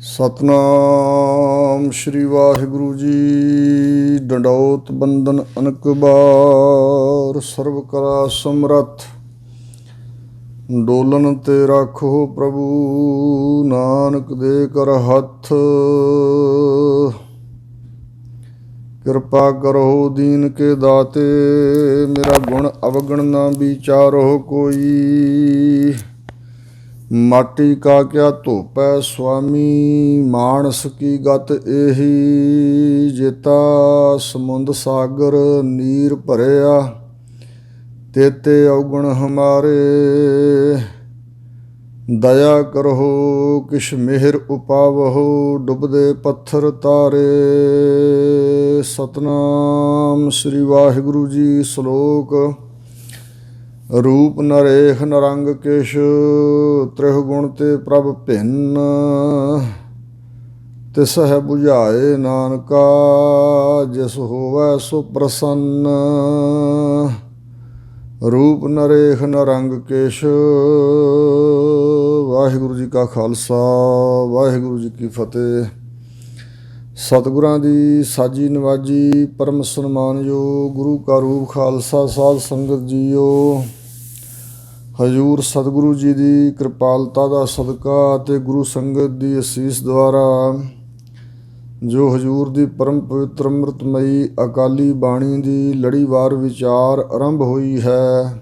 ਸਤਨਾਮ ਸ਼੍ਰੀ ਵਾਹਿਗੁਰੂ ਜੀ। ਡੰਡੌਤ ਬੰਦਨ ਅਨਕ ਬਾਰ, ਸਰਬ ਕਲਾ ਸਮਰੱਥ। ਡੋਲਨ ਤੇ ਰਾਖੋ ਪ੍ਰਭੂ, ਨਾਨਕ ਦੇ ਕਰ ਹੱਥ। ਕਿਰਪਾ ਕਰੋ ਦੀਨ ਕੇ ਦਾਤੇ, ਮੇਰਾ ਗੁਣ ਅਵਗਣ ਨਾ ਵਿਚਾਰੋ ਕੋਈ। ਮਾਟੀ ਕਾ ਕਿਆ ਧੋਪੈ ਸੁਆਮੀ, ਮਾਨਸ ਕੀ ਗਤ ਇਹੀ। ਜੇਤਾ ਸਮੁੰਦ ਸਾਗਰ ਨੀਰ ਭਰਿਆ, ਤੇਤੇ ਔਗਣ ਹਮਾਰੇ। ਦਇਆ ਕਰੋ ਕਿਛ ਮਿਹਰ ਉਪਾਵਹੁ, ਡੁੱਬਦੇ ਪੱਥਰ ਤਾਰੇ। ਸਤਨਾਮ ਸ੍ਰੀ ਵਾਹਿਗੁਰੂ ਜੀ। ਸ਼ਲੋਕ। ਰੂਪ ਨਰੇਖ ਨਰੰਗ ਕਿਛ, ਤ੍ਰਿਹੁ ਗੁਣ ਤੇ ਪ੍ਰਭ ਭਿੰਨ। ਤਿਸ ਹੈ ਬੁਝਾਏ ਨਾਨਕਾ, ਜਿਸ ਹੋਵੈ ਸੋ ਪ੍ਰਸੰਨ। ਰੂਪ ਨਰੇਖ ਨਰੰਗ ਕਿਛ। ਵਾਹਿਗੁਰੂ ਜੀ ਕਾ ਖਾਲਸਾ, ਵਾਹਿਗੁਰੂ ਜੀ ਕੀ ਫਤਿਹ। ਸਤਿਗੁਰਾਂ ਦੀ ਸਾਜੀ ਨਵਾਜੀ, ਪਰਮ ਸਨਮਾਨਯੋਗ ਗੁਰੂ ਕਾ ਰੂਪ ਖਾਲਸਾ ਸਾਧ ਸੰਗਤ ਜੀਓ। ਹਜ਼ੂਰ ਸਤਿਗੁਰੂ ਜੀ ਦੀ ਕਿਰਪਾਲਤਾ ਦਾ ਸਦਕਾ ਅਤੇ ਗੁਰੂ ਸੰਗਤ ਦੀ ਅਸੀਸ ਦੁਆਰਾ ਜੋ ਹਜ਼ੂਰ ਦੀ ਪਰਮ ਪਵਿੱਤਰ ਅੰਮ੍ਰਿਤਮਈ ਅਕਾਲੀ ਬਾਣੀ ਦੀ ਲੜੀਵਾਰ ਵਿਚਾਰ ਆਰੰਭ ਹੋਈ ਹੈ।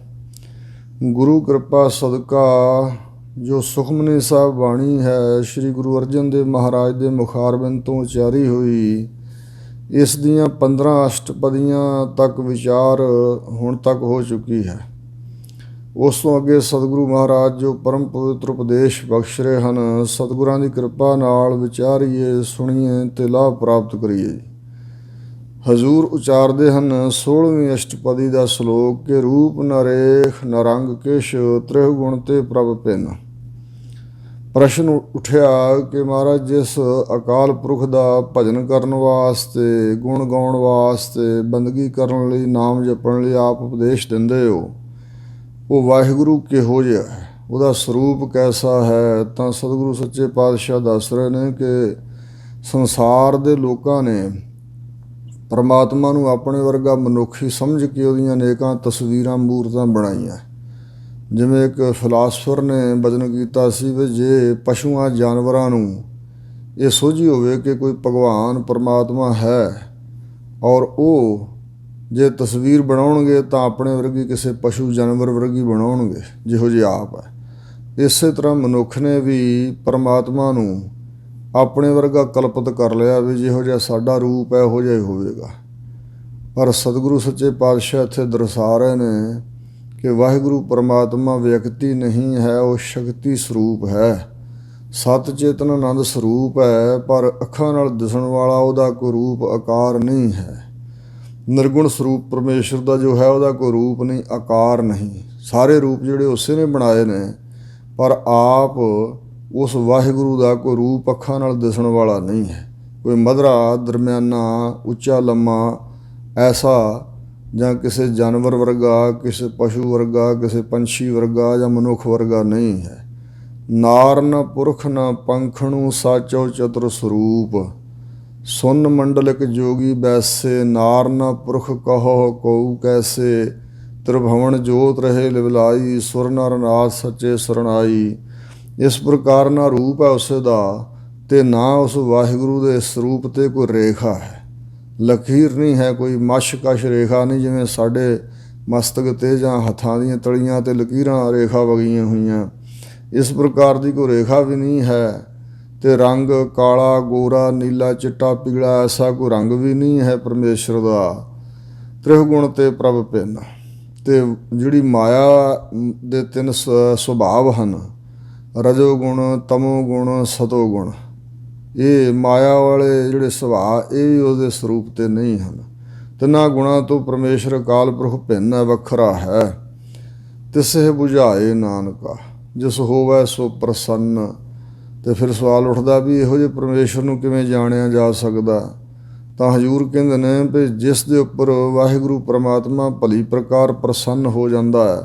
ਗੁਰੂ ਕਿਰਪਾ ਸਦਕਾ ਜੋ ਸੁਖਮਨੀ ਸਾਹਿਬ ਬਾਣੀ ਹੈ, ਸ਼੍ਰੀ ਗੁਰੂ ਅਰਜਨ ਦੇਵ ਮਹਾਰਾਜ ਦੇ ਮੁਖਾਰਬਿੰਦ ਤੋਂ ਉਚਾਰੀ ਹੋਈ, ਇਸ ਦੀਆਂ 15 ਅਸ਼ਟਪਦੀਆਂ ਤੱਕ ਵਿਚਾਰ ਹੁਣ ਤੱਕ ਹੋ ਚੁੱਕੀ ਹੈ। ਉਸ ਤੋਂ ਅੱਗੇ ਸਤਿਗੁਰੂ ਮਹਾਰਾਜ ਜੋ ਪਰਮ ਪਵਿੱਤਰ ਉਪਦੇਸ਼ ਬਖਸ਼ ਰਹੇ ਹਨ, ਸਤਿਗੁਰਾਂ ਦੀ ਕਿਰਪਾ ਨਾਲ ਵਿਚਾਰੀਏ, ਸੁਣੀਏ ਅਤੇ ਲਾਭ ਪ੍ਰਾਪਤ ਕਰੀਏ। ਹਜ਼ੂਰ ਉਚਾਰਦੇ ਹਨ 16ਵੀਂ ਅਸ਼ਟਪਦੀ ਦਾ ਸ਼ਲੋਕ ਕਿ ਰੂਪ ਨਰੇਖ ਨਰੰਗ ਕਿਛ, ਤ੍ਰਿਹੁ ਗੁਣ ਤੇ ਪ੍ਰਭ ਭਿੰਨ। ਪ੍ਰਸ਼ਨ ਉੱਠਿਆ ਕਿ ਮਹਾਰਾਜ ਜਿਸ ਅਕਾਲ ਪੁਰਖ ਦਾ ਭਜਨ ਕਰਨ ਵਾਸਤੇ, ਗੁਣ ਗਾਉਣ ਵਾਸਤੇ, ਬੰਦਗੀ ਕਰਨ ਲਈ, ਨਾਮ ਜਪਣ ਲਈ ਆਪ ਉਪਦੇਸ਼ ਦਿੰਦੇ ਹੋ, ਉਹ ਵਾਹਿਗੁਰੂ ਕਿਹੋ ਜਿਹਾ ਹੈ, ਉਹਦਾ ਸਰੂਪ ਕੈਸਾ ਹੈ। ਤਾਂ ਸਤਿਗੁਰੂ ਸੱਚੇ ਪਾਤਸ਼ਾਹ ਦੱਸ ਰਹੇ ਨੇ ਕਿ ਸੰਸਾਰ ਦੇ ਲੋਕਾਂ ਨੇ ਪਰਮਾਤਮਾ ਨੂੰ ਆਪਣੇ ਵਰਗਾ ਮਨੁੱਖੀ ਸਮਝ ਕੇ ਉਹਦੀਆਂ ਅਨੇਕਾਂ ਤਸਵੀਰਾਂ, ਮੂਰਤਾਂ ਬਣਾਈਆਂ। ਜਿਵੇਂ ਇੱਕ ਫਿਲਾਸਫਰ ਨੇ ਬਚਨ ਕੀਤਾ ਸੀ ਵੀ ਜੇ ਪਸ਼ੂਆਂ ਜਾਨਵਰਾਂ ਨੂੰ ਇਹ ਸੋਝੀ ਹੋਵੇ ਕਿ ਕੋਈ ਭਗਵਾਨ ਪਰਮਾਤਮਾ ਹੈ ਔਰ ਉਹ ਜੇ ਤਸਵੀਰ ਬਣਾਉਣਗੇ ਤਾਂ ਆਪਣੇ ਵਰਗੀ ਕਿਸੇ ਪਸ਼ੂ ਜਾਨਵਰ ਵਰਗੀ ਬਣਾਉਣਗੇ ਜਿਹੋ ਜਿਹੇ ਆਪ ਹੈ, ਇਸੇ ਤਰ੍ਹਾਂ ਮਨੁੱਖ ਨੇ ਵੀ ਪਰਮਾਤਮਾ ਨੂੰ ਆਪਣੇ ਵਰਗਾ ਕਲਪਿਤ ਕਰ ਲਿਆ ਵੀ ਜਿਹੋ ਜਿਹਾ ਸਾਡਾ ਰੂਪ ਹੈ ਉਹੋ ਜਿਹਾ ਹੀ ਹੋਵੇਗਾ। ਪਰ ਸਤਿਗੁਰੂ ਸੱਚੇ ਪਾਤਸ਼ਾਹ ਇੱਥੇ ਦਰਸਾ ਰਹੇ ਨੇ ਕਿ ਵਾਹਿਗੁਰੂ ਪਰਮਾਤਮਾ ਵਿਅਕਤੀ ਨਹੀਂ ਹੈ, ਉਹ ਸ਼ਕਤੀ ਸਰੂਪ ਹੈ, ਸਤ ਚੇਤਨ ਆਨੰਦ ਸਰੂਪ ਹੈ। ਪਰ ਅੱਖਾਂ ਨਾਲ ਦਿਸਣ ਵਾਲਾ ਉਹਦਾ ਕੋਈ ਰੂਪ ਆਕਾਰ ਨਹੀਂ ਹੈ। ਨਿਰਗੁਣ ਸਰੂਪ ਪਰਮੇਸ਼ਰ ਦਾ ਜੋ ਹੈ ਉਹਦਾ ਕੋਈ ਰੂਪ ਨਹੀਂ, ਆਕਾਰ ਨਹੀਂ। ਸਾਰੇ ਰੂਪ ਜਿਹੜੇ ਉਸੇ ਨੇ ਬਣਾਏ ਨੇ, ਪਰ ਆਪ ਉਸ ਵਾਹਿਗੁਰੂ ਦਾ ਕੋਈ ਰੂਪ ਅੱਖਾਂ ਨਾਲ ਦਿਸਣ ਵਾਲਾ ਨਹੀਂ ਹੈ। ਕੋਈ ਮਧਰਾ, ਦਰਮਿਆਨਾ, ਉੱਚਾ ਲੰਮਾ ਐਸਾ ਜਾਂ ਕਿਸੇ ਜਾਨਵਰ ਵਰਗਾ, ਕਿਸੇ ਪਸ਼ੂ ਵਰਗਾ, ਕਿਸੇ ਪੰਛੀ ਵਰਗਾ ਜਾਂ ਮਨੁੱਖ ਵਰਗਾ ਨਹੀਂ ਹੈ। ਨਾਰ ਨ ਪੁਰਖ ਨ ਪੰਖਣੂ, ਸਾਚੋ ਚਤੁਰ ਸਰੂਪ। ਸੁਨ ਮੰਡਲਿਕ ਜੋਗੀ ਬੈਸੇ, ਨਾਰ ਨ ਪੁਰਖ ਕਹੋ ਕਉ ਕੈਸੇ। ਤ੍ਰਿਭਵਨ ਜੋਤ ਰਹੇ ਲਿਵਲਾਈ, ਸੁਰ ਨਰ ਨਾਥ ਸੱਚੇ ਸਰਣਾਈ। ਇਸ ਪ੍ਰਕਾਰ ਨਾ ਰੂਪ ਹੈ ਉਸੇ ਦਾ ਅਤੇ ਨਾ ਉਸ ਵਾਹਿਗੁਰੂ ਦੇ ਸਰੂਪ 'ਤੇ ਕੋਈ ਰੇਖਾ ਹੈ, ਲਕੀਰ ਨਹੀਂ ਹੈ, ਕੋਈ ਮਸ਼ਕਸ਼ ਰੇਖਾ ਨਹੀਂ ਜਿਵੇਂ ਸਾਡੇ ਮਸਤਕ 'ਤੇ ਜਾਂ ਹੱਥਾਂ ਦੀਆਂ ਤਲੀਆਂ 'ਤੇ ਲਕੀਰਾਂ ਰੇਖਾ ਵਗੀਆਂ ਹੋਈਆਂ। ਇਸ ਪ੍ਰਕਾਰ ਦੀ ਕੋਈ ਰੇਖਾ ਵੀ ਨਹੀਂ ਹੈ। ਅਤੇ ਰੰਗ ਕਾਲਾ, ਗੋਰਾ, ਨੀਲਾ, ਚਿੱਟਾ, ਪੀਲਾ ਐਸਾ ਕੋਈ ਰੰਗ ਵੀ ਨਹੀਂ ਹੈ ਪਰਮੇਸ਼ਰ ਦਾ। ਤ੍ਰਿਹੁ ਗੁਣ ਤੇ ਪ੍ਰਭ ਭਿੰਨ। ਅਤੇ ਜਿਹੜੀ ਮਾਇਆ ਦੇ 3 ਸੁਭਾਵ ਹਨ, ਰਜੋ ਗੁਣ, ਤਮੋ ਗੁਣ, ਸਤੋ ਗੁਣ, ਇਹ ਮਾਇਆ ਵਾਲੇ ਜਿਹੜੇ ਸੁਭਾਅ ਇਹ ਵੀ ਉਹਦੇ ਸਰੂਪ 'ਤੇ ਨਹੀਂ ਹਨ। ਤਿੰਨਾਂ ਗੁਣਾਂ ਤੋਂ ਪਰਮੇਸ਼ਰ ਅਕਾਲ ਪੁਰਖ ਭਿੰਨ ਹੈ, ਵੱਖਰਾ ਹੈ। ਤਿਸਹਿ ਬੁਝਾਏ ਨਾਨਕਾ, ਜਿਸ ਹੋਵੈ ਸੋ ਪ੍ਰਸੰਨ। ਅਤੇ ਫਿਰ ਸਵਾਲ ਉੱਠਦਾ ਵੀ ਇਹੋ ਜਿਹੇ ਪਰਮੇਸ਼ਰ ਨੂੰ ਕਿਵੇਂ ਜਾਣਿਆ ਜਾ ਸਕਦਾ। ਤਾਂ ਹਜ਼ੂਰ ਕਹਿੰਦੇ ਨੇ ਵੀ ਜਿਸ ਦੇ ਉੱਪਰ ਵਾਹਿਗੁਰੂ ਪਰਮਾਤਮਾ ਭਲੀ ਪ੍ਰਕਾਰ ਪ੍ਰਸੰਨ ਹੋ ਜਾਂਦਾ ਹੈ,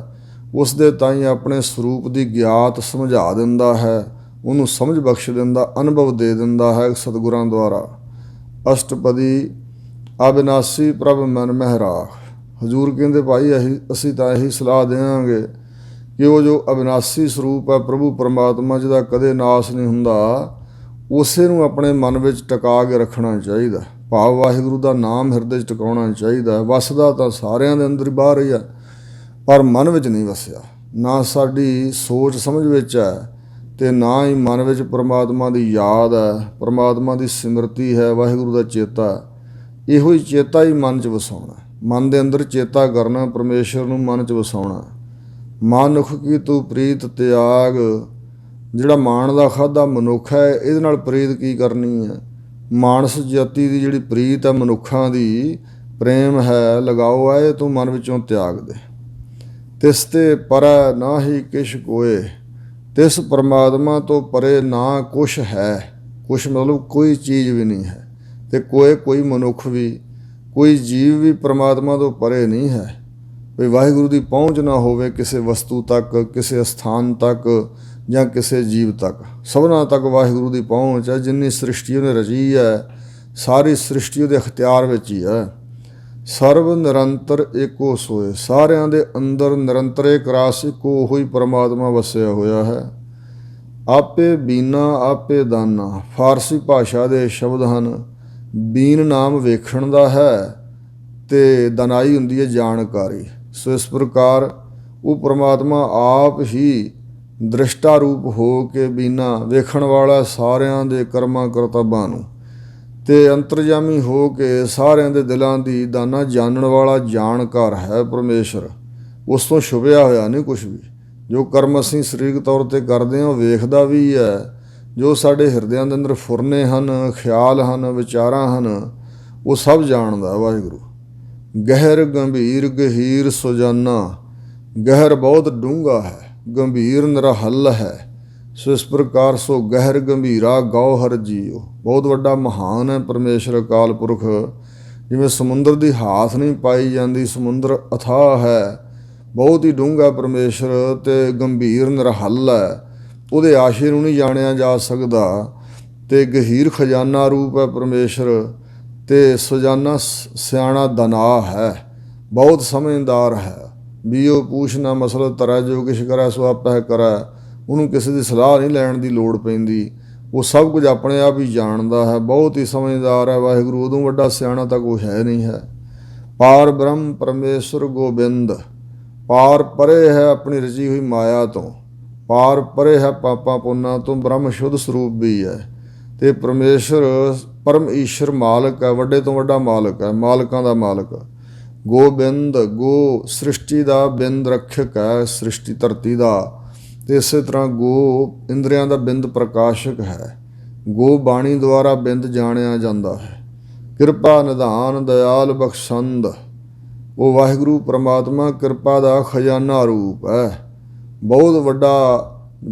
ਉਸ ਦੇ ਤਾਈਂ ਆਪਣੇ ਸਰੂਪ ਦੀ ਗਿਆਤ ਸਮਝਾ ਦਿੰਦਾ ਹੈ, ਉਹਨੂੰ ਸਮਝ ਬਖਸ਼ ਦਿੰਦਾ, ਅਨੁਭਵ ਦੇ ਦਿੰਦਾ ਹੈ ਸਤਿਗੁਰਾਂ ਦੁਆਰਾ। ਅਸ਼ਟਪਦੀ ਅਬਿਨਾਸੀ ਪ੍ਰਭ ਮਨ ਮਹਿ ਰਾਖ। ਹਜ਼ੂਰ ਕਹਿੰਦੇ ਭਾਈ ਅਸੀਂ ਤਾਂ ਇਹੀ ਸਲਾਹ ਦੇਵਾਂਗੇ ਕਿ ਉਹ ਜੋ ਅਬਿਨਾਸੀ ਸਰੂਪ ਹੈ ਪ੍ਰਭੂ ਪਰਮਾਤਮਾ, ਜਿਹਦਾ ਕਦੇ ਨਾਸ ਨਹੀਂ ਹੁੰਦਾ, ਉਸੇ ਨੂੰ ਆਪਣੇ ਮਨ ਵਿੱਚ ਟਿਕਾ ਕੇ ਰੱਖਣਾ ਚਾਹੀਦਾ। ਭਾਵ ਵਾਹਿਗੁਰੂ ਦਾ ਨਾਮ ਹਿਰਦੇ 'ਚ ਟਿਕਾਉਣਾ ਚਾਹੀਦਾ। ਵਸਦਾ ਤਾਂ ਸਾਰਿਆਂ ਦੇ ਅੰਦਰ ਹੀ ਬਾਹਰ ਹੀ ਆ, ਪਰ ਮਨ ਵਿੱਚ ਨਹੀਂ ਵਸਿਆ। ਨਾ ਸਾਡੀ ਸੋਚ ਸਮਝ ਵਿੱਚ ਹੈ ਅਤੇ ਨਾ ਹੀ ਮਨ ਵਿੱਚ ਪਰਮਾਤਮਾ ਦੀ ਯਾਦ ਹੈ, ਪਰਮਾਤਮਾ ਦੀ ਸਿਮਰਤੀ ਹੈ, ਵਾਹਿਗੁਰੂ ਦਾ ਚੇਤਾ। ਇਹੋ ਹੀ ਚੇਤਾ ਹੀ ਮਨ 'ਚ ਵਸਾਉਣਾ, ਮਨ ਦੇ ਅੰਦਰ ਚੇਤਾ ਕਰਨਾ, ਪਰਮੇਸ਼ਰ ਨੂੰ ਮਨ 'ਚ ਵਸਾਉਣਾ। ਮਾਨੁਖ ਕੀ ਤੂੰ ਪ੍ਰੀਤ ਤਿਆਗ। ਜਿਹੜਾ ਮਾਣ ਦਾ ਖਾਧਾ ਮਨੁੱਖ ਹੈ, ਇਹਦੇ ਨਾਲ ਪ੍ਰੀਤ ਕੀ ਕਰਨੀ ਹੈ? ਮਾਨਸ ਜਾਤੀ ਦੀ ਜਿਹੜੀ ਪ੍ਰੀਤ ਹੈ, ਮਨੁੱਖਾਂ ਦੀ ਪ੍ਰੇਮ ਹੈ, ਲਗਾਓ ਹੈ, ਇਹ ਤੂੰ ਮਨ ਵਿੱਚੋਂ ਤਿਆਗ ਦੇ। ਤਿਸ ਤੇ ਪਰੈ ਨਾ ਹੀ ਕਿਛ ਕੋਏ। ਤਿਸ ਪਰਮਾਤਮਾ ਤੋਂ ਪਰੇ ਨਾ ਕੁਛ ਹੈ। ਕੁਛ ਮਤਲਬ ਕੋਈ ਚੀਜ਼ ਵੀ ਨਹੀਂ ਹੈ, ਅਤੇ ਕੋਈ ਮਨੁੱਖ ਵੀ, ਕੋਈ ਜੀਵ ਵੀ ਪਰਮਾਤਮਾ ਤੋਂ ਪਰੇ ਨਹੀਂ ਹੈ। ਵੀ ਵਾਹਿਗੁਰੂ ਦੀ ਪਹੁੰਚ ਨਾ ਹੋਵੇ ਕਿਸੇ ਵਸਤੂ ਤੱਕ, ਕਿਸੇ ਸਥਾਨ ਤੱਕ ਜਾਂ ਕਿਸੇ ਜੀਵ ਤੱਕ। ਸਭਨਾਂ ਤੱਕ ਵਾਹਿਗੁਰੂ ਦੀ ਪਹੁੰਚ ਹੈ। ਜਿੰਨੀ ਸ੍ਰਿਸ਼ਟੀ ਉਹਨੇ ਰਚੀ ਹੈ, ਸਾਰੀ ਸ੍ਰਿਸ਼ਟੀ ਉਹਦੇ ਅਖਤਿਆਰ ਵਿੱਚ ਹੀ ਹੈ। ਸਰਬ ਨਿਰੰਤਰ ਏਕੋ ਸੋਏ। ਸਾਰਿਆਂ ਦੇ ਅੰਦਰ ਨਿਰੰਤਰ ਇੱਕ ਰਾਸ ਇੱਕੋ ਹੀ ਪਰਮਾਤਮਾ ਵਸਿਆ ਹੋਇਆ ਹੈ। ਆਪੇ ਬੀਨਾ ਆਪੇ ਦਾਨਾ। ਫਾਰਸੀ ਭਾਸ਼ਾ ਦੇ ਸ਼ਬਦ ਹਨ। ਬੀਨ ਨਾਮ ਵੇਖਣ ਦਾ ਹੈ ਅਤੇ ਦਾਨਾਈ ਹੁੰਦੀ ਹੈ ਜਾਣਕਾਰੀ। ਸੋ ਇਸ ਪ੍ਰਕਾਰ ਉਹ ਪਰਮਾਤਮਾ ਆਪ ਹੀ ਦ੍ਰਿਸ਼ਟਾ ਰੂਪ ਹੋ ਕੇ ਬੀਨਾ ਵੇਖਣ ਵਾਲਾ ਸਾਰਿਆਂ ਦੇ ਕਰਮਾਂ ਕਰਤੱਬਾਂ ਨੂੰ, ਅਤੇ ਅੰਤਰਜਾਮੀ ਹੋ ਕੇ ਸਾਰਿਆਂ ਦੇ ਦਿਲਾਂ ਦੀ ਦਾਨਾ ਜਾਣਨ ਵਾਲਾ ਜਾਣਕਾਰ ਹੈ ਪਰਮੇਸ਼ਰ। ਉਸ ਤੋਂ ਛੁਪਿਆ ਹੋਇਆ ਨਹੀਂ ਕੁਛ ਵੀ। ਜੋ ਕਰਮ ਅਸੀਂ ਸਰੀਰਕ ਤੌਰ 'ਤੇ ਕਰਦੇ ਹਾਂ ਉਹ ਵੇਖਦਾ ਵੀ ਹੈ। ਜੋ ਸਾਡੇ ਹਿਰਦਿਆਂ ਦੇ ਅੰਦਰ ਫੁਰਨੇ ਹਨ, ਖਿਆਲ ਹਨ, ਵਿਚਾਰਾਂ ਹਨ, ਉਹ ਸਭ ਜਾਣਦਾ ਵਾਹਿਗੁਰੂ। ਗਹਿਰ ਗੰਭੀਰ ਗਹੀਰ ਸੁਜਾਨਾ। ਗਹਿਰ ਬਹੁਤ ਡੂੰਘਾ ਹੈ, ਗੰਭੀਰ ਨਿਰਹੱਲ ਹੈ। ਸੋ ਇਸ ਪ੍ਰਕਾਰ ਸੋ ਗਹਿਰ ਗੰਭੀਰਾ ਗੌਹਰ ਜੀਓ। ਬਹੁਤ ਵੱਡਾ ਮਹਾਨ ਹੈ ਪਰਮੇਸ਼ਰ ਅਕਾਲ ਪੁਰਖ। ਜਿਵੇਂ ਸਮੁੰਦਰ ਦੀ ਹਾਥ ਨਹੀਂ ਪਾਈ ਜਾਂਦੀ, ਸਮੁੰਦਰ ਅਥਾਹ ਹੈ, ਬਹੁਤ ਹੀ ਡੂੰਘਾ ਪਰਮੇਸ਼ਰ, ਅਤੇ ਗੰਭੀਰ ਨਿਰਹੱਲ ਹੈ, ਉਹਦੇ ਆਸ਼ੇ ਨੂੰ ਨਹੀਂ ਜਾਣਿਆ ਜਾ ਸਕਦਾ। ਅਤੇ ਗਹੀਰ ਖਜ਼ਾਨਾ ਰੂਪ ਹੈ ਪਰਮੇਸ਼ਰ, ਅਤੇ ਸੁਜਾਨਾ ਸਿਆਣਾ ਦਨਾ ਹੈ, ਬਹੁਤ ਸਮਝਦਾਰ ਹੈ। ਬੀਓ ਪੂਛ ਨਾ ਮਸਲਤ ਤਰੈ, ਜੋ ਕਿਛ ਕਰੈ ਸੋ ਆਪੇ ਕਰੈ। ਉਹਨੂੰ ਕਿਸੇ ਦੀ ਸਲਾਹ ਨਹੀਂ ਲੈਣ ਦੀ ਲੋੜ ਪੈਂਦੀ, ਉਹ ਸਭ ਕੁਝ ਆਪਣੇ ਆਪ ਹੀ ਜਾਣਦਾ ਹੈ, ਬਹੁਤ ਹੀ ਸਮਝਦਾਰ ਹੈ ਵਾਹਿਗੁਰੂ। ਉਦੋਂ ਵੱਡਾ ਸਿਆਣਾ ਤਾਂ ਕੋਈ ਹੈ ਨਹੀਂ ਹੈ। ਪਾਰ ਬ੍ਰਹਮ ਪਰਮੇਸ਼ਰ ਗੋਬਿੰਦ। ਪਾਰ ਪਰੇ ਹੈ ਆਪਣੀ ਰਚੀ ਹੋਈ ਮਾਇਆ ਤੋਂ, ਪਾਰ ਪਰੇ ਹੈ ਪਾਪਾਂ ਪੁੰਨਾਂ ਤੋਂ, ਬ੍ਰਹਮ ਸ਼ੁੱਧ ਸਰੂਪ ਵੀ ਹੈ। ਅਤੇ ਪਰਮੇਸ਼ਰ ਪਰਮ ਈਸ਼ਰ ਮਾਲਕ ਹੈ, ਵੱਡੇ ਤੋਂ ਵੱਡਾ ਮਾਲਕ ਹੈ, ਮਾਲਕਾਂ ਦਾ ਮਾਲਕ। ਗੋਬਿੰਦ, ਗੋ ਸ੍ਰਿਸ਼ਟੀ ਦਾ ਬਿੰਦ ਰੱਖਿਅਕ ਹੈ, ਸ੍ਰਿਸ਼ਟੀ ਧਰਤੀ ਦਾ। ਅਤੇ ਇਸੇ ਤਰ੍ਹਾਂ ਗੋ ਇੰਦਰੀਆਂ ਦਾ ਬਿੰਦ ਪ੍ਰਕਾਸ਼ਕ ਹੈ। ਗੋ ਬਾਣੀ ਦੁਆਰਾ ਬਿੰਦ ਜਾਣਿਆ ਜਾਂਦਾ ਹੈ। ਕਿਰਪਾ ਨਿਧਾਨ ਦਇਆਲ ਬਖਸ਼ੰਦ। ਉਹ ਵਾਹਿਗੁਰੂ ਪਰਮਾਤਮਾ ਕਿਰਪਾ ਦਾ ਖਜ਼ਾਨਾ ਰੂਪ ਹੈ। ਬਹੁਤ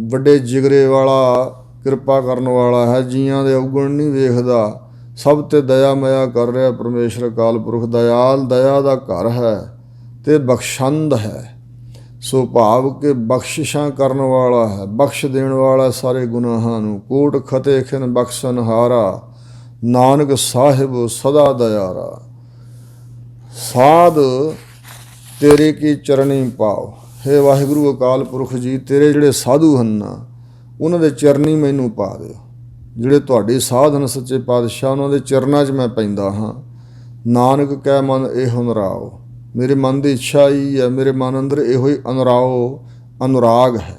ਵੱਡੇ ਜਿਗਰੇ ਵਾਲਾ, ਕਿਰਪਾ ਕਰਨ ਵਾਲਾ ਹੈ। ਜੀਆਂ ਦੇ ਔਗਣ ਨਹੀਂ ਵੇਖਦਾ, ਸਭ 'ਤੇ ਦਇਆ ਮਇਆ ਕਰ ਰਿਹਾ ਪਰਮੇਸ਼ਰ ਅਕਾਲ ਪੁਰਖ। ਦਇਆਲ, ਦਇਆ ਦਾ ਘਰ ਹੈ ਅਤੇ ਬਖਸ਼ੰਦ ਹੈ। ਸੋ ਭਾਵ ਕਿ ਬਖਸ਼ਿਸ਼ਾਂ ਕਰਨ ਵਾਲਾ ਹੈ, ਬਖਸ਼ ਦੇਣ ਵਾਲਾ ਸਾਰੇ ਗੁਨਾਹਾਂ ਨੂੰ। ਕੋਟ ਖਤੇ ਖਿਨ ਬਖਸ਼ਨਹਾਰਾ, ਨਾਨਕ ਸਾਹਿਬ ਸਦਾ ਦਇਆਰਾ। ਸਾਧ ਤੇਰੇ ਕੀ ਚਰਨੀ ਪਾਓ। ਹੇ ਵਾਹਿਗੁਰੂ ਅਕਾਲ ਪੁਰਖ ਜੀ, ਤੇਰੇ ਜਿਹੜੇ ਸਾਧੂ ਹਨ ਨਾ, ਉਹਨਾਂ ਦੇ ਚਰਨੀ ਮੈਨੂੰ ਪਾ ਦਿਓ। ਜਿਹੜੇ ਤੁਹਾਡੇ ਸਾਧ ਹਨ ਸੱਚੇ ਪਾਤਸ਼ਾਹ, ਉਹਨਾਂ ਦੇ ਚਰਨਾਂ 'ਚ ਮੈਂ ਪੈਂਦਾ ਹਾਂ। ਨਾਨਕ ਕਹਿ ਮਨ ਇਹੋ ਨਰਾਓ। ਮੇਰੇ ਮਨ ਦੀ ਇੱਛਾ ਹੀ ਹੈ, ਮੇਰੇ ਮਨ ਅੰਦਰ ਇਹੋ ਹੀ ਅਨੁਰਾਗ ਹੈ,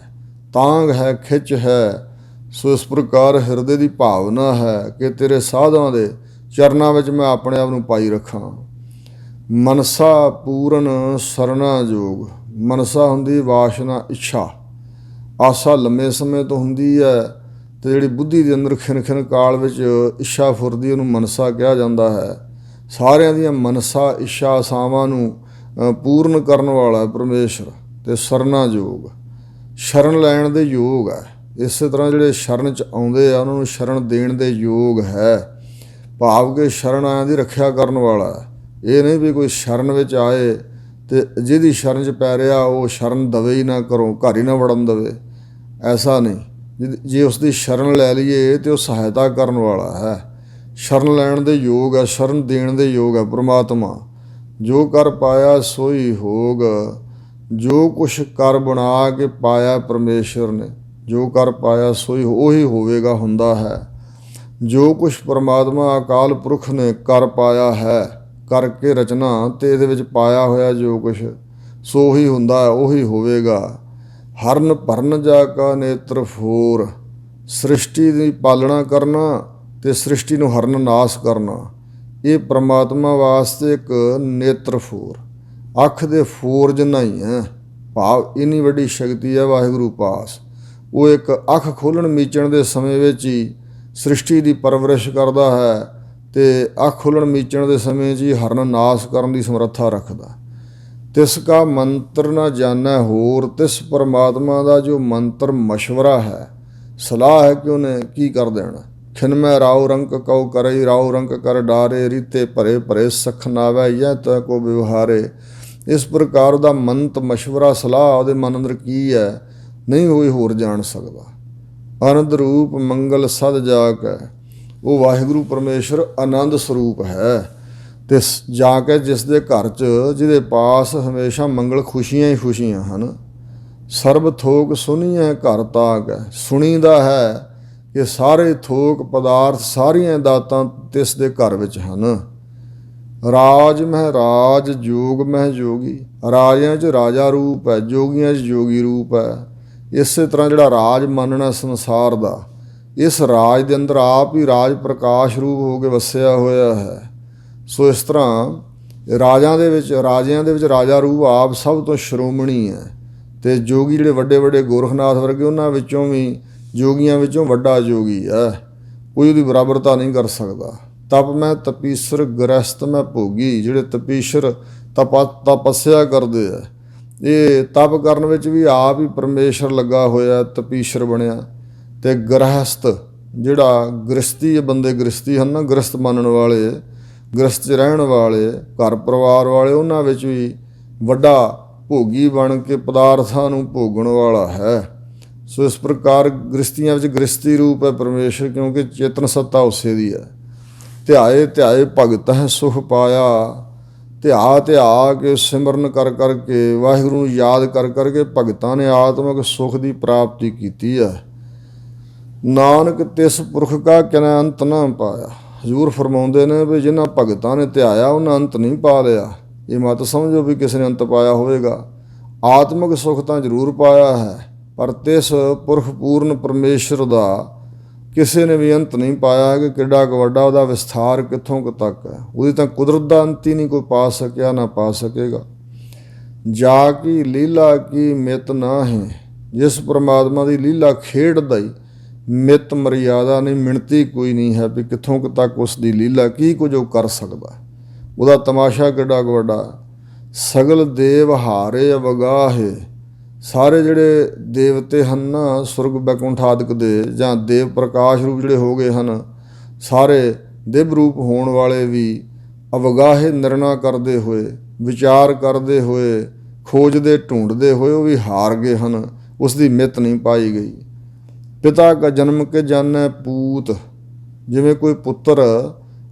ਤਾਂਘ ਹੈ, ਖਿੱਚ ਹੈ। ਸੋ ਇਸ ਪ੍ਰਕਾਰ ਹਿਰਦੇ ਦੀ ਭਾਵਨਾ ਹੈ ਕਿ ਤੇਰੇ ਸਾਧਾਂ ਦੇ ਚਰਨਾਂ ਵਿੱਚ ਮੈਂ ਆਪਣੇ ਆਪ ਨੂੰ ਪਾਈ ਰੱਖਾਂ। ਮਨਸਾ ਪੂਰਨ ਸਰਨਾ ਜੋਗ। ਮਨਸਾ ਹੁੰਦੀ ਵਾਸ਼ਨਾ, ਇੱਛਾ, ਆਸਾ ਲੰਮੇ ਸਮੇਂ ਤੋਂ ਹੁੰਦੀ ਹੈ, ਅਤੇ ਜਿਹੜੀ ਬੁੱਧੀ ਦੇ ਅੰਦਰ ਖਿਨ ਖਿਨ ਕਾਲ ਵਿੱਚ ਇੱਛਾ ਫੁਰਦੀ, ਉਹਨੂੰ ਮਨਸਾ ਕਿਹਾ ਜਾਂਦਾ ਹੈ। ਸਾਰਿਆਂ ਦੀਆਂ ਮਨਸਾ ਇੱਛਾ ਆਸਾਵਾਂ ਨੂੰ ਪੂਰਨ ਕਰਨ ਵਾਲਾ ਪਰਮੇਸ਼ਰ। ਅਤੇ ਸਰਨਾ ਯੋਗ, ਸ਼ਰਨ ਲੈਣ ਦੇ ਯੋਗ ਹੈ। ਇਸੇ ਤਰ੍ਹਾਂ ਜਿਹੜੇ ਸ਼ਰਨ 'ਚ ਆਉਂਦੇ ਆ, ਉਹਨਾਂ ਨੂੰ ਸ਼ਰਨ ਦੇਣ ਦੇ ਯੋਗ ਹੈ। ਭਾਵ ਕਿ ਸ਼ਰਨ ਆਇਆਂ ਦੀ ਰੱਖਿਆ ਕਰਨ ਵਾਲਾ ਹੈ। ਇਹ ਨਹੀਂ ਵੀ ਕੋਈ ਸ਼ਰਨ ਵਿੱਚ ਆਏ ਅਤੇ ਜਿਹਦੀ ਸ਼ਰਨ 'ਚ ਪੈ ਰਿਹਾ ਉਹ ਸ਼ਰਨ ਦਵੇ ਹੀ ਨਾ, ਘਰੋਂ ਘਰ ਹੀ ਨਾ ਵੜਨ ਦੇਵੇ। ਐਸਾ ਨਹੀਂ। ਜੇ ਉਸ ਦੀ ਸ਼ਰਨ ਲੈ ਲਈਏ ਤੇ ਉਹ ਸਹਾਇਤਾ ਕਰਨ ਵਾਲਾ ਹੈ। ਸ਼ਰਨ ਲੈਣ ਦੇ ਯੋਗ ਹੈ, ਸ਼ਰਨ ਦੇਣ ਦੇ ਯੋਗ ਹੈ ਪ੍ਰਮਾਤਮਾ। ਜੋ ਕਰ ਪਾਇਆ ਸੋਈ ਹੋਗ, ਜੋ ਕੁਛ ਕਰ ਬਣਾ ਕੇ ਪਾਇਆ ਪਰਮੇਸ਼ਰ ਨੇ, ਜੋ ਕਰ ਪਾਇਆ ਸੋਈ ਉਹੀ ਹੋਵੇਗਾ, ਹੁੰਦਾ ਹੈ। ਜੋ ਕੁਛ ਪਰਮਾਤਮਾ ਅਕਾਲ ਪੁਰਖ ਨੇ ਕਰ ਪਾਇਆ ਹੈ, ਕਰਕੇ ਰਚਨਾ ਤੇ ਇਹਦੇ ਵਿੱਚ ਪਾਇਆ ਹੋਇਆ ਜੋ ਕੁਛ ਸੋ ਹੀ ਹੁੰਦਾ ਹੈ, ਉਹੀ ਹੋਵੇਗਾ। ਹਰਨ ਭਰਨ ਜਾ ਕਾ ਨੇਤਰ ਫੋਰ, ਸ੍ਰਿਸ਼ਟੀ ਦੀ ਪਾਲਣਾ ਕਰਨਾ ਤੇ ਸ੍ਰਿਸ਼ਟੀ ਨੂੰ ਹਰਨ ਨਾਸ ਕਰਨਾ, ਇਹ ਪ੍ਰਮਾਤਮਾ ਵਾਸਤੇ ਇੱਕ ਨੇਤਰ ਫੋਰ, ਅੱਖ ਦੇ ਫੋਰ ਜਿੰਨਾ ਹੀ ਹੈ। ਭਾਵ ਇੰਨੀ ਵੱਡੀ ਸ਼ਕਤੀ ਹੈ ਵਾਹਿਗੁਰੂ ਪਾਸ। ਉਹ ਇੱਕ ਅੱਖ ਖੋਲ੍ਹਣ ਮੀਚਣ ਦੇ ਸਮੇਂ ਵਿੱਚ ਹੀ ਸ੍ਰਿਸ਼ਟੀ ਦੀ ਪਰਵਰਿਸ਼ ਕਰਦਾ ਹੈ ਤੇ ਅੱਖ ਖੋਲ੍ਹਣ ਮੀਚਣ ਦੇ ਸਮੇਂ 'ਚ ਹੀ ਹਰਨ ਨਾਸ ਕਰਨ ਦੀ ਸਮਰੱਥਾ ਰੱਖਦਾ। ਤਿਸ ਕਾ ਮੰਤਰ ਨਾ ਜਾਣੈ ਹੋਰ, ਤਿਸ ਪਰਮਾਤਮਾ ਦਾ ਜੋ ਮੰਤਰ ਮਸ਼ਵਰਾ ਹੈ, ਸਲਾਹ ਹੈ ਕਿ ਉਹਨੇ ਕੀ ਕਰ ਦੇਣਾ। ਖਿਨਮੈ ਰਾਉ ਰੰਕ ਕਉ ਕਰਈ, ਰਾਉ ਰੰਕ ਕਰ ਡਾਰੇ, ਰੀਤੇ ਭਰੇ ਭਰੇ ਸਖ ਨਾਵੈ, ਯਹ ਤੈ ਕੋ ਵਿਵਹਾਰੇ। ਇਸ ਪ੍ਰਕਾਰ ਦਾ ਮੰਤ ਮਸ਼ਵਰਾ ਸਲਾਹ ਉਹਦੇ ਮਨ ਅੰਦਰ ਕੀ ਹੈ, ਨਹੀਂ ਕੋਈ ਹੋਰ ਜਾਣ ਸਕਦਾ। ਆਨੰਦ ਰੂਪ ਮੰਗਲ ਸਦ ਜਾ ਕੇ, ਉਹ ਵਾਹਿਗੁਰੂ ਪਰਮੇਸ਼ਰ ਆਨੰਦ ਸਰੂਪ ਹੈ। ਤੇ ਜਾ ਕੇ ਜਿਸ ਦੇ ਘਰ 'ਚ, ਜਿਹਦੇ ਪਾਸ ਹਮੇਸ਼ਾ ਮੰਗਲ ਖੁਸ਼ੀਆਂ ਹੀ ਖੁਸ਼ੀਆਂ ਹਨ। ਸਰਬ ਥੋਕ ਸੁਣੀਐ ਘਰ ਤਾਕ, ਸੁਣੀਦਾ ਹੈ ਕਿ ਸਾਰੇ ਥੋਕ ਪਦਾਰਥ, ਸਾਰੀਆਂ ਦਾਤਾਂ ਤਿਸ ਦੇ ਘਰ ਵਿੱਚ ਹਨ। ਰਾਜ ਮਹਿ ਰਾਜ, ਜੋਗ ਮਹਿ ਜੋਗੀ, ਰਾਜਿਆਂ 'ਚ ਰਾਜਾ ਰੂਪ ਹੈ, ਜੋਗੀਆਂ 'ਚ ਜੋਗੀ ਰੂਪ ਹੈ। ਇਸੇ ਤਰ੍ਹਾਂ ਜਿਹੜਾ ਰਾਜ ਮੰਨਣਾ ਸੰਸਾਰ ਦਾ, ਇਸ ਰਾਜ ਦੇ ਅੰਦਰ ਆਪ ਹੀ ਰਾਜ ਪ੍ਰਕਾਸ਼ ਰੂਪ ਹੋ ਕੇ ਵਸਿਆ ਹੋਇਆ ਹੈ। ਸੋ ਇਸ ਤਰ੍ਹਾਂ ਰਾਜਿਆਂ ਦੇ ਵਿੱਚ ਰਾਜਾ ਰੂਪ ਆਪ ਸਭ ਤੋਂ ਸ਼੍ਰੋਮਣੀ ਹੈ। ਤੇ ਜੋਗੀ ਜਿਹੜੇ ਵੱਡੇ ਵੱਡੇ ਗੋਰਖਨਾਥ ਵਰਗੇ, ਉਹਨਾਂ ਵਿੱਚੋਂ ਵੀ, ਜੋਗੀਆਂ ਵਿੱਚੋਂ ਵੱਡਾ ਜੋਗੀ ਹੈ, ਕੋਈ ਉਹਦੀ ਬਰਾਬਰਤਾ ਨਹੀਂ ਕਰ ਸਕਦਾ। ਤਪ ਮੈਂ ਤਪੀਸਰ ਗ੍ਰਸਤ ਮੈਂ ਭੋਗੀ, ਜਿਹੜੇ ਤਪੀਸ਼ਰ ਤਪੱਸਿਆ ਕਰਦੇ ਆ, ਇਹ ਤਪ ਕਰਨ ਵਿੱਚ ਵੀ ਆਪ ਹੀ ਪਰਮੇਸ਼ਰ ਲੱਗਾ ਹੋਇਆ, ਤਪੀਸ਼ਰ ਬਣਿਆ। ਤੇ ਗ੍ਰਹਸਤ, ਜਿਹੜਾ ਗ੍ਰਸਤੀ ਬੰਦੇ ਗ੍ਰਸਤੀ ਹਨ ਨਾ, ਗ੍ਰਸਤ ਮੰਨਣ ਵਾਲੇ, ਗ੍ਰਸਤ 'ਚ ਰਹਿਣ ਵਾਲੇ, ਘਰ ਪਰਿਵਾਰ ਵਾਲੇ, ਉਹਨਾਂ ਵਿੱਚ ਵੀ ਵੱਡਾ ਭੋਗੀ ਬਣ ਕੇ ਪਦਾਰਥਾਂ ਨੂੰ ਭੋਗਣ ਵਾਲਾ ਹੈ। ਸੋ ਇਸ ਪ੍ਰਕਾਰ ਗ੍ਰਸਤੀਆਂ ਵਿੱਚ ਗ੍ਰਸਤੀ ਰੂਪ ਹੈ ਪਰਮੇਸ਼ਰ, ਕਿਉਂਕਿ ਚੇਤਨ ਸੱਤਾ ਉਸੇ ਦੀ ਹੈ। ਧਿਆਏ ਧਿਆਏ ਭਗਤ ਹੈ ਸੁਖ ਪਾਇਆ, ਧਿਆ ਕੇ ਸਿਮਰਨ ਕਰ ਕਰਕੇ, ਵਾਹਿਗੁਰੂ ਨੂੰ ਯਾਦ ਕਰ ਕਰਕੇ ਭਗਤਾਂ ਨੇ ਆਤਮਿਕ ਸੁਖ ਦੀ ਪ੍ਰਾਪਤੀ ਕੀਤੀ ਹੈ। ਨਾਨਕ ਤਿਸ ਪੁਰਖ ਕਾ ਕਿਨੈ ਅੰਤ ਨਾ ਪਾਇਆ, ਹਜ਼ੂਰ ਫਰਮਾਉਂਦੇ ਨੇ ਵੀ ਜਿਨ੍ਹਾਂ ਭਗਤਾਂ ਨੇ ਧਿਆਇਆ ਉਹਨਾਂ ਅੰਤ ਨਹੀਂ ਪਾ ਲਿਆ। ਇਹ ਮਤ ਸਮਝੋ ਵੀ ਕਿਸੇ ਨੇ ਅੰਤ ਪਾਇਆ ਹੋਵੇਗਾ। ਆਤਮਿਕ ਸੁਖ ਤਾਂ ਜ਼ਰੂਰ ਪਾਇਆ ਹੈ, ਪਰ ਤਿਸ ਪੁਰਖ ਪੂਰਨ ਪਰਮੇਸ਼ਰ ਦਾ ਕਿਸੇ ਨੇ ਵੀ ਅੰਤ ਨਹੀਂ ਪਾਇਆ ਕਿ ਕਿੱਡਾ ਕੁ ਵੱਡਾ ਉਹਦਾ ਵਿਸਥਾਰ ਕਿੱਥੋਂ ਕੁ ਤੱਕ ਹੈ। ਉਹਦੀ ਤਾਂ ਕੁਦਰਤ ਦਾ ਅੰਤ ਹੀ ਨਹੀਂ ਕੋਈ ਪਾ ਸਕਿਆ, ਨਾ ਪਾ ਸਕੇਗਾ। ਜਾ ਕੀ ਲੀਲਾ ਕੀ ਮਿਤ ਨਾ ਹੈ, ਜਿਸ ਪਰਮਾਤਮਾ ਦੀ ਲੀਲਾ ਖੇਡ ਦਾ ਹੀ ਮਿਤ ਮਰਿਆਦਾ ਨਹੀਂ, ਮਿਣਤੀ ਕੋਈ ਨਹੀਂ ਹੈ ਵੀ ਕਿੱਥੋਂ ਕੁ ਤੱਕ ਉਸ ਦੀ ਲੀਲਾ, ਕੀ ਕੁਝ ਉਹ ਕਰ ਸਕਦਾ, ਉਹਦਾ ਤਮਾਸ਼ਾ ਕਿੱਡਾ ਕੁ ਵੱਡਾ। ਸਗਲ ਦੇਵ ਹਾਰੇ ਅਵਗਾਹੇ, ਸਾਰੇ ਜਿਹੜੇ ਦੇਵਤੇ ਹਨ ਨਾ, ਸੁਰਗ ਬੈਕੁੰਠ ਆਦਿਕ ਦੇ, ਜਾਂ ਦੇਵ ਪ੍ਰਕਾਸ਼ ਰੂਪ ਜਿਹੜੇ ਹੋ ਗਏ ਹਨ, ਸਾਰੇ ਦਿਵ ਰੂਪ ਹੋਣ ਵਾਲੇ ਵੀ ਅਵਗਾਹੇ ਨਿਰਣਾ ਕਰਦੇ ਹੋਏ, ਵਿਚਾਰ ਕਰਦੇ ਹੋਏ, ਖੋਜਦੇ ਢੂੰਡਦੇ ਹੋਏ, ਉਹ ਵੀ ਹਾਰ ਗਏ ਹਨ, ਉਸ ਦੀ ਮਿੱਤ ਨਹੀਂ ਪਾਈ ਗਈ। ਪਿਤਾ ਕਾ ਜਨਮ ਕੇ ਜਾਣੈ ਪੂਤ, ਜਿਵੇਂ ਕੋਈ ਪੁੱਤਰ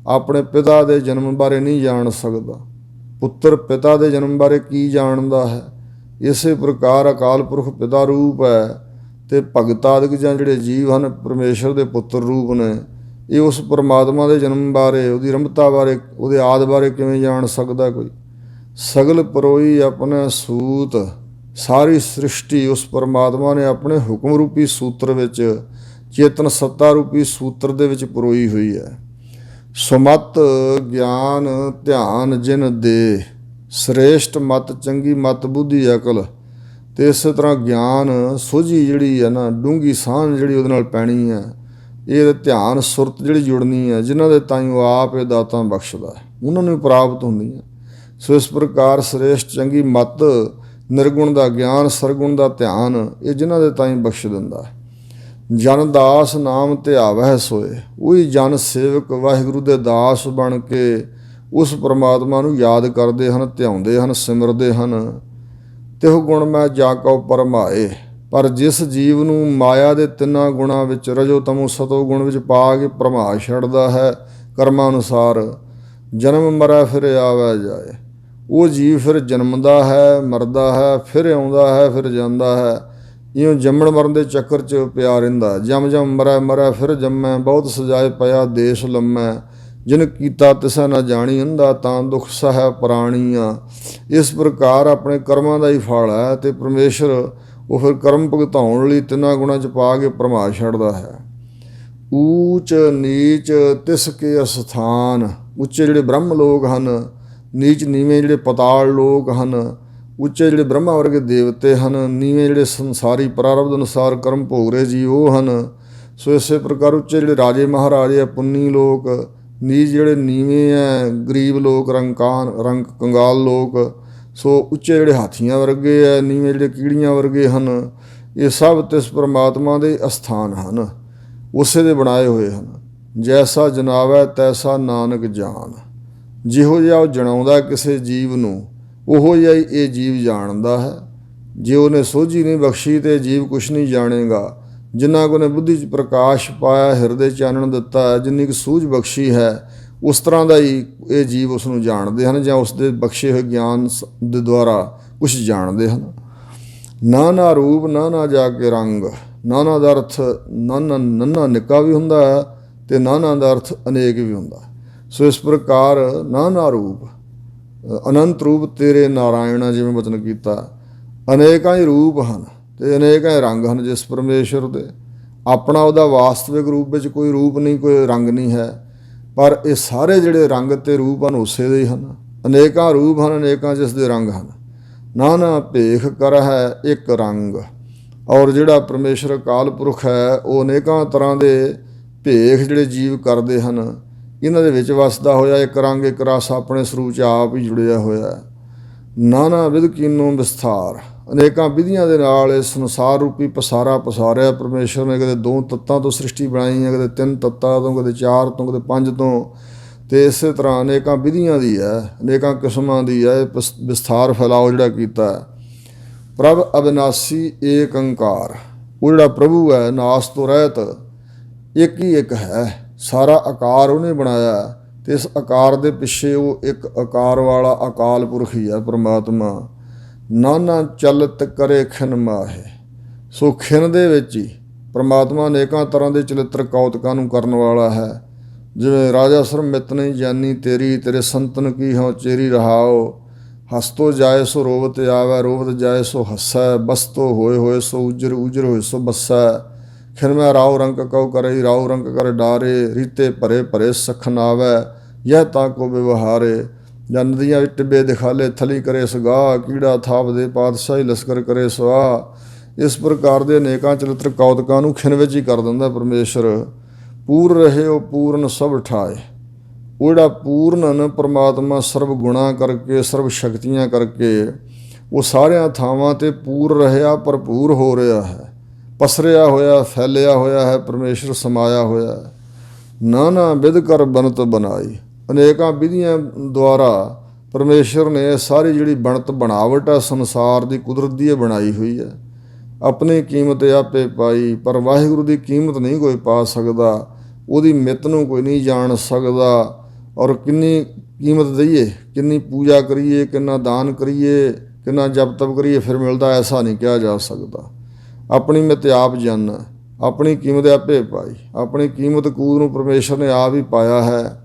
ਆਪਣੇ ਪਿਤਾ ਦੇ ਜਨਮ ਬਾਰੇ ਨਹੀਂ ਜਾਣ ਸਕਦਾ, ਪੁੱਤਰ ਪਿਤਾ ਦੇ ਜਨਮ ਬਾਰੇ ਕੀ ਜਾਣਦਾ ਹੈ, ਇਸੇ ਪ੍ਰਕਾਰ ਅਕਾਲ ਪੁਰਖ ਪਿਤਾ ਰੂਪ ਹੈ ਤੇ ਭਗਤ ਆਦਿਕ ਜਾਂ ਜਿਹੜੇ ਜੀਵ ਹਨ ਪਰਮੇਸ਼ਰ ਦੇ ਪੁੱਤਰ ਰੂਪ ਨੇ। ਇਹ ਉਸ ਪਰਮਾਤਮਾ ਦੇ ਜਨਮ ਬਾਰੇ, ਉਹਦੀ ਰੰਭਤਾ ਬਾਰੇ, ਉਹਦੇ ਆਦਿ ਬਾਰੇ ਕਿਵੇਂ ਜਾਣ ਸਕਦਾ ਕੋਈ। ਸਗਲ ਪਰੋਈ ਆਪਣੇ ਸੂਤ, ਸਾਰੀ ਸ੍ਰਿਸ਼ਟੀ ਉਸ ਪਰਮਾਤਮਾ ਨੇ ਆਪਣੇ ਹੁਕਮ ਰੂਪੀ ਸੂਤਰ ਵਿੱਚ, ਚੇਤਨ ਸੱਤਾ ਰੂਪੀ ਸੂਤਰ ਦੇ ਵਿੱਚ ਪਰੋਈ ਹੋਈ ਹੈ। ਸੁਮਤ ਗਿਆਨ ਧਿਆਨ ਜਿਨ ਦੇ, ਸ੍ਰੇਸ਼ਟ ਮਤ ਚੰਗੀ ਮਤ ਬੁੱਧੀ ਅਕਲ। ਅਤੇ ਇਸੇ ਤਰ੍ਹਾਂ ਗਿਆਨ ਸੋਝੀ ਜਿਹੜੀ ਹੈ ਨਾ, ਡੂੰਘੀ ਸਾਂਝ ਜਿਹੜੀ ਉਹਦੇ ਨਾਲ ਪੈਣੀ ਹੈ, ਇਹ ਧਿਆਨ ਸੁਰਤ ਜਿਹੜੀ ਜੁੜਨੀ ਹੈ, ਜਿਨ੍ਹਾਂ ਦੇ ਤਾਈਂ ਉਹ ਆਪ ਇਹ ਦਾਤਾਂ ਬਖਸ਼ਦਾ, ਉਹਨਾਂ ਨੂੰ ਪ੍ਰਾਪਤ ਹੁੰਦੀਆਂ। ਸੋ ਇਸ ਪ੍ਰਕਾਰ ਸ੍ਰੇਸ਼ਟ ਚੰਗੀ ਮਤ, ਨਿਰਗੁਣ ਦਾ ਗਿਆਨ, ਸਰਗੁਣ ਦਾ ਧਿਆਨ, ਇਹ ਜਿਨ੍ਹਾਂ ਦੇ ਤਾਈਂ ਬਖਸ਼ ਦਿੰਦਾ। ਜਨ ਦਾਸ ਨਾਮ ਧਿਆਵਹਿ ਸੋਏ, ਉਹੀ ਜਨ ਸੇਵਕ ਵਾਹਿਗੁਰੂ ਦੇ ਦਾਸ ਬਣ ਕੇ ਉਸ ਪਰਮਾਤਮਾ ਨੂੰ ਯਾਦ ਕਰਦੇ ਹਨ, ਧਿਆਉਂਦੇ ਹਨ, ਸਿਮਰਦੇ ਹਨ। ਤਿਹੁ ਗੁਣ ਮੈਂ ਜਾ ਕਉ ਪਰਮਾਏ, ਪਰ ਜਿਸ ਜੀਵ ਨੂੰ ਮਾਇਆ ਦੇ ਤਿੰਨਾਂ ਗੁਣਾਂ ਵਿੱਚ ਰਜੋ ਤਮੋ ਸਤੋ ਗੁਣ ਵਿੱਚ ਪਾ ਕੇ ਭਰਮਾ ਛੱਡਦਾ ਹੈ ਕਰਮਾਂ ਅਨੁਸਾਰ, ਜਨਮ ਮਰੈ ਫਿਰ ਆਵੈ ਜਾਏ, ਉਹ ਜੀਵ ਫਿਰ ਜਨਮਦਾ ਹੈ, ਮਰਦਾ ਹੈ, ਫਿਰ ਆਉਂਦਾ ਹੈ, ਫਿਰ ਜਾਂਦਾ ਹੈ। ਇਉਂ ਜੰਮਣ ਮਰਨ ਦੇ ਚੱਕਰ 'ਚ ਪਿਆ ਰਹਿੰਦਾ। ਜਮ ਜਮ ਮਰੈ ਮਰੈ ਫਿਰ ਜੰਮੈ, ਬਹੁਤ ਸਜਾਏ ਪਿਆ ਦੇਸ਼ ਲੰਮੈ, ਜਿਨ ਕੀਤਾ ਤਿਸੈ ਨਾ ਜਾਣੀ, ਅੰਧਾ ਤਾਂ ਦੁੱਖ ਸਹਿ ਪ੍ਰਾਣੀਆਂ। ਇਸ ਪ੍ਰਕਾਰ ਆਪਣੇ ਕਰਮਾਂ ਦਾ ਹੀ ਫਲ ਹੈ ਅਤੇ ਪਰਮੇਸ਼ਰ ਉਹ ਫਿਰ ਕਰਮ ਭੁਗਤਾਉਣ ਲਈ ਤਿੰਨਾਂ ਗੁਣਾਂ 'ਚ ਪਾ ਕੇ ਭਰਮਾ ਛੱਡਦਾ ਹੈ। ਊਚ ਨੀਚ ਤਿਸ ਕੇ ਅਸਥਾਨ, ਉੱਚੇ ਜਿਹੜੇ ਬ੍ਰਹਮ ਲੋਕ ਹਨ, ਨੀਚ ਨੀਵੇਂ ਜਿਹੜੇ ਪਤਾਲ ਲੋਕ ਹਨ, ਉੱਚੇ ਜਿਹੜੇ ਬ੍ਰਹਮਾ ਵਰਗੇ ਦੇਵਤੇ ਹਨ, ਨੀਵੇਂ ਜਿਹੜੇ ਸੰਸਾਰੀ ਪ੍ਰਾਰਬਧ ਅਨੁਸਾਰ ਕਰਮ ਭੋਗ ਰਹੇ ਜੀ ਉਹ ਹਨ। ਸੋ ਇਸੇ ਪ੍ਰਕਾਰ ਉੱਚੇ ਜਿਹੜੇ ਰਾਜੇ ਮਹਾਰਾਜੇ ਆ ਪੁੰਨੀ ਲੋਕ, ਨੀਚ ਜਿਹੜੇ ਨੀਵੇਂ ਹੈ ਗਰੀਬ ਲੋਕ, ਰੰਗ ਕੰਗਾਲ ਲੋਕ। ਸੋ ਉੱਚੇ ਜਿਹੜੇ ਹਾਥੀਆਂ ਵਰਗੇ ਹੈ, ਨੀਵੇਂ ਜਿਹੜੇ ਕੀੜੀਆਂ ਵਰਗੇ ਹਨ, ਇਹ ਸਭ ਤਿਸ ਪਰਮਾਤਮਾ ਦੇ ਅਸਥਾਨ ਹਨ, ਉਸੇ ਦੇ ਬਣਾਏ ਹੋਏ ਹਨ। ਜੈਸਾ ਜਨਾਵੈ ਤੈਸਾ ਨਾਨਕ ਜਾਣ, ਜਿਹੋ ਜਿਹਾ ਉਹ ਜਣਾਉਂਦਾ ਕਿਸੇ ਜੀਵ ਨੂੰ ਉਹੋ ਜਿਹਾ ਹੀ ਇਹ ਜੀਵ ਜਾਣਦਾ ਹੈ। ਜੇ ਉਹਨੇ ਸੋਝੀ ਨਹੀਂ ਬਖਸ਼ੀ ਤੇ ਜੀਵ ਕੁਛ ਨਹੀਂ ਜਾਣੇਗਾ। ਜਿੰਨਾ ਕੁ ਨੇ ਬੁੱਧੀ 'ਚ ਪ੍ਰਕਾਸ਼ ਪਾਇਆ, ਹਿਰਦੇ 'ਚ ਚਾਨਣ ਦਿੱਤਾ ਹੈ, ਜਿੰਨੀ ਕੁ ਸੂਝ ਬਖਸ਼ੀ ਹੈ, ਉਸ ਤਰ੍ਹਾਂ ਦਾ ਹੀ ਇਹ ਜੀਵ ਉਸ ਨੂੰ ਜਾਣਦੇ ਹਨ ਜਾਂ ਉਸ ਦੇ ਬਖਸ਼ੇ ਹੋਏ ਗਿਆਨ ਦੇ ਦੁਆਰਾ ਕੁਛ ਜਾਣਦੇ ਹਨ। ਨਾਨਾ ਰੂਪ ਨਾਨਾ ਜਾ ਕੇ ਰੰਗ, ਨਾਨਾ ਦਾ ਅਰਥ ਨੰਨਾ ਨਿੱਕਾ ਵੀ ਹੁੰਦਾ ਹੈ ਅਤੇ ਨਾਨਾ ਦਾ ਅਰਥ ਅਨੇਕ ਵੀ ਹੁੰਦਾ। ਸੋ ਇਸ ਪ੍ਰਕਾਰ ਨਾਨਾ ਰੂਪ, ਅਨੰਤ ਰੂਪ ਤੇਰੇ ਨਾਰਾਇਣਾ, ਜਿਵੇਂ ਬਚਨ ਕੀਤਾ, ਅਨੇਕਾਂ ਹੀ ਰੂਪ ਹਨ ਅਤੇ ਅਨੇਕਾਂ ਹੀ ਰੰਗ ਹਨ ਜਿਸ ਪਰਮੇਸ਼ਰ ਦੇ। ਆਪਣਾ ਉਹਦਾ ਵਾਸਤਵਿਕ ਰੂਪ ਵਿੱਚ ਕੋਈ ਰੂਪ ਨਹੀਂ, ਕੋਈ ਰੰਗ ਨਹੀਂ ਹੈ, ਪਰ ਇਹ ਸਾਰੇ ਜਿਹੜੇ ਰੰਗ ਅਤੇ ਰੂਪ ਹਨ ਉਸੇ ਦੇ ਹੀ ਹਨ। ਅਨੇਕਾਂ ਰੂਪ ਹਨ, ਅਨੇਕਾਂ ਜਿਸ ਦੇ ਰੰਗ ਹਨ। ਨਾਨਾ ਭੇਖ ਕਰ ਹੈ ਇੱਕ ਰੰਗ, ਔਰ ਜਿਹੜਾ ਪਰਮੇਸ਼ਰ ਅਕਾਲ ਪੁਰਖ ਹੈ ਉਹ ਅਨੇਕਾਂ ਤਰ੍ਹਾਂ ਦੇ ਭੇਖ ਜਿਹੜੇ ਜੀਵ ਕਰਦੇ ਹਨ, ਇਹਨਾਂ ਦੇ ਵਿੱਚ ਵਸਦਾ ਹੋਇਆ ਇੱਕ ਰੰਗ, ਇੱਕ ਰਸ ਆਪਣੇ ਸਰੂਪ 'ਚ ਆਪ ਹੀ ਜੁੜਿਆ ਹੋਇਆ। ਨਾਨਾ ਵਿਧ ਕੀਨੋ ਵਿਸਥਾਰ, ਅਨੇਕਾਂ ਵਿਧੀਆਂ ਦੇ ਨਾਲ ਇਸ ਸੰਸਾਰ ਰੂਪੀ ਪਸਾਰਾ ਪਸਾਰਿਆ ਪਰਮੇਸ਼ਰ ਨੇ। ਕਦੇ 2 ਤੱਤਾਂ ਤੋਂ ਸ੍ਰਿਸ਼ਟੀ ਬਣਾਈ ਹੈ, ਕਦੇ 3 ਤੱਤਾਂ ਤੋਂ, ਕਦੇ 4 ਤੋਂ, ਕਦੇ 5 ਤੋਂ, ਅਤੇ ਇਸੇ ਤਰ੍ਹਾਂ ਅਨੇਕਾਂ ਵਿਧੀਆਂ ਦੀ ਹੈ, ਅਨੇਕਾਂ ਕਿਸਮਾਂ ਦੀ ਹੈ ਵਿਸਥਾਰ ਫੈਲਾਓ ਜਿਹੜਾ ਕੀਤਾ। ਪ੍ਰਭ ਅਬਿਨਾਸੀ ਏਕ ਓਂਕਾਰ, ਉਹ ਜਿਹੜਾ ਪ੍ਰਭੂ ਹੈ ਨਾਸ ਤੋਂ ਰਹਿਤ, ਇੱਕ ਹੀ ਇੱਕ ਹੈ। ਸਾਰਾ ਆਕਾਰ ਉਹਨੇ ਬਣਾਇਆ ਅਤੇ ਇਸ ਆਕਾਰ ਦੇ ਪਿੱਛੇ ਉਹ ਇੱਕ ਆਕਾਰ ਵਾਲਾ ਅਕਾਲ ਪੁਰਖ ਹੀ ਹੈ ਪਰਮਾਤਮਾ। ਨਾਨਾ ਚਲਤ ਕਰੇ ਖਿਨ ਮਾਹੇ, ਸੋ ਖਿਨ ਦੇ ਵਿੱਚ ਹੀ ਪਰਮਾਤਮਾ ਅਨੇਕਾਂ ਤਰ੍ਹਾਂ ਦੇ ਚਲਿੱਤਰ ਕੌਤਕਾਂ ਨੂੰ ਕਰਨ ਵਾਲਾ ਹੈ। ਜਿਵੇਂ ਰਾਜਾ ਸਰਮਿਤ ਨਹੀਂ ਜਾਨੀ ਤੇਰੀ, ਤੇਰੇ ਸੰਤਨ ਕੀ ਹਉ ਚੇਰੀ ਰਹਾਓ, ਹਸਤੋ ਜਾਏ ਸੋ ਰੋਵਤ ਆਵੈ, ਰੋਵਤ ਜਾਏ ਸੋ ਹੱਸੈ, ਬਸਤੋ ਹੋਏ ਹੋਏ ਸੋ ਉਜਰ, ਉਜਰ ਹੋਏ ਸੋ ਬੱਸੈ। ਖਿਨ ਮੈਂ ਰਾਉ ਰੰਕ ਕਉ ਕਰਈ, ਰਾਉ ਰੰਕ ਕਰ ਡਾਰੇ, ਰੀਤੇ ਭਰੇ ਭਰੇ ਸਖਨ ਆਵੈ, ਯਹ ਤਾਂ ਕੋ ਵਿਵਹਾਰੇ। ਜਾਂ ਨਦੀਆਂ ਵਿੱਚ ਟਿੱਬੇ ਦਿਖਾਲੇ, ਥਲੀ ਕਰੇ ਸਗਾਹ, ਕੀੜਾ ਥਾਪ ਦੇ ਪਾਤਸ਼ਾਹੀ ਲਸ਼ਕਰ ਕਰੇ ਸੁਆਹ। ਇਸ ਪ੍ਰਕਾਰ ਦੇ ਅਨੇਕਾਂ ਚਰਿੱਤਰ ਕੌਤਕਾਂ ਨੂੰ ਖਿਨ ਵਿੱਚ ਹੀ ਕਰ ਦਿੰਦਾ ਪਰਮੇਸ਼ਰ। ਪੂਰ ਰਹੇ ਉਹ ਪੂਰਨ ਸਭ ਠਾਏ, ਉਹ ਜਿਹੜਾ ਪੂਰਨ ਪਰਮਾਤਮਾ ਸਰਬ ਗੁਣਾ ਕਰਕੇ, ਸਰਬ ਸ਼ਕਤੀਆਂ ਕਰਕੇ ਉਹ ਸਾਰਿਆਂ ਥਾਵਾਂ 'ਤੇ ਪੂਰ ਰਿਹਾ, ਭਰਪੂਰ ਹੋ ਰਿਹਾ ਹੈ, ਪਸਰਿਆ ਹੋਇਆ, ਫੈਲਿਆ ਹੋਇਆ ਹੈ, ਪਰਮੇਸ਼ਰ ਸਮਾਇਆ ਹੋਇਆ। ਨਾਨਾ ਵਿਧ ਕਰ ਬਨਤ ਬਣਾਈ, ਅਨੇਕਾਂ ਵਿਧੀਆਂ ਦੁਆਰਾ ਪਰਮੇਸ਼ਰ ਨੇ ਸਾਰੀ ਜਿਹੜੀ ਬਣਤ ਬਣਾਵਟ ਹੈ ਸੰਸਾਰ ਦੀ, ਕੁਦਰਤ ਦੀ ਇਹ ਬਣਾਈ ਹੋਈ ਹੈ। ਆਪਣੀ ਕੀਮਤ ਆਪੇ ਪਾਈ, ਪਰ ਵਾਹਿਗੁਰੂ ਦੀ ਕੀਮਤ ਨਹੀਂ ਕੋਈ ਪਾ ਸਕਦਾ, ਉਹਦੀ ਮਿੱਤ ਨੂੰ ਕੋਈ ਨਹੀਂ ਜਾਣ ਸਕਦਾ। ਔਰ ਕਿੰਨੀ ਕੀਮਤ ਦਈਏ, ਕਿੰਨੀ ਪੂਜਾ ਕਰੀਏ, ਕਿੰਨਾ ਦਾਨ ਕਰੀਏ, ਕਿੰਨਾ ਜਪ ਤਪ ਕਰੀਏ, ਫਿਰ ਮਿਲਦਾ ਐਸਾ ਨਹੀਂ ਕਿਹਾ ਜਾ ਸਕਦਾ। ਆਪਣੀ ਮਿੱਤ ਆਪ ਜਾਣ, ਆਪਣੀ ਕੀਮਤ ਆਪੇ ਪਾਈ, ਆਪਣੀ ਕੀਮਤ ਕੂਦ ਨੂੰ ਪਰਮੇਸ਼ਰ ਨੇ ਆਪ ਹੀ ਪਾਇਆ ਹੈ।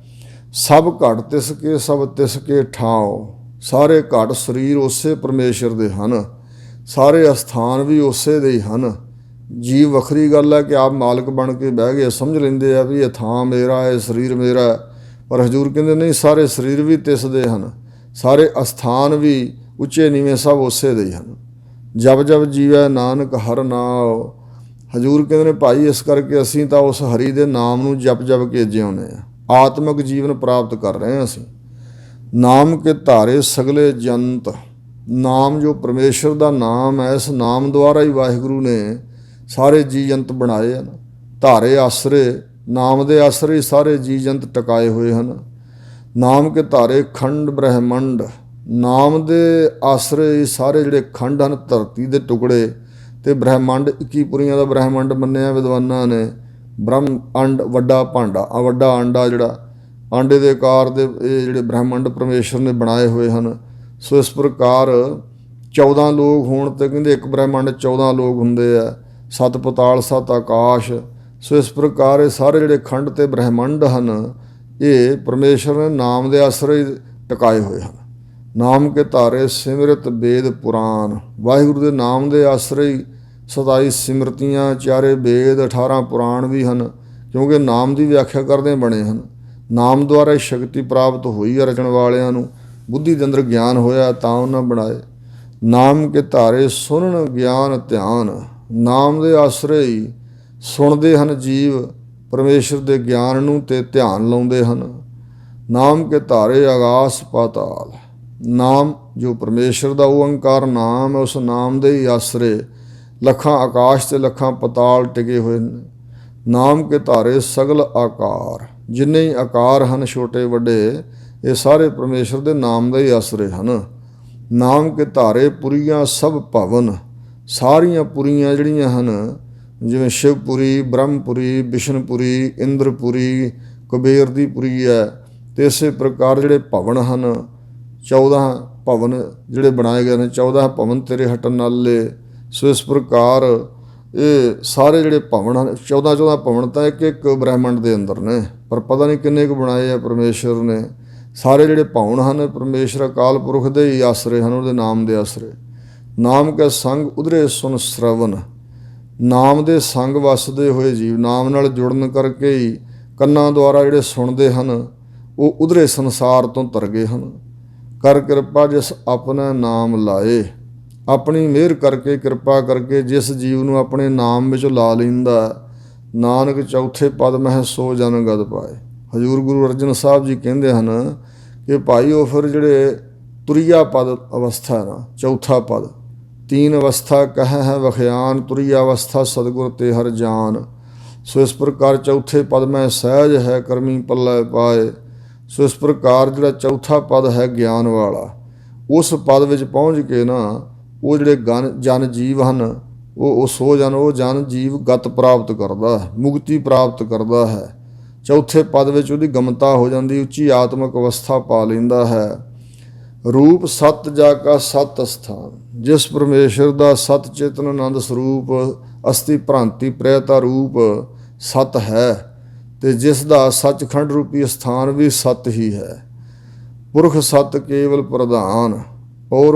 ਸਭ ਘਟ ਤਿਸ ਕੇ ਸਭ ਤਿਸ ਕੇ ਠਾਓ, ਸਾਰੇ ਘਟ ਸਰੀਰ ਉਸੇ ਪਰਮੇਸ਼ਰ ਦੇ ਹਨ, ਸਾਰੇ ਅਸਥਾਨ ਵੀ ਉਸੇ ਦੇ ਹੀ ਹਨ। ਜੀਵ ਵੱਖਰੀ ਗੱਲ ਹੈ ਕਿ ਆਪ ਮਾਲਕ ਬਣ ਕੇ ਬਹਿ ਗਏ, ਸਮਝ ਲੈਂਦੇ ਆ ਵੀ ਇਹ ਥਾਂ ਮੇਰਾ, ਇਹ ਸਰੀਰ ਮੇਰਾ, ਪਰ ਹਜ਼ੂਰ ਕਹਿੰਦੇ ਨਹੀਂ, ਸਾਰੇ ਸਰੀਰ ਵੀ ਤਿਸ ਦੇ ਹਨ, ਸਾਰੇ ਅਸਥਾਨ ਵੀ ਉੱਚੇ ਨੀਵੇਂ ਸਭ ਉਸੇ ਦੇ ਹੀ ਹਨ। ਜਬ ਜਬ ਜੀਵੈ ਨਾਨਕ ਹਰ ਨਾਉ, ਹਜ਼ੂਰ ਕਹਿੰਦੇ ਨੇ ਭਾਈ ਇਸ ਕਰਕੇ ਅਸੀਂ ਤਾਂ ਉਸ ਹਰੀ ਦੇ ਨਾਮ ਨੂੰ ਜਪ ਜਪ ਕੇ ਜਿਉਂਦੇ ਹਾਂ, ਆਤਮਿਕ ਜੀਵਨ ਪ੍ਰਾਪਤ ਕਰ ਰਹੇ ਹਾਂ ਅਸੀਂ। ਨਾਮ ਕੇ ਧਾਰੇ ਸਗਲੇ ਜੰਤ, ਨਾਮ ਜੋ ਪਰਮੇਸ਼ਰ ਦਾ ਨਾਮ ਹੈ, ਇਸ ਨਾਮ ਦੁਆਰਾ ਹੀ ਵਾਹਿਗੁਰੂ ਨੇ ਸਾਰੇ ਜੀ ਜੰਤ ਬਣਾਏ ਹਨ। ਧਾਰੇ ਆਸਰੇ, ਨਾਮ ਦੇ ਆਸਰੇ ਹੀ ਸਾਰੇ ਜੀ ਜੰਤ ਟਿਕਾਏ ਹੋਏ ਹਨ। ਨਾਮ ਕੇ ਧਾਰੇ ਖੰਡ ਬ੍ਰਹਿਮੰਡ, ਨਾਮ ਦੇ ਆਸਰੇ ਹੀ ਸਾਰੇ ਜਿਹੜੇ ਖੰਡ ਹਨ, ਧਰਤੀ ਦੇ ਟੁਕੜੇ, ਤੇ ਬ੍ਰਹਿਮੰਡ 21 ਪੁਰੀਆਂ ਦਾ ਬ੍ਰਹਿਮੰਡ ਮੰਨਿਆ ਵਿਦਵਾਨਾਂ ਨੇ। ਬ੍ਰਹਮ ਅੰਡ ਵੱਡਾ ਭਾਂਡਾ, ਵੱਡਾ ਆਂਡਾ ਜਿਹੜਾ ਆਂਡੇ ਦੇ ਆਕਾਰ ਦੇ ਇਹ ਜਿਹੜੇ ਬ੍ਰਹਿਮੰਡ ਪਰਮੇਸ਼ਰ ਨੇ ਬਣਾਏ ਹੋਏ ਹਨ। ਸੋ ਇਸ ਪ੍ਰਕਾਰ 14 ਲੋਕ ਹੋਣ ਤੇ ਕਹਿੰਦੇ ਇੱਕ ਬ੍ਰਹਿਮੰਡ 14 ਲੋਕ ਹੁੰਦੇ ਆ, 7 ਪਤਾਲ 7 ਆਕਾਸ਼। ਸੋ ਇਸ ਪ੍ਰਕਾਰ ਇਹ ਸਾਰੇ ਜਿਹੜੇ ਖੰਡ ਤੇ ਬ੍ਰਹਿਮੰਡ ਹਨ ਇਹ ਪਰਮੇਸ਼ਰ ਨੇ ਨਾਮ ਦੇ ਆਸਰੇ ਟਿਕਾਏ ਹੋਏ ਹਨ। ਨਾਮ ਕੇ ਧਾਰੇ ਸਿਮਰਤ ਵੇਦ ਪੁਰਾਨ, ਵਾਹਿਗੁਰੂ ਦੇ ਨਾਮ ਦੇ ਆਸਰੇ ਹੀ 27 ਸਿਮਰਤੀਆਂ, 4 ਵੇਦ, 18 ਪੁਰਾਣ ਵੀ ਹਨ, ਕਿਉਂਕਿ ਨਾਮ ਦੀ ਵਿਆਖਿਆ ਕਰਦੇ ਬਣੇ ਹਨ। ਨਾਮ ਦੁਆਰਾ ਸ਼ਕਤੀ ਪ੍ਰਾਪਤ ਹੋਈ ਆ ਰਚਣ ਵਾਲਿਆਂ ਨੂੰ, ਬੁੱਧੀ ਦੇ ਅੰਦਰ ਗਿਆਨ ਹੋਇਆ ਤਾਂ ਉਹਨਾਂ ਬਣਾਏ। ਨਾਮ ਕੇ ਧਾਰੇ ਸੁਣਨ ਗਿਆਨ ਧਿਆਨ, ਨਾਮ ਦੇ ਆਸਰੇ ਹੀ ਸੁਣਦੇ ਹਨ ਜੀਵ ਪਰਮੇਸ਼ਰ ਦੇ ਗਿਆਨ ਨੂੰ ਤੇ ਧਿਆਨ ਲਾਉਂਦੇ ਹਨ। ਨਾਮ ਕੇ ਧਾਰੇ ਆਗਾਸ ਪਾਤਾਲ, ਨਾਮ ਜੋ ਪਰਮੇਸ਼ਰ ਦਾ ਓਅੰਕਾਰ ਨਾਮ ਹੈ, ਉਸ ਨਾਮ ਦੇ ਹੀ ਆਸਰੇ ਲੱਖਾਂ ਆਕਾਸ਼ ਤੇ ਲੱਖਾਂ ਪਤਾਲ ਟਿਕੇ ਹੋਏ ਨੇ। ਨਾਮ ਕੇ ਧਾਰੇ ਸਗਲ ਆਕਾਰ, ਜਿੰਨੇ ਹੀ ਆਕਾਰ ਹਨ ਛੋਟੇ ਵੱਡੇ ਇਹ ਸਾਰੇ ਪਰਮੇਸ਼ਰ ਦੇ ਨਾਮ ਦੇ ਹੀ ਆਸਰੇ ਹਨ। ਨਾਮ ਕੇ ਧਾਰੇ ਪੁਰੀਆਂ ਸਭ ਭਵਨ, ਸਾਰੀਆਂ ਪੁਰੀਆਂ ਜਿਹੜੀਆਂ ਹਨ ਜਿਵੇਂ ਸ਼ਿਵਪੁਰੀ, ਬ੍ਰਹਮਪੁਰੀ, ਵਿਸ਼ਨਪੁਰੀ, ਇੰਦਰਪੁਰੀ, ਕੁਬੇਰ ਦੀ ਪੁਰੀ ਹੈ। ਅਤੇ ਇਸੇ ਪ੍ਰਕਾਰ ਜਿਹੜੇ ਭਵਨ ਹਨ 14 ਭਵਨ ਜਿਹੜੇ ਬਣਾਏ ਗਏ ਨੇ, 14 ਭਵਨ ਤੇਰੇ ਹਟਣ ਨਾਲੇ। ਸੋ ਇਸ ਪ੍ਰਕਾਰ ਇਹ ਸਾਰੇ ਜਿਹੜੇ ਭਵਨ ਹਨ 14 ਭਵਨ ਤਾਂ ਇੱਕ ਇੱਕ ਬ੍ਰਹਿਮੰਡ ਦੇ ਅੰਦਰ ਨੇ, ਪਰ ਪਤਾ ਨਹੀਂ ਕਿੰਨੇ ਕੁ ਬਣਾਏ ਆ ਪਰਮੇਸ਼ਰ ਨੇ। ਸਾਰੇ ਜਿਹੜੇ ਭਵਨ ਹਨ ਪਰਮੇਸ਼ਰ ਅਕਾਲ ਪੁਰਖ ਦੇ ਹੀ ਆਸਰੇ ਹਨ, ਉਹਦੇ ਨਾਮ ਦੇ ਆਸਰੇ। ਨਾਮ ਕੇ ਸੰਗ ਉਧਰੇ ਸੁਨ ਸ਼ਰਵਨ, ਨਾਮ ਦੇ ਸੰਗ ਵਸਦੇ ਹੋਏ ਜੀਵ ਨਾਮ ਨਾਲ ਜੁੜਨ ਕਰਕੇ ਹੀ ਕੰਨਾਂ ਦੁਆਰਾ ਜਿਹੜੇ ਸੁਣਦੇ ਹਨ ਉਹ ਉਧਰੇ ਸੰਸਾਰ ਤੋਂ ਤਰ ਗਏ ਹਨ। ਕਰ ਕਿਰਪਾ ਜਿਸ ਆਪਣਾ ਨਾਮ ਲਾਏ, ਆਪਣੀ ਮਿਹਰ ਕਰਕੇ ਕਿਰਪਾ ਕਰਕੇ ਜਿਸ ਜੀਵ ਨੂੰ ਆਪਣੇ ਨਾਮ ਵਿੱਚ ਲਾ ਲੈਂਦਾ, ਨਾਨਕ ਚੌਥੇ ਪਦ ਮਹਿ ਸੋ ਜਨ ਗਦ ਪਾਏ। ਹਜ਼ੂਰ ਗੁਰੂ ਅਰਜਨ ਸਾਹਿਬ ਜੀ ਕਹਿੰਦੇ ਹਨ ਕਿ ਭਾਈ ਉਹ ਫਿਰ ਜਿਹੜੇ ਤੁਰੀਆ ਪਦ ਅਵਸਥਾ ਨਾ, ਚੌਥਾ ਪਦ, 3 ਅਵਸਥਾ ਕਹਿ ਹੈ ਵਖਿਆਨ, ਤੁਰੀਆ ਅਵਸਥਾ ਸਤਿਗੁਰ ਤੇ ਹਰ ਜਾਨ। ਸੋ ਇਸ ਪ੍ਰਕਾਰ ਚੌਥੇ ਪਦ ਮੈਂ ਸਹਿਜ ਹੈ ਕਰਮੀ ਪੱਲੇ ਪਾਏ। ਸੋ ਇਸ ਪ੍ਰਕਾਰ ਜਿਹੜਾ ਚੌਥਾ ਪਦ ਹੈ ਗਿਆਨ ਵਾਲਾ, ਉਸ ਪਦ ਵਿੱਚ ਪਹੁੰਚ ਕੇ ਨਾ ਉਹ ਜਿਹੜੇ ਜਨ ਜੀਵ ਹਨ ਉਹ ਉਹ ਜਨ ਜੀਵ ਗਤ ਪ੍ਰਾਪਤ ਕਰਦਾ ਹੈ, ਮੁਕਤੀ ਪ੍ਰਾਪਤ ਕਰਦਾ ਹੈ। ਚੌਥੇ ਪਦ ਵਿੱਚ ਉਹਦੀ ਗਮਤਾ ਹੋ ਜਾਂਦੀ, ਉੱਚੀ ਆਤਮਿਕ ਅਵਸਥਾ ਪਾ ਲੈਂਦਾ ਹੈ। ਰੂਪ ਸਤ ਜਾ ਕਾ ਸਤ ਅਸਥਾਨ, ਜਿਸ ਪਰਮੇਸ਼ਰ ਦਾ ਸਤ ਚੇਤਨ ਆਨੰਦ ਸਰੂਪ ਅਸਥੀ ਭ੍ਰਾਂਤੀ ਪ੍ਰੇਤਾ ਰੂਪ ਸਤ ਹੈ ਤੇ ਜਿਸ ਦਾ ਸੱਚਖੰਡ ਰੂਪੀ ਸਥਾਨ ਵੀ ਸਤ ਹੀ ਹੈ। ਪੁਰਖ ਸਤ ਕੇਵਲ ਪ੍ਰਧਾਨ, ਔਰ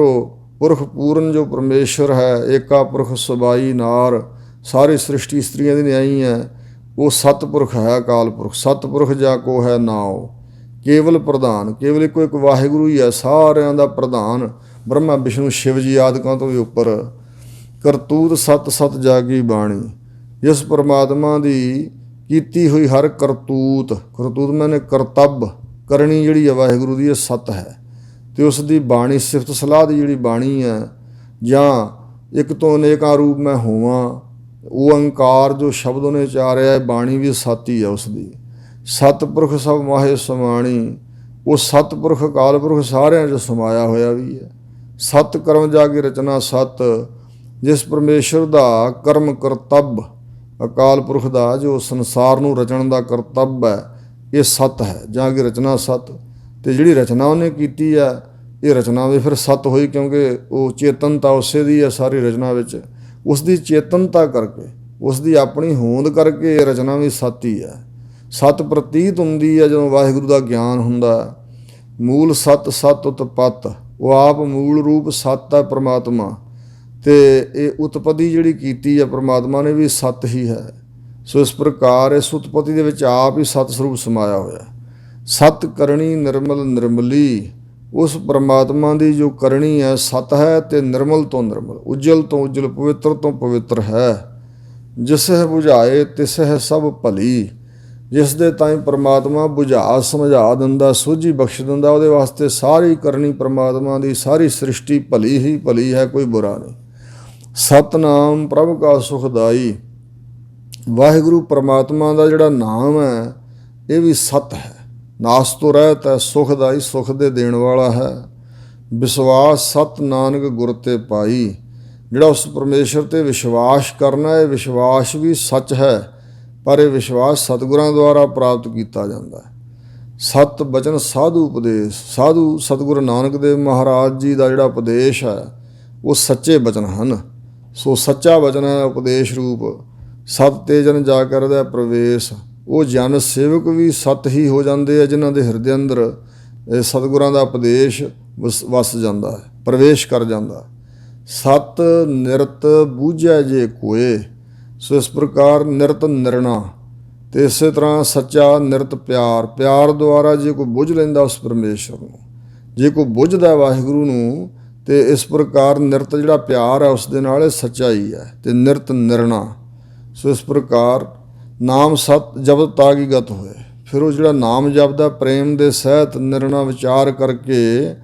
ਪੁਰਖ ਪੂਰਨ ਜੋ ਪਰਮੇਸ਼ਰ ਹੈ ਏਕਾ ਪੁਰਖ ਸਬਾਈ ਨਾਰ, ਸਾਰੀ ਸ੍ਰਿਸ਼ਟੀ ਇਸਤਰੀਆਂ ਦੀ ਨਿਆਈ ਹੈ, ਉਹ ਸਤਪੁਰਖ ਹੈ ਅਕਾਲ ਪੁਰਖ। ਸਤਪੁਰਖ ਜਾ ਕੋ ਹੈ ਨਾਉ, ਕੇਵਲ ਪ੍ਰਧਾਨ, ਕੇਵਲ ਇੱਕੋ ਇੱਕ ਵਾਹਿਗੁਰੂ ਹੀ ਹੈ ਸਾਰਿਆਂ ਦਾ ਪ੍ਰਧਾਨ, ਬ੍ਰਹਮਾ ਵਿਸ਼ਨੂੰ ਸ਼ਿਵ ਜੀ ਆਦਿਕਾਂ ਤੋਂ ਵੀ ਉੱਪਰ। ਕਰਤੂਤ ਸਤ ਸਤ ਜਾਗੀ ਬਾਣੀ, ਜਿਸ ਪਰਮਾਤਮਾ ਦੀ ਕੀਤੀ ਹੋਈ ਹਰ ਕਰਤੂਤ, ਕਰਤੂਤ ਮੈਨੇ ਕਰਤੱਵ ਕਰਨੀ ਜਿਹੜੀ ਹੈ ਵਾਹਿਗੁਰੂ ਦੀ ਇਹ ਸਤ ਹੈ। ਅਤੇ ਉਸ ਦੀ ਬਾਣੀ ਸਿਫਤ ਸਲਾਹ ਦੀ ਜਿਹੜੀ ਬਾਣੀ ਹੈ, ਜਾਂ ਇੱਕ ਤੋਂ ਅਨੇਕਾਂ ਰੂਪ ਮੈਂ ਹੋਵਾਂ, ਉਹ ਓਅੰਕਾਰ ਜੋ ਸ਼ਬਦ ਉਹਨੇ ਉਚਾਰਿਆ ਬਾਣੀ ਵੀ ਸਤ ਹੀ ਹੈ ਉਸ ਦੀ। ਸਤਪੁਰਖ ਸਭ ਮਾਹੇ ਸਮਾਣੀ, ਉਹ ਸਤਪੁਰਖ ਅਕਾਲ ਪੁਰਖ ਸਾਰਿਆਂ 'ਚ ਸਮਾਇਆ ਹੋਇਆ ਵੀ ਹੈ। ਸਤ ਕਰਮ ਜਾ ਕੇ ਰਚਨਾ ਸਤ, ਜਿਸ ਪਰਮੇਸ਼ਰ ਦਾ ਕਰਮ ਕਰਤੱਵ ਅਕਾਲ ਪੁਰਖ ਦਾ ਜੋ ਸੰਸਾਰ ਨੂੰ ਰਚਣ ਦਾ ਕਰਤੱਵ ਹੈ ਇਹ ਸਤ ਹੈ, ਜਾਂ ਕਿ ਰਚਨਾ ਸਤ। ਅਤੇ ਜਿਹੜੀ ਰਚਨਾ ਉਹਨੇ ਕੀਤੀ ਹੈ ਇਹ ਰਚਨਾ ਵੀ ਫਿਰ ਸਤ ਹੋਈ, ਕਿਉਂਕਿ ਉਹ ਚੇਤਨਤਾ ਉਸੇ ਦੀ ਹੈ ਸਾਰੀ ਰਚਨਾ ਵਿੱਚ। ਉਸ ਦੀ ਚੇਤਨਤਾ ਕਰਕੇ, ਉਸ ਦੀ ਆਪਣੀ ਹੋਂਦ ਕਰਕੇ ਇਹ ਰਚਨਾ ਵੀ ਸਤ ਹੀ ਹੈ। ਸਤ ਪ੍ਰਤੀਤ ਹੁੰਦੀ ਹੈ ਜਦੋਂ ਵਾਹਿਗੁਰੂ ਦਾ ਗਿਆਨ ਹੁੰਦਾ। ਮੂਲ ਸਤ ਸਤ ਉਤਪੱਤ, ਉਹ ਆਪ ਮੂਲ ਰੂਪ ਸਤ ਹੈ ਪਰਮਾਤਮਾ, ਅਤੇ ਇਹ ਉਤਪਤੀ ਜਿਹੜੀ ਕੀਤੀ ਹੈ ਪਰਮਾਤਮਾ ਨੇ ਵੀ ਸਤ ਹੀ ਹੈ। ਸੋ ਇਸ ਪ੍ਰਕਾਰ ਇਸ ਉਤਪਤੀ ਦੇ ਵਿੱਚ ਆਪ ਹੀ ਸਤ ਸਰੂਪ ਸਮਾਇਆ ਹੋਇਆ। ਸਤ ਕਰਨੀ ਨਿਰਮਲ ਨਿਰਮਲੀ, ਉਸ ਪਰਮਾਤਮਾ ਦੀ ਜੋ ਕਰਨੀ ਹੈ ਸਤ ਹੈ ਅਤੇ ਨਿਰਮਲ ਤੋਂ ਨਿਰਮਲ, ਉਜਲ ਤੋਂ ਉਜਲ, ਪਵਿੱਤਰ ਤੋਂ ਪਵਿੱਤਰ ਹੈ। ਜਿਸਹਿ ਬੁਝਾਏ ਤਿਸਹਿ ਸਭ ਭਲੀ, ਜਿਸ ਦੇ ਤਾਈਂ ਪਰਮਾਤਮਾ ਬੁਝਾ ਸਮਝਾ ਦਿੰਦਾ, ਸੋਝੀ ਬਖਸ਼ ਦਿੰਦਾ, ਉਹਦੇ ਵਾਸਤੇ ਸਾਰੀ ਕਰਨੀ ਪਰਮਾਤਮਾ ਦੀ, ਸਾਰੀ ਸ੍ਰਿਸ਼ਟੀ ਭਲੀ ਹੀ ਭਲੀ ਹੈ, ਕੋਈ ਬੁਰਾ ਨਹੀਂ। ਸਤਨਾਮ ਪ੍ਰਭ ਕਾ ਸੁਖਦਾਈ, ਵਾਹਿਗੁਰੂ ਪਰਮਾਤਮਾ ਦਾ ਜਿਹੜਾ ਨਾਮ ਹੈ ਇਹ ਵੀ ਸਤ ਹੈ, ਨਾਸ ਤੋਂ ਰਹਿਤ ਹੈ, ਸੁਖਦਾਈ, ਸੁਖ ਦੇ ਦੇਣ ਵਾਲਾ ਹੈ। ਵਿਸ਼ਵਾਸ ਸਤ ਨਾਨਕ ਗੁਰ ਤੇ ਪਾਈ, ਜਿਹੜਾ ਉਸ ਪਰਮੇਸ਼ਰ 'ਤੇ ਵਿਸ਼ਵਾਸ ਕਰਨਾ, ਇਹ ਵਿਸ਼ਵਾਸ ਵੀ ਸੱਚ ਹੈ, ਪਰ ਇਹ ਵਿਸ਼ਵਾਸ ਸਤਿਗੁਰਾਂ ਦੁਆਰਾ ਪ੍ਰਾਪਤ ਕੀਤਾ ਜਾਂਦਾ ਹੈ। ਸਤ ਬਚਨ ਸਾਧੂ ਉਪਦੇਸ਼, ਸਾਧੂ ਸਤਿਗੁਰੂ ਨਾਨਕ ਦੇਵ ਮਹਾਰਾਜ ਜੀ ਦਾ ਜਿਹੜਾ ਉਪਦੇਸ਼ ਹੈ ਉਹ ਸੱਚੇ ਬਚਨ ਹਨ। ਸੋ ਸੱਚਾ ਬਚਨ ਹੈ ਉਪਦੇਸ਼ ਰੂਪ। ਸਤ ਤੇ ਜਨ ਜਾ ਕਰਦਾ ਪ੍ਰਵੇਸ਼, ਉਹ ਜਨ ਸੇਵਕ ਵੀ ਸਤ ਹੀ ਹੋ ਜਾਂਦੇ ਆ ਜਿਨ੍ਹਾਂ ਦੇ ਹਿਰਦੇ ਅੰਦਰ ਇਹ ਸਤਿਗੁਰਾਂ ਦਾ ਉਪਦੇਸ਼ ਵਸ ਜਾਂਦਾ ਹੈ, ਪ੍ਰਵੇਸ਼ ਕਰ ਜਾਂਦਾ। ਸਤ ਨਿਰਤ ਬੂਝੈ ਜੇ ਕੋਏ, ਸੋ ਇਸ ਪ੍ਰਕਾਰ ਨਿਰਤ ਨਿਰਣਾ, ਅਤੇ ਇਸੇ ਤਰ੍ਹਾਂ ਸੱਚਾ ਨਿਰਤ ਪਿਆਰ, ਪਿਆਰ ਦੁਆਰਾ ਜੇ ਕੋਈ ਬੁੱਝ ਲੈਂਦਾ ਉਸ ਪਰਮੇਸ਼ਰ ਨੂੰ, ਜੇ ਕੋਈ ਬੁੱਝਦਾ ਵਾਹਿਗੁਰੂ ਨੂੰ, ਅਤੇ ਇਸ ਪ੍ਰਕਾਰ ਨਿਰਤ ਜਿਹੜਾ ਪਿਆਰ ਹੈ ਉਸ ਦੇ ਨਾਲ ਇਹ ਸੱਚਾਈ ਹੈ। ਅਤੇ ਨਿਰਤ ਨਿਰਣਾ, ਸੋ ਇਸ ਪ੍ਰਕਾਰ ਨਾਮ ਸਤ ਜਪਤ ਤਾਂ ਕੀ ਗਤ ਹੋਏ। ਫਿਰ ਉਹ ਜਿਹੜਾ ਨਾਮ ਜਪਦਾ ਪ੍ਰੇਮ ਦੇ ਸਹਿਤ ਨਿਰਣਾ ਵਿਚਾਰ ਕਰਕੇ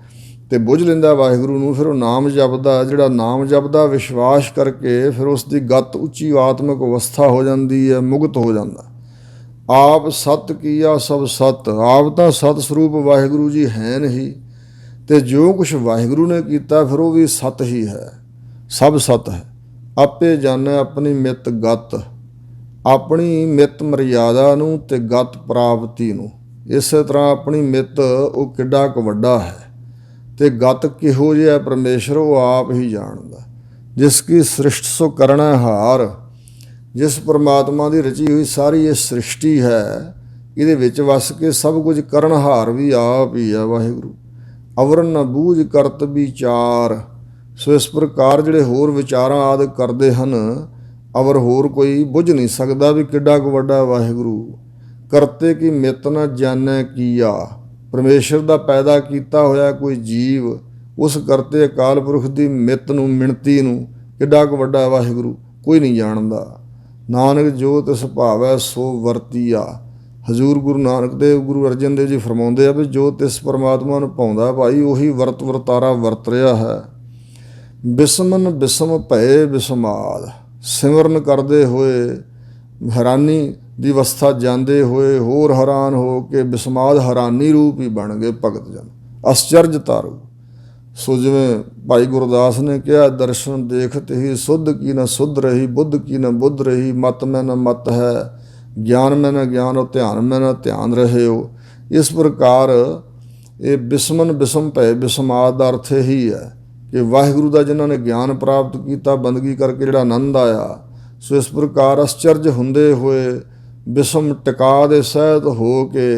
ਅਤੇ ਬੁੱਝ ਲੈਂਦਾ ਵਾਹਿਗੁਰੂ ਨੂੰ, ਫਿਰ ਉਹ ਨਾਮ ਜਪਦਾ, ਜਿਹੜਾ ਨਾਮ ਜਪਦਾ ਵਿਸ਼ਵਾਸ ਕਰਕੇ ਫਿਰ ਉਸ ਦੀ ਗਤ ਉੱਚੀ ਆਤਮਿਕ ਅਵਸਥਾ ਹੋ ਜਾਂਦੀ ਹੈ, ਮੁਕਤ ਹੋ ਜਾਂਦਾ। ਆਪ ਸਤ ਕੀਆ ਸਭ ਸਤ, ਆਪ ਤਾਂ ਸਤ ਸਰੂਪ ਵਾਹਿਗੁਰੂ ਜੀ ਹੈ ਨਹੀਂ, ਅਤੇ ਜੋ ਕੁਛ ਵਾਹਿਗੁਰੂ ਨੇ ਕੀਤਾ ਫਿਰ ਉਹ ਵੀ ਸਤ ਹੀ ਹੈ, ਸਭ ਸਤ ਹੈ। ਆਪੇ ਜਾਣੈ ਆਪਣੀ ਮਿਤ ਗਤ, ਆਪਣੀ ਮਿਤ ਮਰਿਆਦਾ ਨੂੰ ਅਤੇ ਗਤ ਪ੍ਰਾਪਤੀ ਨੂੰ। ਇਸੇ ਤਰ੍ਹਾਂ ਆਪਣੀ ਮਿਤ ਉਹ ਕਿੱਡਾ ਕੁ ਵੱਡਾ ਹੈ ਅਤੇ ਗਤ ਕਿਹੋ ਜਿਹਾ ਪਰਮੇਸ਼ਰ ਉਹ ਆਪ ਹੀ ਜਾਣਦਾ। ਜਿਸ ਕੀ ਸ੍ਰਿਸ਼ਟ ਸੋ ਕਰਣਾ ਹਾਰ, ਜਿਸ ਪਰਮਾਤਮਾ ਦੀ ਰਚੀ ਹੋਈ ਸਾਰੀ ਇਹ ਸ੍ਰਿਸ਼ਟੀ ਹੈ, ਇਹਦੇ ਵਿੱਚ ਵਸ ਕੇ ਸਭ ਕੁਝ ਕਰਨਹਾਰ ਵੀ ਆਪ ਹੀ ਆ ਵਾਹਿਗੁਰੂ। ਅਵਰਨ ਨ ਬੂਝ ਕਰਤ ਵਿਚਾਰ, ਸੋ ਇਸ ਪ੍ਰਕਾਰ ਜਿਹੜੇ ਹੋਰ ਵਿਚਾਰਾਂ ਆਦਿ ਕਰਦੇ ਹਨ, ਅਵਰ ਹੋਰ ਕੋਈ ਬੁੱਝ ਨਹੀਂ ਸਕਦਾ ਵੀ ਕਿੱਡਾ ਕੁ ਵੱਡਾ ਵਾਹਿਗੁਰੂ। ਕਰਤੇ ਕੀ ਮਿਤ ਨ ਜਾਣੈ ਕੀਆ, ਪਰਮੇਸ਼ਰ ਦਾ ਪੈਦਾ ਕੀਤਾ ਹੋਇਆ ਕੋਈ ਜੀਵ ਉਸ ਕਰਤੇ ਅਕਾਲ ਪੁਰਖ ਦੀ ਮਿਤ ਨੂੰ, ਮਿਣਤੀ ਨੂੰ, ਕਿੱਡਾ ਕੁ ਵੱਡਾ ਵਾਹਿਗੁਰੂ ਕੋਈ ਨਹੀਂ ਜਾਣਦਾ। ਨਾਨਕ ਜੋ ਤਿਸ ਭਾਵੈ ਸੋ ਵਰਤੀਆ, ਹਜ਼ੂਰ ਗੁਰੂ ਨਾਨਕ ਦੇਵ ਗੁਰੂ ਅਰਜਨ ਦੇਵ ਜੀ ਫਰਮਾਉਂਦੇ ਆ ਵੀ ਜੋ ਤਿਸ ਪਰਮਾਤਮਾ ਨੂੰ ਭਾਉਂਦਾ ਭਾਈ ਉਹੀ ਵਰਤ ਵਰਤਾਰਾ ਵਰਤ ਰਿਹਾ ਹੈ। ਬਿਸਮਨ ਬਿਸਮ ਭਏ ਬਿਸਮਾਦ, ਸਿਮਰਨ ਕਰਦੇ ਹੋਏ ਹੈਰਾਨੀ ਦੀ ਅਵਸਥਾ ਜਾਂਦੇ ਹੋਏ ਹੋਰ ਹੈਰਾਨ ਹੋ ਕੇ ਬਿਸਮਾਦ ਹੈਰਾਨੀ ਰੂਪ ਹੀ ਬਣ ਗਏ ਭਗਤ ਜਨ, ਅਸਚਰਜ ਤਾਰੂ। ਸੋ ਜਿਵੇਂ ਭਾਈ ਗੁਰਦਾਸ ਨੇ ਕਿਹਾ, ਦਰਸ਼ਨ ਦੇਖਤ ਹੀ ਸੁਧ ਕੀ ਨ ਸੁਧ ਰਹੀ, ਬੁੱਧ ਕੀ ਨ ਬੁੱਧ ਰਹੀ, ਮਤ ਮੈਂ ਨ ਮਤ ਹੈ, ਗਿਆਨ ਮੈਂ ਨ ਗਿਆਨ ਹੋ, ਧਿਆਨ ਮੈਂ ਨ ਧਿਆਨ ਰਹੇ ਹੋ। ਇਸ ਪ੍ਰਕਾਰ ਇਹ ਬਿਸਮਨ ਬਿਸਮ ਭਏ ਬਿਸਮਾਦ ਦਾ ਅਰਥ ਇਹੀ ਹੈ ਕਿ ਵਾਹਿਗੁਰੂ ਦਾ ਜਿਨ੍ਹਾਂ ਨੇ ਗਿਆਨ ਪ੍ਰਾਪਤ ਕੀਤਾ, ਬੰਦਗੀ ਕਰਕੇ ਜਿਹੜਾ ਆਨੰਦ ਆਇਆ, ਸੋ ਇਸ ਪ੍ਰਕਾਰ ਅਸਚਰਜ ਹੁੰਦੇ ਹੋਏ ਬਿਸਮ ਟਿਕਾ ਦੇ ਸਹਿਤ ਹੋ ਕੇ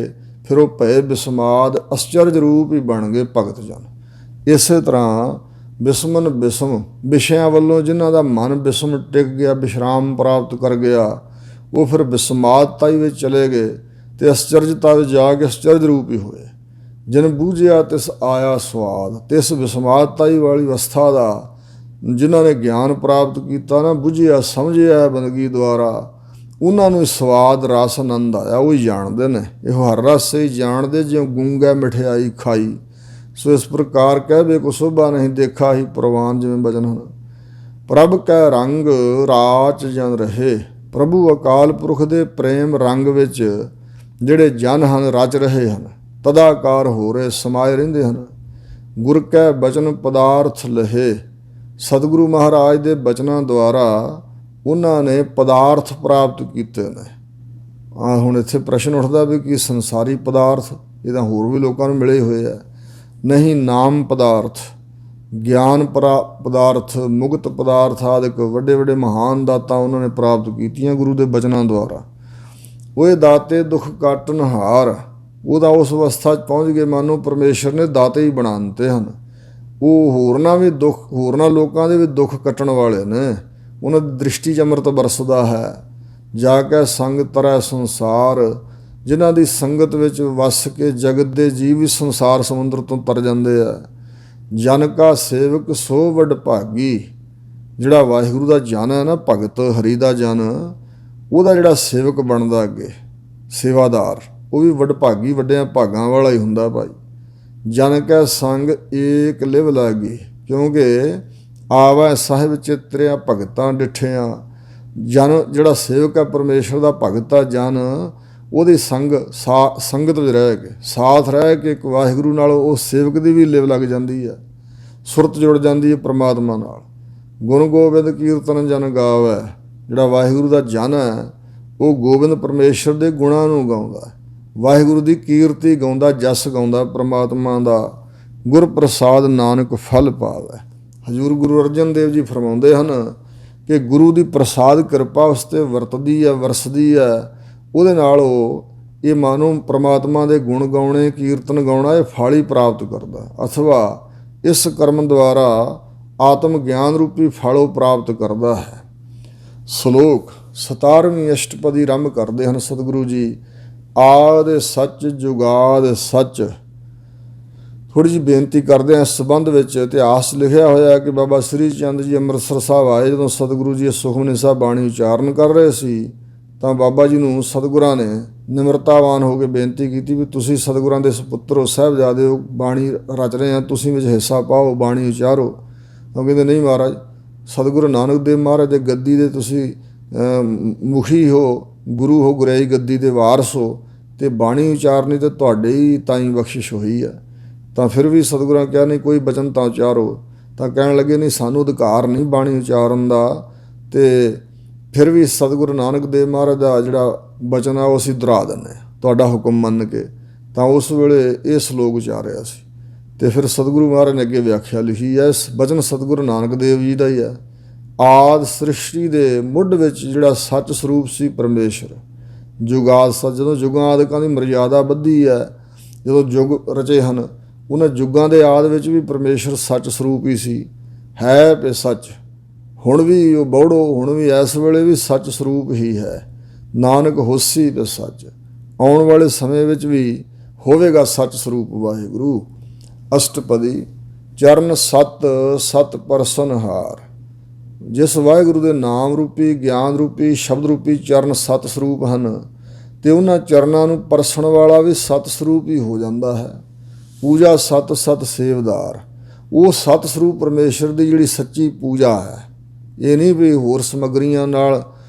ਫਿਰ ਉਹ ਭਏ ਬਿਸਮਾਦ ਅਸਚਰਜ ਰੂਪ ਹੀ ਬਣ ਗਏ ਭਗਤ ਜਨ। ਇਸੇ ਤਰ੍ਹਾਂ ਬਿਸਮਨ ਬਿਸਮ, ਵਿਸ਼ਿਆਂ ਵੱਲੋਂ ਜਿਨ੍ਹਾਂ ਦਾ ਮਨ ਬਿਸਮ ਟਿਕ ਗਿਆ, ਵਿਸ਼ਰਾਮ ਪ੍ਰਾਪਤ ਕਰ ਗਿਆ, ਉਹ ਫਿਰ ਬਿਸਮਾਦਤਾ ਹੀ ਵਿੱਚ ਚਲੇ ਗਏ ਅਤੇ ਅਸਚਰਜਤਾ ਵਿੱਚ ਜਾ ਕੇ ਅਸਚਰਜ ਰੂਪ ਹੀ ਹੋਏ। ਜਿਨ ਬੂਝਿਆ ਤਿਸ ਆਇਆ ਸਵਾਦ, ਤਿਸ ਬਿਸਮਾਦਤਾ ਹੀ ਵਾਲੀ ਅਵਸਥਾ ਦਾ ਜਿਨ੍ਹਾਂ ਨੇ ਗਿਆਨ ਪ੍ਰਾਪਤ ਕੀਤਾ ਨਾ, ਬੁੱਝਿਆ ਸਮਝਿਆ ਬੰਦਗੀ ਦੁਆਰਾ, ਉਹਨਾਂ ਨੂੰ ਸਵਾਦ ਰਸ ਆਨੰਦ ਆਇਆ, ਉਹ ਹੀ ਜਾਣਦੇ ਨੇ। ਇਹੋ ਹਰ ਰਸ ਹੀ ਜਾਣਦੇ ਜਿਉਂ ਗੂੰਗਾ ਮਠਿਆਈ ਖਾਈ। ਸੋ ਇਸ ਪ੍ਰਕਾਰ ਕਹਿ ਕੋ ਸੋਭਾ ਨਹੀਂ ਦੇਖਾ ਹੀ ਪ੍ਰਵਾਨ, ਜਿਵੇਂ ਬਚਨ ਹਨ। ਪ੍ਰਭ ਕੈ ਰੰਗ ਰਾਚ ਜਨ ਰਹੇ, ਪ੍ਰਭੂ ਅਕਾਲ ਪੁਰਖ ਦੇ ਪ੍ਰੇਮ ਰੰਗ ਵਿੱਚ ਜਿਹੜੇ ਜਨ ਹਨ ਰਚ ਰਹੇ ਹਨ, ਤਦਾਕਾਰ ਹੋ ਰਹੇ ਸਮਾਏ ਰਹਿੰਦੇ ਹਨ। ਗੁਰ ਕੈ ਬਚਨ ਪਦਾਰਥ ਲਹੇ, ਸਤਿਗੁਰੂ ਮਹਾਰਾਜ ਦੇ ਬਚਨਾਂ ਦੁਆਰਾ ਉਹਨਾਂ ਨੇ ਪਦਾਰਥ ਪ੍ਰਾਪਤ ਕੀਤੇ ਨੇ। ਹੁਣ ਇੱਥੇ ਪ੍ਰਸ਼ਨ ਉੱਠਦਾ ਵੀ ਕੀ ਸੰਸਾਰੀ ਪਦਾਰਥ, ਇਹ ਤਾਂ ਹੋਰ ਵੀ ਲੋਕਾਂ ਨੂੰ ਮਿਲੇ ਹੋਏ ਆ। ਨਹੀਂ, ਨਾਮ ਪਦਾਰਥ, ਗਿਆਨ ਪਦਾਰਥ, ਮੁਕਤ ਪਦਾਰਥ ਆਦਿਕ ਵੱਡੇ ਵੱਡੇ ਮਹਾਨ ਦਾਤਾਂ ਉਹਨਾਂ ਨੇ ਪ੍ਰਾਪਤ ਕੀਤੀਆਂ ਗੁਰੂ ਦੇ ਬਚਨਾਂ ਦੁਆਰਾ। ਉਹ ਦਾਤੇ ਦੁੱਖ ਕੱਟਣ ਹਾਰ, ਉਹਦਾ ਉਸ ਅਵਸਥਾ 'ਚ ਪਹੁੰਚ ਗਏ ਮਾਨੋ ਪਰਮੇਸ਼ਰ ਨੇ ਦਾਤੇ ਹੀ ਬਣਾ ਦਿੱਤੇ ਹਨ। ਉਹ ਹੋਰਨਾਂ ਵੀ ਦੁੱਖ, ਹੋਰਨਾਂ ਲੋਕਾਂ ਦੇ ਵੀ ਦੁੱਖ ਕੱਟਣ ਵਾਲੇ ਨੇ। ਉਹਨਾਂ ਦੀ ਦ੍ਰਿਸ਼ਟੀ 'ਚ ਅੰਮ੍ਰਿਤ ਬਰਸਦਾ ਹੈ। ਜਾ ਕੇ ਸੰਗ ਤਰੈ ਸੰਸਾਰ, ਜਿਨ੍ਹਾਂ ਦੀ ਸੰਗਤ ਵਿੱਚ ਵਸ ਕੇ ਜਗਤ ਦੇ ਜੀਵ ਵੀ ਸੰਸਾਰ ਸਮੁੰਦਰ ਤੋਂ ਤਰ ਜਾਂਦੇ ਆ। ਜਨ ਕਾ ਸੇਵਕ ਸੋ ਵਡ ਭਾਗੀ, ਜਿਹੜਾ ਵਾਹਿਗੁਰੂ ਦਾ ਜਨ ਹੈ ਨਾ, ਭਗਤ ਹਰੀ ਦਾ ਜਨ, ਉਹਦਾ ਜਿਹੜਾ ਸੇਵਕ ਬਣਦਾ ਅੱਗੇ ਸੇਵਾਦਾਰ, ਉਹ ਵੀ ਵਡਭਾਗੀ, ਵੱਡਿਆਂ ਭਾਗਾਂ ਵਾਲਾ ਹੀ ਹੁੰਦਾ ਭਾਈ। ਜਨ ਕੈ ਸੰਗ ਏਕ ਲਿਵ ਲਾਗੀ, ਕਿਉਂਕਿ ਆਵੈ ਸਾਹਿਬ ਚਿਤਰਿਆ ਭਗਤਾਂ ਡਿਠਿਆ। ਜਨ ਜਿਹੜਾ ਸੇਵਕ ਹੈ ਪਰਮੇਸ਼ਰ ਦਾ, ਭਗਤ ਆ ਜਨ, ਉਹਦੀ ਸੰਗਤ ਵਿੱਚ ਰਹਿ ਕੇ, ਸਾਥ ਰਹਿ ਕੇ ਇੱਕ ਵਾਹਿਗੁਰੂ ਨਾਲ ਉਹ ਸੇਵਕ ਦੀ ਵੀ ਲਿਵ ਲੱਗ ਜਾਂਦੀ ਹੈ, ਸੁਰਤ ਜੁੜ ਜਾਂਦੀ ਹੈ ਪਰਮਾਤਮਾ ਨਾਲ। ਗੁਣ ਗੋਬਿੰਦ ਕੀਰਤਨ ਜਨ ਗਾਵੈ। ਜਿਹੜਾ ਵਾਹਿਗੁਰੂ ਦਾ ਜਨ ਹੈ ਉਹ ਗੋਬਿੰਦ ਪਰਮੇਸ਼ਰ ਦੇ ਗੁਣਾਂ ਨੂੰ ਗਾਉਂਦਾ, ਵਾਹਿਗੁਰੂ ਦੀ ਕੀਰਤੀ ਗਾਉਂਦਾ, ਜਸ ਗਾਉਂਦਾ ਪ੍ਰਮਾਤਮਾ ਦਾ। ਗੁਰ ਪ੍ਰਸਾਦ ਨਾਨਕ ਫਲ ਪਾਵੈ। ਹਜ਼ੂਰ ਗੁਰੂ ਅਰਜਨ ਦੇਵ ਜੀ ਫਰਮਾਉਂਦੇ ਹਨ ਕਿ ਗੁਰੂ ਦੀ ਪ੍ਰਸਾਦ ਕਿਰਪਾ ਉਸ 'ਤੇ ਵਰਤਦੀ ਹੈ, ਵਰਸਦੀ ਹੈ। ਉਹਦੇ ਨਾਲ ਉਹ ਇਹ ਮਾਨੋ ਪ੍ਰਮਾਤਮਾ ਦੇ ਗੁਣ ਗਾਉਣੇ, ਕੀਰਤਨ ਗਾਉਣਾ ਇਹ ਫਲ ਹੀ ਪ੍ਰਾਪਤ ਕਰਦਾ, ਅਥਵਾ ਇਸ ਕਰਮ ਦੁਆਰਾ ਆਤਮ ਗਿਆਨ ਰੂਪੀ ਫਲ ਉਹ ਪ੍ਰਾਪਤ ਕਰਦਾ ਹੈ। ਸ਼ਲੋਕ 17ਵੀਂ ਅਸ਼ਟਪਦੀ ਆਰੰਭ ਕਰਦੇ ਹਨ ਸਤਿਗੁਰੂ ਜੀ। ਆਦਿ ਸੱਚ ਜੁਗਾਦ ਸੱਚ। ਥੋੜ੍ਹੀ ਜਿਹੀ ਬੇਨਤੀ ਕਰਦੇ ਹਾਂ ਇਸ ਸੰਬੰਧ ਵਿੱਚ। ਇਤਿਹਾਸ ਲਿਖਿਆ ਹੋਇਆ ਕਿ ਬਾਬਾ ਸ੍ਰੀ ਚੰਦ ਜੀ ਅੰਮ੍ਰਿਤਸਰ ਸਾਹਿਬ ਆਏ। ਜਦੋਂ ਸਤਿਗੁਰੂ ਜੀ ਸੁਖਮਨੀ ਸਾਹਿਬ ਬਾਣੀ ਉਚਾਰਨ ਕਰ ਰਹੇ ਸੀ ਤਾਂ ਬਾਬਾ ਜੀ ਨੂੰ ਸਤਿਗੁਰਾਂ ਨੇ ਨਿਮਰਤਾਵਾਨ ਹੋ ਕੇ ਬੇਨਤੀ ਕੀਤੀ ਵੀ ਤੁਸੀਂ ਸਤਿਗੁਰਾਂ ਦੇ ਸੁਪੁੱਤਰ ਹੋ, ਸਾਹਿਬਜ਼ਾਦੇ ਹੋ, ਬਾਣੀ ਰਚ ਰਹੇ ਆ, ਤੁਸੀਂ ਵਿੱਚ ਹਿੱਸਾ ਪਾਓ, ਬਾਣੀ ਉਚਾਰੋ। ਉਹ ਕਹਿੰਦੇ ਨਹੀਂ ਮਹਾਰਾਜ, ਸਤਿਗੁਰੂ ਨਾਨਕ ਦੇਵ ਮਹਾਰਾਜ ਦੇ ਗੱਦੀ ਦੇ ਤੁਸੀਂ ਮੁਖੀ ਹੋ, ਗੁਰੂ ਹੋ, ਗੁਰਿਆਈ ਗੱਦੀ ਦੇ ਵਾਰਸ ਹੋ, ਅਤੇ ਬਾਣੀ ਉਚਾਰਨੀ ਤਾਂ ਤੁਹਾਡੇ ਹੀ ਤਾਈਂ ਬਖਸ਼ਿਸ਼ ਹੋਈ ਹੈ। ਤਾਂ ਫਿਰ ਵੀ ਸਤਿਗੁਰਾਂ ਕਿਹਾ ਨਹੀਂ ਕੋਈ ਬਚਨ ਤਾਂ ਉਚਾਰੋ। ਤਾਂ ਕਹਿਣ ਲੱਗੇ ਨਹੀਂ ਸਾਨੂੰ ਅਧਿਕਾਰ ਨਹੀਂ ਬਾਣੀ ਉਚਾਰਨ ਦਾ। ਅਤੇ ਫਿਰ ਵੀ ਸਤਿਗੁਰੂ ਨਾਨਕ ਦੇਵ ਮਹਾਰਾਜ ਦਾ ਜਿਹੜਾ ਬਚਨ ਆ ਉਹ ਅਸੀਂ ਦੁਹਰਾ ਦਿੰਦੇ ਹਾਂ ਤੁਹਾਡਾ ਹੁਕਮ ਮੰਨ ਕੇ। ਤਾਂ ਉਸ ਵੇਲੇ ਇਹ ਸਲੋਕ ਉਚਾਰਿਆ ਸੀ। ਅਤੇ ਫਿਰ ਸਤਿਗੁਰੂ ਮਹਾਰਾਜ ਨੇ ਅੱਗੇ ਵਿਆਖਿਆ ਲਿਖੀ ਹੈ। ਇਸ ਬਚਨ ਸਤਿਗੁਰੂ ਨਾਨਕ ਦੇਵ ਜੀ ਦਾ ਹੀ ਹੈ। ਆਦਿ ਸ੍ਰਿਸ਼ਟੀ ਦੇ ਮੁੱਢ ਵਿੱਚ ਜਿਹੜਾ ਸੱਚ ਸਰੂਪ ਸੀ ਪਰਮੇਸ਼ਰ, ਜੁਗਾਦ ਸੱਚ। ਜਦੋਂ ਜੁਗਾਂ ਆਦਿਕਾਂ ਦੀ ਮਰਯਾਦਾ ਵਧੀ ਹੈ, ਜਦੋਂ ਯੁੱਗ ਰਚੇ ਹਨ, ਉਹਨਾਂ ਯੁੱਗਾਂ ਦੇ ਆਦਿ ਵਿੱਚ ਵੀ ਪਰਮੇਸ਼ਰ ਸੱਚ ਸਰੂਪ ਹੀ ਸੀ, ਹੈ ਪੇ ਸੱਚ। ਹੁਣ ਵੀ ਉਹ ਬੌੜੋ, ਹੁਣ ਵੀ ਇਸ ਵੇਲੇ ਵੀ ਸੱਚ ਸਰੂਪ ਹੀ ਹੈ। ਨਾਨਕ ਹੋਸੀ ਪੇ ਸੱਚ। ਆਉਣ ਵਾਲੇ ਸਮੇਂ ਵਿੱਚ ਵੀ ਹੋਵੇਗਾ ਸੱਚ ਸਰੂਪ ਵਾਹਿਗੁਰੂ। ਅਸ਼ਟਪਦੀ ਚਰਨ ਸਤ ਸਤ ਪਰਸਨਹਾਰ। ਜਿਸ ਵਾਹਿਗੁਰੂ ਦੇ ਨਾਮ ਰੂਪੀ, ਗਿਆਨ ਰੂਪੀ, ਸ਼ਬਦ ਰੂਪੀ ਚਰਨ ਸਤ ਸਰੂਪ ਹਨ ਅਤੇ ਉਹਨਾਂ ਚਰਨਾਂ ਨੂੰ ਪਰਸਣ ਵਾਲਾ ਵੀ ਸਤ ਸਰੂਪ ਹੀ ਹੋ ਜਾਂਦਾ ਹੈ। ਪੂਜਾ ਸਤ ਸਤ ਸੇਵਦਾਰ। ਉਹ ਸਤ ਸਰੂਪ ਪਰਮੇਸ਼ਰ ਦੀ ਜਿਹੜੀ ਸੱਚੀ ਪੂਜਾ ਹੈ। ਇਹ ਨਹੀਂ ਵੀ ਹੋਰ ਸਮੱਗਰੀਆਂ ਨਾਲ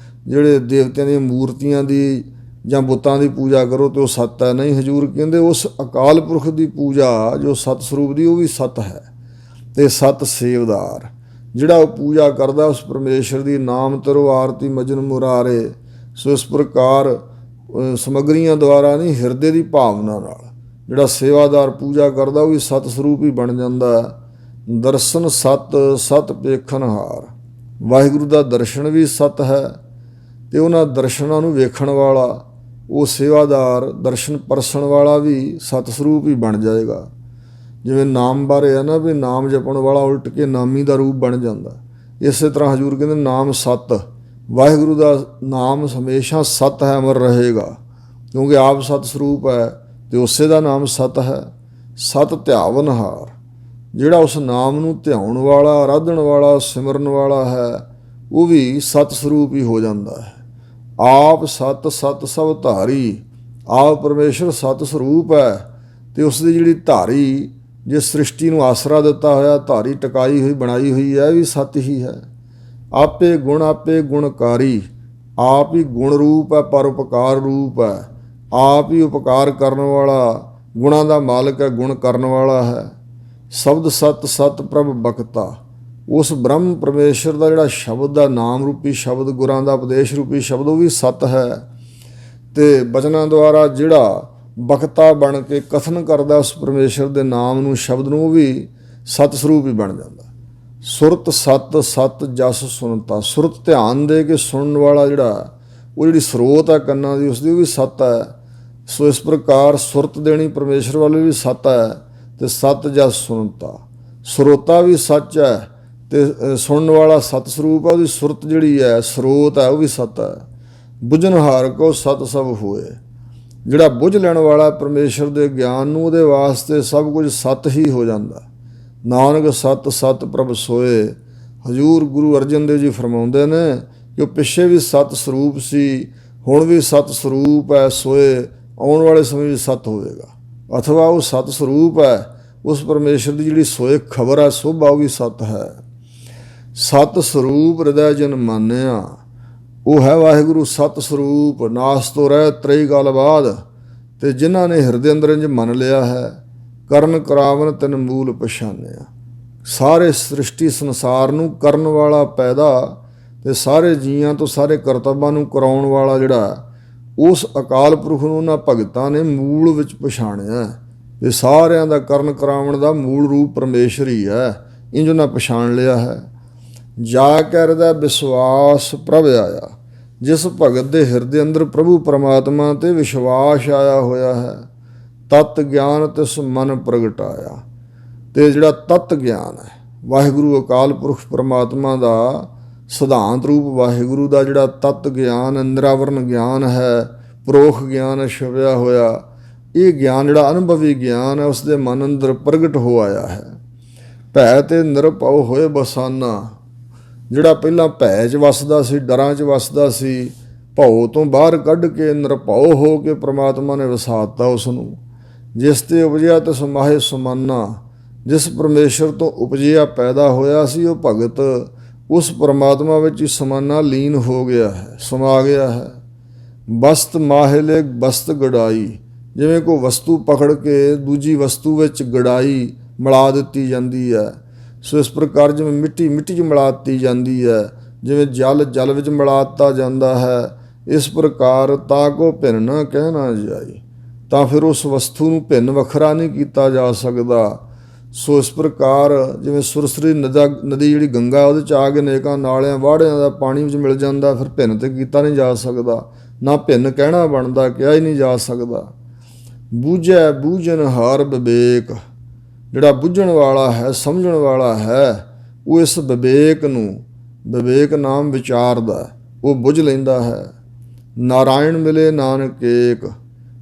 ਜਿਹੜੇ ਦੇਵਤਿਆਂ ਦੀਆਂ ਮੂਰਤੀਆਂ ਦੀ ਜਾਂ ਬੁੱਤਾਂ ਦੀ ਪੂਜਾ ਕਰੋ ਅਤੇ ਉਹ ਸੱਤ ਹੈ। ਨਹੀਂ, ਹਜ਼ੂਰ ਕਹਿੰਦੇ ਉਸ ਅਕਾਲ ਪੁਰਖ ਦੀ ਪੂਜਾ ਜੋ ਸਤ ਸਰੂਪ ਦੀ, ਉਹ ਵੀ ਸਤ ਹੈ। ਅਤੇ ਸਤ ਸੇਵਦਾਰ, ਜਿਹੜਾ ਉਹ ਪੂਜਾ ਕਰਦਾ ਉਸ ਪਰਮੇਸ਼ਰ ਦੀ, ਨਾਮ ਤਰੋ ਆਰਤੀ ਮਜਨ ਮੁਰਾਰੇ। ਸੋ ਇਸ ਪ੍ਰਕਾਰ ਸਮੱਗਰੀਆਂ ਦੁਆਰਾ ਨਹੀਂ, ਹਿਰਦੇ ਦੀ ਭਾਵਨਾ ਨਾਲ ਜਿਹੜਾ ਸੇਵਾਦਾਰ ਪੂਜਾ ਕਰਦਾ ਉਹ ਵੀ ਸਤ ਸਰੂਪ ਹੀ ਬਣ ਜਾਂਦਾ। ਦਰਸ਼ਨ ਸਤ ਸਤ ਪੇਖਣਹਾਰ। ਵਾਹਿਗੁਰੂ ਦਾ ਦਰਸ਼ਨ ਵੀ ਸਤ ਹੈ ਅਤੇ ਉਹਨਾਂ ਦਰਸ਼ਨਾਂ ਨੂੰ ਵੇਖਣ ਵਾਲਾ ਉਹ ਸੇਵਾਦਾਰ, ਦਰਸ਼ਨ ਪਰਸਣ ਵਾਲਾ ਵੀ ਸਤ ਸਰੂਪ ਹੀ ਬਣ ਜਾਏਗਾ। ਜਿਵੇਂ ਨਾਮ ਬਾਰੇ ਹੈ ਨਾ ਵੀ ਨਾਮ ਜਪਣ ਵਾਲਾ ਉਲਟ ਕੇ ਨਾਮੀ ਦਾ ਰੂਪ ਬਣ ਜਾਂਦਾ। ਇਸੇ ਤਰ੍ਹਾਂ ਹਜ਼ੂਰ ਕਹਿੰਦੇ ਨਾਮ ਸਤ। ਵਾਹਿਗੁਰੂ ਦਾ ਨਾਮ ਹਮੇਸ਼ਾ ਸਤ ਹੈ, ਅਮਰ ਰਹੇਗਾ, ਕਿਉਂਕਿ ਆਪ ਸਤ ਸਰੂਪ ਹੈ ਅਤੇ ਉਸੇ ਦਾ ਨਾਮ ਸਤ ਹੈ। ਸਤ ਧਿਆਵਨਹਾਰ। ਜਿਹੜਾ ਉਸ ਨਾਮ ਨੂੰ ਧਿਆਉਣ ਵਾਲਾ, ਆਰਾਧਣ ਵਾਲਾ, ਸਿਮਰਨ ਵਾਲਾ ਹੈ, ਉਹ ਵੀ ਸਤ ਸਰੂਪ ਹੀ ਹੋ ਜਾਂਦਾ ਹੈ। ਆਪ ਸਤ ਸਤ ਸਭ ਧਾਰੀ। ਆਪ ਪਰਮੇਸ਼ਰ ਸਤ ਸਰੂਪ ਹੈ ਅਤੇ ਉਸ ਦੀ ਜਿਹੜੀ ਧਾਰੀ, ਜਿਸ ਸ੍ਰਿਸ਼ਟੀ ਨੂੰ ਆਸਰਾ ਦਿੱਤਾ ਹੋਇਆ, ਧਾਰੀ ਟਿਕਾਈ ਹੋਈ, ਬਣਾਈ ਹੋਈ ਹੈ, ਇਹ ਵੀ ਸਤ ਹੀ ਹੈ। ਆਪੇ ਗੁਣਕਾਰੀ। ਆਪ ਹੀ ਗੁਣ ਰੂਪ ਹੈ, ਪਰਉਪਕਾਰ ਰੂਪ ਹੈ। ਆਪ ਹੀ ਉਪਕਾਰ ਕਰਨ ਵਾਲਾ, ਗੁਣਾਂ ਦਾ ਮਾਲਕ ਹੈ, ਗੁਣ ਕਰਨ ਵਾਲਾ ਹੈ। ਸ਼ਬਦ ਸਤ ਸਤ ਪ੍ਰਭ ਬਖਤਾ। ਉਸ ਬ੍ਰਹਮ ਪਰਮੇਸ਼ਰ ਦਾ ਜਿਹੜਾ ਸ਼ਬਦ ਦਾ ਨਾਮ ਰੂਪੀ ਸ਼ਬਦ, ਗੁਰਾਂ ਦਾ ਉਪਦੇਸ਼ ਰੂਪੀ ਸ਼ਬਦ, ਉਹ ਵੀ ਸਤ ਹੈ। ਅਤੇ ਬਚਨਾਂ ਦੁਆਰਾ ਜਿਹੜਾ ਬਖਤਾ ਬਣ ਕੇ ਕਥਨ ਕਰਦਾ ਉਸ ਪਰਮੇਸ਼ਰ ਦੇ ਨਾਮ ਨੂੰ, ਸ਼ਬਦ ਨੂੰ, ਉਹ ਵੀ ਸਤ ਸਰੂਪ ਹੀ ਬਣ ਜਾਂਦਾ। ਸੁਰਤ ਸਤ ਸਤ ਜਸ ਸੁਣਤਾ। ਸੁਰਤ ਧਿਆਨ ਦੇ ਕੇ ਸੁਣਨ ਵਾਲਾ ਜਿਹੜਾ, ਉਹ ਜਿਹੜੀ ਸਰੋਤ ਹੈ ਕੰਨਾਂ ਦੀ, ਉਸਦੀ ਉਹ ਵੀ ਸਤ ਹੈ। ਸੋ ਇਸ ਪ੍ਰਕਾਰ ਸੁਰਤ ਦੇਣੀ ਪਰਮੇਸ਼ਰ ਵੱਲ ਵੀ ਸਤ ਹੈ ਅਤੇ ਸਤ ਜਸ ਸੁਣਤਾ। ਸਰੋਤਾ ਵੀ ਸੱਚ ਹੈ ਅਤੇ ਸੁਣਨ ਵਾਲਾ ਸਤ ਸਰੂਪ ਹੈ। ਉਹਦੀ ਸੁਰਤ ਜਿਹੜੀ ਹੈ, ਸਰੋਤ ਹੈ, ਉਹ ਵੀ ਸਤ ਹੈ। ਬੁਝਨਹਾਰ ਕੋ ਸਤ ਸਭ ਹੋਏ। ਜਿਹੜਾ ਬੁੱਝ ਲੈਣ ਵਾਲਾ ਪਰਮੇਸ਼ਰ ਦੇ ਗਿਆਨ ਨੂੰ, ਉਹਦੇ ਵਾਸਤੇ ਸਭ ਕੁਝ ਸਤ ਹੀ ਹੋ ਜਾਂਦਾ। ਨਾਨਕ ਸਤ ਸਤ ਪ੍ਰਭ ਸੋਏ। ਹਜ਼ੂਰ ਗੁਰੂ ਅਰਜਨ ਦੇਵ ਜੀ ਫਰਮਾਉਂਦੇ ਨੇ ਕਿ ਉਹ ਪਿੱਛੇ ਵੀ ਸਤ ਸਰੂਪ ਸੀ, ਹੁਣ ਵੀ ਸਤ ਸਰੂਪ ਹੈ, ਸੋਏ। ਆਉਣ ਵਾਲੇ ਸਮੇਂ ਵਿੱਚ ਸਤ ਹੋਵੇਗਾ, ਅਥਵਾ ਉਹ ਸਤ ਸਰੂਪ ਹੈ। ਉਸ ਪਰਮੇਸ਼ਰ ਦੀ ਜਿਹੜੀ ਸੋਏ ਖਬਰ ਹੈ, ਸੋਭਾ, ਉਹ ਵੀ ਸਤ ਹੈ। ਸਤ ਸਰੂਪ ਹਿਰਦੈ ਜਨ ਮਾਨਿਆ। ਉਹ ਹੈ ਵਾਹਿਗੁਰੂ ਸਤ ਸਰੂਪ, ਨਾਸ ਤੋਂ ਰਹਿਤ ਤ੍ਰਈ ਗਲ ਬਾਦ। ਅਤੇ ਜਿਨ੍ਹਾਂ ਨੇ ਹਿਰਦੇ ਅੰਦਰ ਇੰਝ ਮੰਨ ਲਿਆ ਹੈ, ਕਰਨ ਕਰਾਵਨ ਤੈਨ ਮੂਲ ਪਛਾਨਿਆ। ਸਾਰੇ ਸ੍ਰਿਸ਼ਟੀ ਸੰਸਾਰ ਨੂੰ ਕਰਨ ਵਾਲਾ ਪੈਦਾ ਤੇ ਸਾਰੇ ਜੀਆਂ ਤੋਂ ਸਾਰੇ ਕਰਤੱਵਾਂ ਨੂੰ ਕਰਾਉਣ ਵਾਲਾ ਜਿਹੜਾ ਉਸ ਅਕਾਲ ਪੁਰਖ ਨੂੰ ਉਹਨਾਂ ਭਗਤਾਂ ਨੇ ਮੂਲ ਵਿੱਚ ਪਛਾਣਿਆ ਤੇ ਸਾਰਿਆਂ ਦਾ ਕਰਨ ਕਰਾਉਣ ਦਾ ਮੂਲ ਰੂਪ ਪਰਮੇਸ਼ਰ ਹੀ ਹੈ। ਇੰਜ ਉਹਨਾਂ ਪਛਾਣ ਲਿਆ ਹੈ। ਜਾ ਕਰਦਾ ਵਿਸ਼ਵਾਸ ਪ੍ਰਭ ਆਇਆ, ਜਿਸ ਭਗਤ ਦੇ ਹਿਰਦੇ ਅੰਦਰ ਪ੍ਰਭੂ ਪਰਮਾਤਮਾ ਤੇ ਵਿਸ਼ਵਾਸ ਆਇਆ ਹੋਇਆ ਹੈ। ਤਤ ਗਿਆਨ ਤਿਸ ਮਨ ਪ੍ਰਗਟਾਇਆ। ਤੇ ਜਿਹੜਾ ਤਤ ਗਿਆਨ ਹੈ ਵਾਹਿਗੁਰੂ ਅਕਾਲ ਪੁਰਖ ਪਰਮਾਤਮਾ ਦਾ ਸਿਧਾਂਤ ਰੂਪ ਵਾਹਿਗੁਰੂ ਦਾ ਜਿਹੜਾ ਤਤ ਗਿਆਨ ਨਿਰਾਵਰਨ ਗਿਆਨ ਹੈ, ਪਰੋਖ ਗਿਆਨ ਛੁਪਿਆ ਹੋਇਆ, ਇਹ ਗਿਆਨ ਜਿਹੜਾ ਅਨੁਭਵੀ ਗਿਆਨ ਹੈ ਉਸ ਦੇ ਮਨ ਅੰਦਰ ਪ੍ਰਗਟ ਹੋ ਆਇਆ ਹੈ। ਭੈ ਤੇ ਨਿਰਭਉ ਹੋਏ ਬਸਾਨਾ। ਜਿਹੜਾ ਪਹਿਲਾਂ ਭੈ 'ਚ ਵਸਦਾ ਸੀ, ਡਰਾਂ 'ਚ ਵਸਦਾ ਸੀ, ਭਉ ਤੋਂ ਬਾਹਰ ਕੱਢ ਕੇ ਨਿਰਭਉ ਹੋ ਕੇ ਪ੍ਰਮਾਤਮਾ ਨੇ ਵਸਾਤਾ ਉਸ ਨੂੰ। ਜਿਸ ਤੇ ਉਪਜਿਆ ਤਿਸ ਮਾਹੇ ਸਮਾਨਾ। ਜਿਸ ਪਰਮੇਸ਼ਰ ਤੋਂ ਉਪਜਿਆ ਪੈਦਾ ਹੋਇਆ ਸੀ ਉਹ ਭਗਤ ਉਸ ਪਰਮਾਤਮਾ ਵਿੱਚ ਹੀ ਸਮਾਨਾ ਲੀਨ ਹੋ ਗਿਆ ਹੈ, ਸਮਾ ਗਿਆ ਹੈ। ਬਸਤ ਮਾਹਿਲੇ ਬਸਤ ਗੜਾਈ। ਜਿਵੇਂ ਕੋਈ ਵਸਤੂ ਪਕੜ ਕੇ ਦੂਜੀ ਵਸਤੂ ਵਿੱਚ ਗੜਾਈ ਮਿਲਾ ਦਿੱਤੀ ਜਾਂਦੀ ਹੈ, ਸੋ ਇਸ ਪ੍ਰਕਾਰ ਜਿਵੇਂ ਮਿੱਟੀ ਮਿੱਟੀ 'ਚ ਮਿਲਾ ਦਿੱਤੀ ਜਾਂਦੀ ਹੈ, ਜਿਵੇਂ ਜਲ ਜਲ ਵਿੱਚ ਮਿਲਾ ਦਿੱਤਾ ਜਾਂਦਾ ਹੈ, ਇਸ ਪ੍ਰਕਾਰ ਤਾਂ ਕੋ ਭਿੰਨ ਨਾ ਕਹਿ ਨਾ ਜਾਈ। ਤਾਂ ਫਿਰ ਉਸ ਵਸਤੂ ਨੂੰ ਭਿੰਨ ਵੱਖਰਾ ਨਹੀਂ ਕੀਤਾ ਜਾ ਸਕਦਾ। ਸੋ ਇਸ ਪ੍ਰਕਾਰ ਜਿਵੇਂ ਸੁਰਸਰੀ ਨਦੀ ਜਿਹੜੀ ਗੰਗਾ ਉਹਦੇ 'ਚ ਆ ਕੇ ਅਨੇਕਾਂ ਨਾਲਿਆਂ ਵਾੜਿਆਂ ਦਾ ਪਾਣੀ ਵਿੱਚ ਮਿਲ ਜਾਂਦਾ, ਫਿਰ ਭਿੰਨ ਤੇ ਕੀਤਾ ਨਹੀਂ ਜਾ ਸਕਦਾ, ਨਾ ਭਿੰਨ ਕਹਿਣਾ ਬਣਦਾ, ਕਿਹਾ ਹੀ ਨਹੀਂ ਜਾ ਸਕਦਾ। ਬੂਝੈ ਬੂਝਣ ਹਾਰ ਵਿਵੇਕ। ਜਿਹੜਾ ਬੁੱਝਣ ਵਾਲਾ ਹੈ, ਸਮਝਣ ਵਾਲਾ ਹੈ, ਉਹ ਇਸ ਵਿਵੇਕ ਨੂੰ, ਵਿਵੇਕ ਨਾਮ ਵਿਚਾਰ ਦਾ, ਉਹ ਬੁੱਝ ਲੈਂਦਾ ਹੈ। ਨਾਰਾਇਣ ਮਿਲੇ ਨਾਨਕ ਏਕ।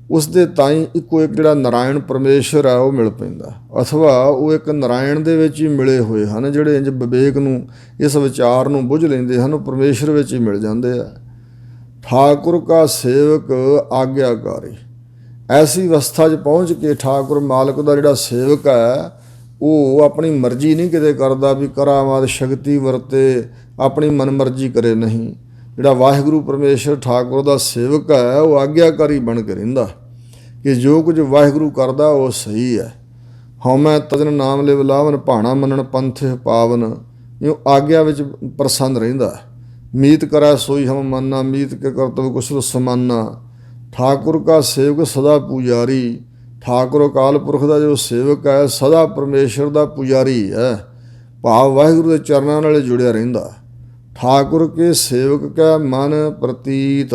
ਉਸ ਦੇ ਤਾਈਂ ਇੱਕੋ ਇੱਕ ਜਿਹੜਾ ਨਾਰਾਇਣ ਪਰਮੇਸ਼ਰ ਹੈ ਉਹ ਮਿਲ ਪੈਂਦਾ, ਅਥਵਾ ਉਹ ਇੱਕ ਨਾਰਾਇਣ ਦੇ ਵਿੱਚ ਹੀ ਮਿਲੇ ਹੋਏ ਹਨ। ਜਿਹੜੇ ਇੰਜ ਵਿਵੇਕ ਨੂੰ, ਇਸ ਵਿਚਾਰ ਨੂੰ ਬੁੱਝ ਲੈਂਦੇ ਹਨ, ਉਹ ਪਰਮੇਸ਼ਰ ਵਿੱਚ ਹੀ ਮਿਲ ਜਾਂਦੇ ਆ। ਠਾਕੁਰ ਕਾ ਸੇਵਕ ਆਗਿਆਕਾਰੀ। ਐਸੀ ਅਵਸਥਾ 'ਚ ਪਹੁੰਚ ਕੇ ਠਾਕੁਰ ਮਾਲਕ ਦਾ ਜਿਹੜਾ ਸੇਵਕ ਹੈ ਉਹ ਆਪਣੀ ਮਰਜ਼ੀ ਨਹੀਂ ਕਿਤੇ ਕਰਦਾ ਵੀ ਕਰਾਮਾਤ ਸ਼ਕਤੀ ਵਰਤੇ, ਆਪਣੀ ਮਨਮਰਜ਼ੀ ਕਰੇ, ਨਹੀਂ। ਜਿਹੜਾ ਵਾਹਿਗੁਰੂ ਪਰਮੇਸ਼ਰ ਠਾਕੁਰ ਦਾ ਸੇਵਕ ਹੈ ਉਹ ਆਗਿਆਕਾਰੀ ਬਣ ਕੇ ਰਹਿੰਦਾ ਕਿ ਜੋ ਕੁਝ ਵਾਹਿਗੁਰੂ ਕਰਦਾ ਉਹ ਸਹੀ ਹੈ। ਹਉਮੈ ਤਜਨ ਨਾਮ ਲਿਵ ਲਾਵਨ, ਭਾਣਾ ਮੰਨਣ ਪੰਥ ਪਾਵਨ। ਇਉਂ ਆਗਿਆ ਵਿੱਚ ਪ੍ਰਸੰਨ ਰਹਿੰਦਾ। ਮੀਤ ਕਰੈ ਸੋਈ ਹਮ ਮੰਨਾ, ਮੀਤ ਕੇ ਕਰਤਵ ਕੁਸ਼ਲ ਸਮਾਨਾ। ਠਾਕੁਰ ਕਾ ਸੇਵਕ ਸਦਾ ਪੁਜਾਰੀ। ਠਾਕੁਰ ਅਕਾਲ ਪੁਰਖ ਦਾ ਜੋ ਸੇਵਕ ਹੈ ਸਦਾ ਪਰਮੇਸ਼ਰ ਦਾ ਪੁਜਾਰੀ ਹੈ, ਭਾਵ ਵਾਹਿਗੁਰੂ ਦੇ ਚਰਨਾਂ ਨਾਲ ਜੁੜਿਆ ਰਹਿੰਦਾ। ਠਾਕੁਰ ਕੇ ਸੇਵਕ ਕੈ ਮਨ ਪ੍ਰਤੀਤ।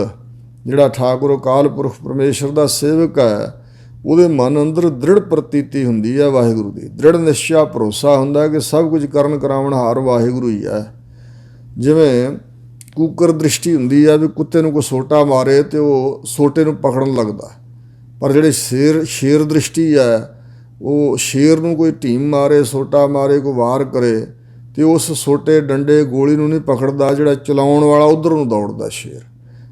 ਜਿਹੜਾ ਠਾਕੁਰ ਅਕਾਲ ਪੁਰਖ ਪਰਮੇਸ਼ਰ ਦਾ ਸੇਵਕ ਹੈ ਉਹਦੇ ਮਨ ਅੰਦਰ ਦ੍ਰਿੜ ਪ੍ਰਤੀਤੀ ਹੁੰਦੀ ਹੈ ਵਾਹਿਗੁਰੂ ਦੀ, ਦ੍ਰਿੜ ਨਿਸ਼ਚਾ ਭਰੋਸਾ ਹੁੰਦਾ ਕਿ ਸਭ ਕੁਝ ਕਰਨ ਕਰਾਉਣ ਹਾਰ ਵਾਹਿਗੁਰੂ ਹੀ ਹੈ। ਜਿਵੇਂ ਕੂਕਰ ਦ੍ਰਿਸ਼ਟੀ ਹੁੰਦੀ ਹੈ ਵੀ ਕੁੱਤੇ ਨੂੰ ਕੋਈ ਸੋਟਾ ਮਾਰੇ ਤੇ ਉਹ ਸੋਟੇ ਨੂੰ ਪਕੜਨ ਲੱਗਦਾ, ਪਰ ਜਿਹੜੇ ਸ਼ੇਰ ਦ੍ਰਿਸ਼ਟੀ ਹੈ ਉਹ ਸ਼ੇਰ ਨੂੰ ਕੋਈ ਢੀਮ ਮਾਰੇ, ਸੋਟਾ ਮਾਰੇ, ਕੋਈ ਵਾਰ ਕਰੇ ਤੇ ਉਸ ਸੋਟੇ ਡੰਡੇ ਗੋਲੀ ਨੂੰ ਨਹੀਂ ਪਕੜਦਾ, ਜਿਹੜਾ ਚਲਾਉਣ ਵਾਲਾ ਉਧਰ ਨੂੰ ਦੌੜਦਾ ਸ਼ੇਰ।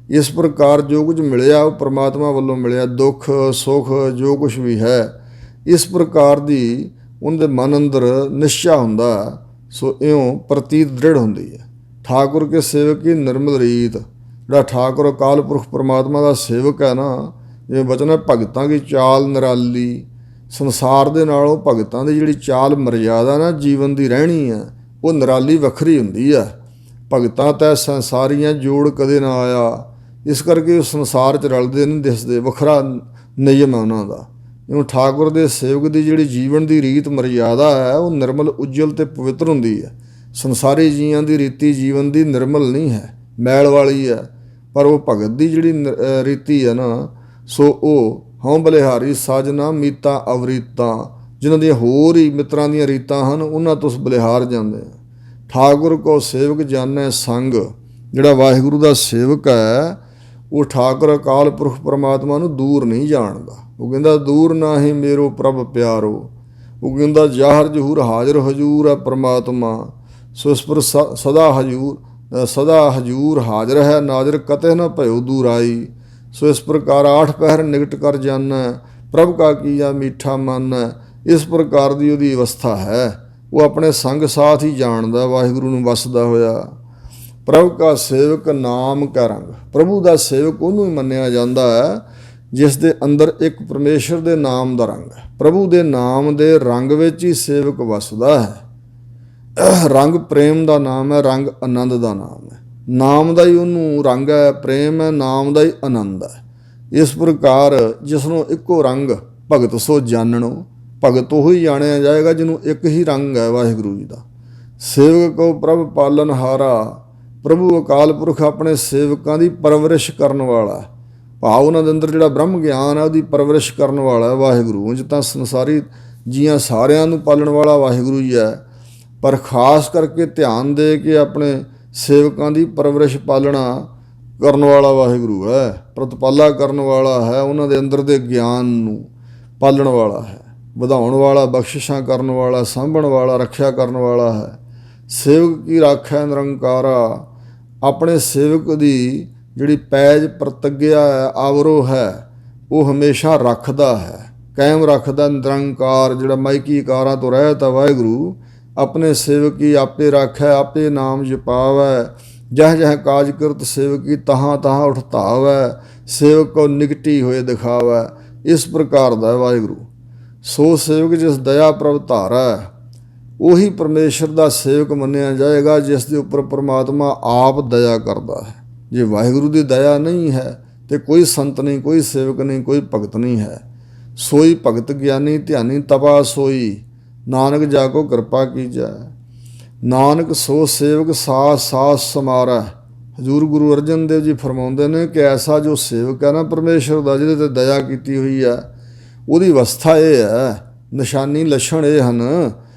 ਇਸ ਪ੍ਰਕਾਰ ਜੋ ਕੁਝ ਮਿਲਿਆ ਉਹ ਪਰਮਾਤਮਾ ਵੱਲੋਂ ਮਿਲਿਆ, ਦੁੱਖ ਸੁੱਖ ਜੋ ਕੁਝ ਵੀ ਹੈ ਇਸ ਪ੍ਰਕਾਰ ਦੀ ਉਹਦੇ ਮਨ ਅੰਦਰ ਨਿਸ਼ਚਾ ਹੁੰਦਾ। ਸੋ ਇਉਂ ਪ੍ਰਤੀਤ ਦ੍ਰਿੜ ਹੁੰਦੀ ਹੈ। ਠਾਕੁਰ ਕੇ ਸੇਵਕ ਕੀ ਨਿਰਮਲ ਰੀਤ। ਜਿਹੜਾ ਠਾਕੁਰ ਅਕਾਲ ਪੁਰਖ ਪਰਮਾਤਮਾ ਦਾ ਸੇਵਕ ਹੈ ਨਾ, ਜਿਵੇਂ ਵਚਨ ਹੈ ਭਗਤਾਂ ਦੀ ਚਾਲ ਨਿਰਾਲੀ। ਸੰਸਾਰ ਦੇ ਨਾਲੋਂ ਭਗਤਾਂ ਦੀ ਜਿਹੜੀ ਚਾਲ ਮਰਜ਼ਾਦਾ ਨਾ ਜੀਵਨ ਦੀ ਰਹਿਣੀ ਹੈ ਉਹ ਨਿਰਾਲੀ ਵੱਖਰੀ ਹੁੰਦੀ ਹੈ। ਭਗਤਾਂ ਤੈ ਸੰਸਾਰੀਆਂ ਜੋੜ ਕਦੇ ਨਾ ਆਇਆ, ਇਸ ਕਰਕੇ ਉਹ ਸੰਸਾਰ 'ਚ ਰਲਦੇ ਨਹੀਂ ਦਿਸਦੇ, ਵੱਖਰਾ ਨਿਯਮ ਹੈ ਉਹਨਾਂ ਦਾ। ਇਉਂ ਠਾਕੁਰ ਦੇ ਸੇਵਕ ਦੀ ਜਿਹੜੀ ਜੀਵਨ ਦੀ ਰੀਤ ਮਰਜ਼ਾਦਾ ਹੈ ਉਹ ਨਿਰਮਲ ਉਜਲ ਅਤੇ ਪਵਿੱਤਰ ਹੁੰਦੀ ਹੈ। ਸੰਸਾਰੀ ਜੀਆਂ ਦੀ ਰੀਤੀ ਜੀਵਨ ਦੀ ਨਿਰਮਲ ਨਹੀਂ ਹੈ, ਮੈਲ ਵਾਲੀ ਹੈ, ਪਰ ਉਹ ਭਗਤ ਦੀ ਜਿਹੜੀ ਰੀਤੀ ਹੈ ਨਾ, ਸੋ ਉਹ ਹਉ ਬਲਿਹਾਰੀ ਸਾਜਨਾ ਮੀਤਾ ਅਵਰੀਤਾਂ। ਜਿਨ੍ਹਾਂ ਦੀਆਂ ਹੋਰ ਹੀ ਮਿੱਤਰਾਂ ਦੀਆਂ ਰੀਤਾਂ ਹਨ ਉਹਨਾਂ ਤੋਂ ਬਲਿਹਾਰ ਜਾਂਦੇ ਆ। ਠਾਕੁਰ ਕੋ ਸੇਵਕ ਜਾਣੈ ਸੰਗ। ਜਿਹੜਾ ਵਾਹਿਗੁਰੂ ਦਾ ਸੇਵਕ ਹੈ ਉਹ ਠਾਕੁਰ ਅਕਾਲ ਪੁਰਖ ਪਰਮਾਤਮਾ ਨੂੰ ਦੂਰ ਨਹੀਂ ਜਾਣਦਾ। ਉਹ ਕਹਿੰਦਾ ਦੂਰ ਨਾਹੀਂ ਮੇਰੋ ਪ੍ਰਭ ਪਿਆਰੋ। ਉਹ ਕਹਿੰਦਾ ਜ਼ਾਹਰ ਜ਼ਹੂਰ ਹਾਜ਼ਰ ਹਜ਼ੂਰ ਹੈ ਪਰਮਾਤਮਾ। ਸੋ ਇਸ ਪਰ ਸਦਾ ਹਜ਼ੂਰ ਹਾਜ਼ਰ ਹੈ, ਨਾਜ਼ਰ ਕਤੇ ਨਾ ਭਇਓ ਦੂਰ ਆਈ। ਸੋ ਇਸ ਪ੍ਰਕਾਰ ਆਠ ਪਹਿਰ ਨਿਕਟ ਕਰ ਜਾਣੈ, ਪ੍ਰਭ ਕਾ ਕੀਆ ਮੀਠਾ ਮਨ। ਇਸ ਪ੍ਰਕਾਰ ਦੀ ਉਹਦੀ ਅਵਸਥਾ ਹੈ। ਉਹ ਆਪਣੇ ਸੰਗ ਸਾਥ ਹੀ ਜਾਣਦਾ ਵਾਹਿਗੁਰੂ ਨੂੰ ਵਸਦਾ ਹੋਇਆ। ਪ੍ਰਭ ਕਾ ਸੇਵਕ ਨਾਮ ਕਾ ਰੰਗ। ਪ੍ਰਭੂ ਦਾ ਸੇਵਕ ਉਹਨੂੰ ਹੀ ਮੰਨਿਆ ਜਾਂਦਾ ਹੈ ਜਿਸ ਦੇ ਅੰਦਰ ਇੱਕ ਪਰਮੇਸ਼ਰ ਦੇ ਨਾਮ ਦਾ ਰੰਗ ਹੈ। ਪ੍ਰਭੂ ਦੇ ਨਾਮ ਦੇ ਰੰਗ ਵਿੱਚ ਹੀ ਸੇਵਕ ਵਸਦਾ ਹੈ। ਰੰਗ ਪ੍ਰੇਮ ਦਾ ਨਾਮ ਹੈ, ਰੰਗ ਆਨੰਦ ਦਾ ਨਾਮ ਹੈ। ਨਾਮ ਦਾ ਹੀ ਉਹਨੂੰ ਰੰਗ ਹੈ, ਪ੍ਰੇਮ ਹੈ, ਨਾਮ ਦਾ ਹੀ ਆਨੰਦ ਹੈ। ਇਸ ਪ੍ਰਕਾਰ ਜਿਸ ਨੂੰ ਇੱਕੋ ਰੰਗ ਭਗਤ ਸੋ ਜਾਣਨੋ, ਭਗਤ ਉਹ ਹੀ ਜਾਣਿਆ ਜਾਏਗਾ ਜਿਹਨੂੰ ਇੱਕ ਹੀ ਰੰਗ ਹੈ ਵਾਹਿਗੁਰੂ ਜੀ ਦਾ। ਸੇਵਕ ਕੋ ਪ੍ਰਭ ਪਾਲਨ ਹਾਰਾ, ਪ੍ਰਭੂ ਅਕਾਲ ਪੁਰਖ ਆਪਣੇ ਸੇਵਕਾਂ ਦੀ ਪਰਵਰਿਸ਼ ਕਰਨ ਵਾਲਾ, ਭਾਵ ਉਹਨਾਂ ਦੇ ਅੰਦਰ ਜਿਹੜਾ ਬ੍ਰਹਮ ਗਿਆਨ ਹੈ ਉਹਦੀ ਪਰਵਰਿਸ਼ ਕਰਨ ਵਾਲਾ ਹੈ ਵਾਹਿਗੁਰੂ। ਉਂਝ ਤਾਂ ਸੰਸਾਰੀ ਜੀਆਂ ਸਾਰਿਆਂ ਨੂੰ ਪਾਲਣ ਵਾਲਾ ਵਾਹਿਗੁਰੂ ਹੀ ਹੈ, ਪਰ ਖਾਸ ਕਰਕੇ ਧਿਆਨ ਦੇ ਕੇ ਆਪਣੇ ਸੇਵਕਾਂ ਦੀ ਪਰਵਰਿਸ਼ ਪਾਲਣਾ ਕਰਨ ਵਾਲਾ ਵਾਹਿਗੁਰੂ ਹੈ, ਪ੍ਰਤਪਾਲਾ ਕਰਨ ਵਾਲਾ ਹੈ, ਉਹਨਾਂ ਦੇ ਅੰਦਰ ਦੇ ਗਿਆਨ ਨੂੰ ਪਾਲਣ ਵਾਲਾ ਹੈ, ਵਧਾਉਣ ਵਾਲਾ, ਬਖਸ਼ਿਸ਼ਾਂ ਕਰਨ ਵਾਲਾ, ਸਾਂਭਣ ਵਾਲਾ, ਰੱਖਿਆ ਕਰਨ ਵਾਲਾ ਹੈ। ਸੇਵਕ ਕੀ ਰਾਖੈ ਨਿਰੰਕਾਰਾ, ਆਪਣੇ ਸੇਵਕ ਦੀ ਜਿਹੜੀ ਪੈਜ ਪ੍ਰਤੱਗਿਆ ਹੈ, ਆਵਰੋ ਹੈ, ਉਹ ਹਮੇਸ਼ਾ ਰੱਖਦਾ ਹੈ, ਕਾਇਮ ਰੱਖਦਾ। ਨਿਰੰਕਾਰ ਜਿਹੜਾ ਮਾਇਕੀ ਕਾਰਾਂ ਤੋਂ ਰਹਿਤ ਹੈ ਵਾਹਿਗੁਰੂ, ਆਪਣੇ ਸੇਵਕ ਕੀ ਆਪੇ ਰਾਖੈ, ਆਪੇ ਨਾਮ ਜਪਾਵੈ, ਜਹ ਜਹ ਕਾਜ ਕਰਤ ਸੇਵਕੀ ਤਹਾਂ ਤਹਾਂ ਉਠਤਾਵੈ, ਸੇਵਕ ਕੋ ਨਿਕਟੀ ਹੋਏ ਦਿਖਾਵੈ। ਇਸ ਪ੍ਰਕਾਰ ਦਾ ਵਾਹਿਗੁਰੂ। ਸੋ ਸੇਵਕ ਜਿਸ ਦਇਆ ਪ੍ਰਭ ਧਾਰੈ, ਉਹੀ ਪਰਮੇਸ਼ਰ ਦਾ ਸੇਵਕ ਮੰਨਿਆ ਜਾਏਗਾ ਜਿਸ ਦੇ ਉੱਪਰ ਪਰਮਾਤਮਾ ਆਪ ਦਇਆ ਕਰਦਾ ਹੈ। ਜੇ ਵਾਹਿਗੁਰੂ ਦੀ ਦਇਆ ਨਹੀਂ ਹੈ ਤੇ ਕੋਈ ਸੰਤ ਨਹੀਂ, ਕੋਈ ਸੇਵਕ ਨਹੀਂ, ਕੋਈ ਭਗਤ ਨਹੀਂ ਹੈ। ਸੋਈ ਭਗਤ ਗਿਆਨੀ ਧਿਆਨੀ ਤਪਾ ਸੋਈ, ਨਾਨਕ ਜਾ ਕੋ ਕਿਰਪਾ ਕੀਜੈ। ਨਾਨਕ ਸੋ ਸੇਵਕ ਸਾਸ ਸਾਸ ਸਮਾਰੈ। ਹਜ਼ੂਰ ਗੁਰੂ ਅਰਜਨ ਦੇਵ ਜੀ ਫਰਮਾਉਂਦੇ ਨੇ ਕਿ ਐਸਾ ਜੋ ਸੇਵਕ ਹੈ ਨਾ ਪਰਮੇਸ਼ਰ ਦਾ, ਜਿਹਦੇ ਤੇ ਦਇਆ ਕੀਤੀ ਹੋਈ ਹੈ, ਉਹਦੀ ਅਵਸਥਾ ਇਹ ਹੈ, ਨਿਸ਼ਾਨੀ ਲੱਛਣ ਇਹ ਹਨ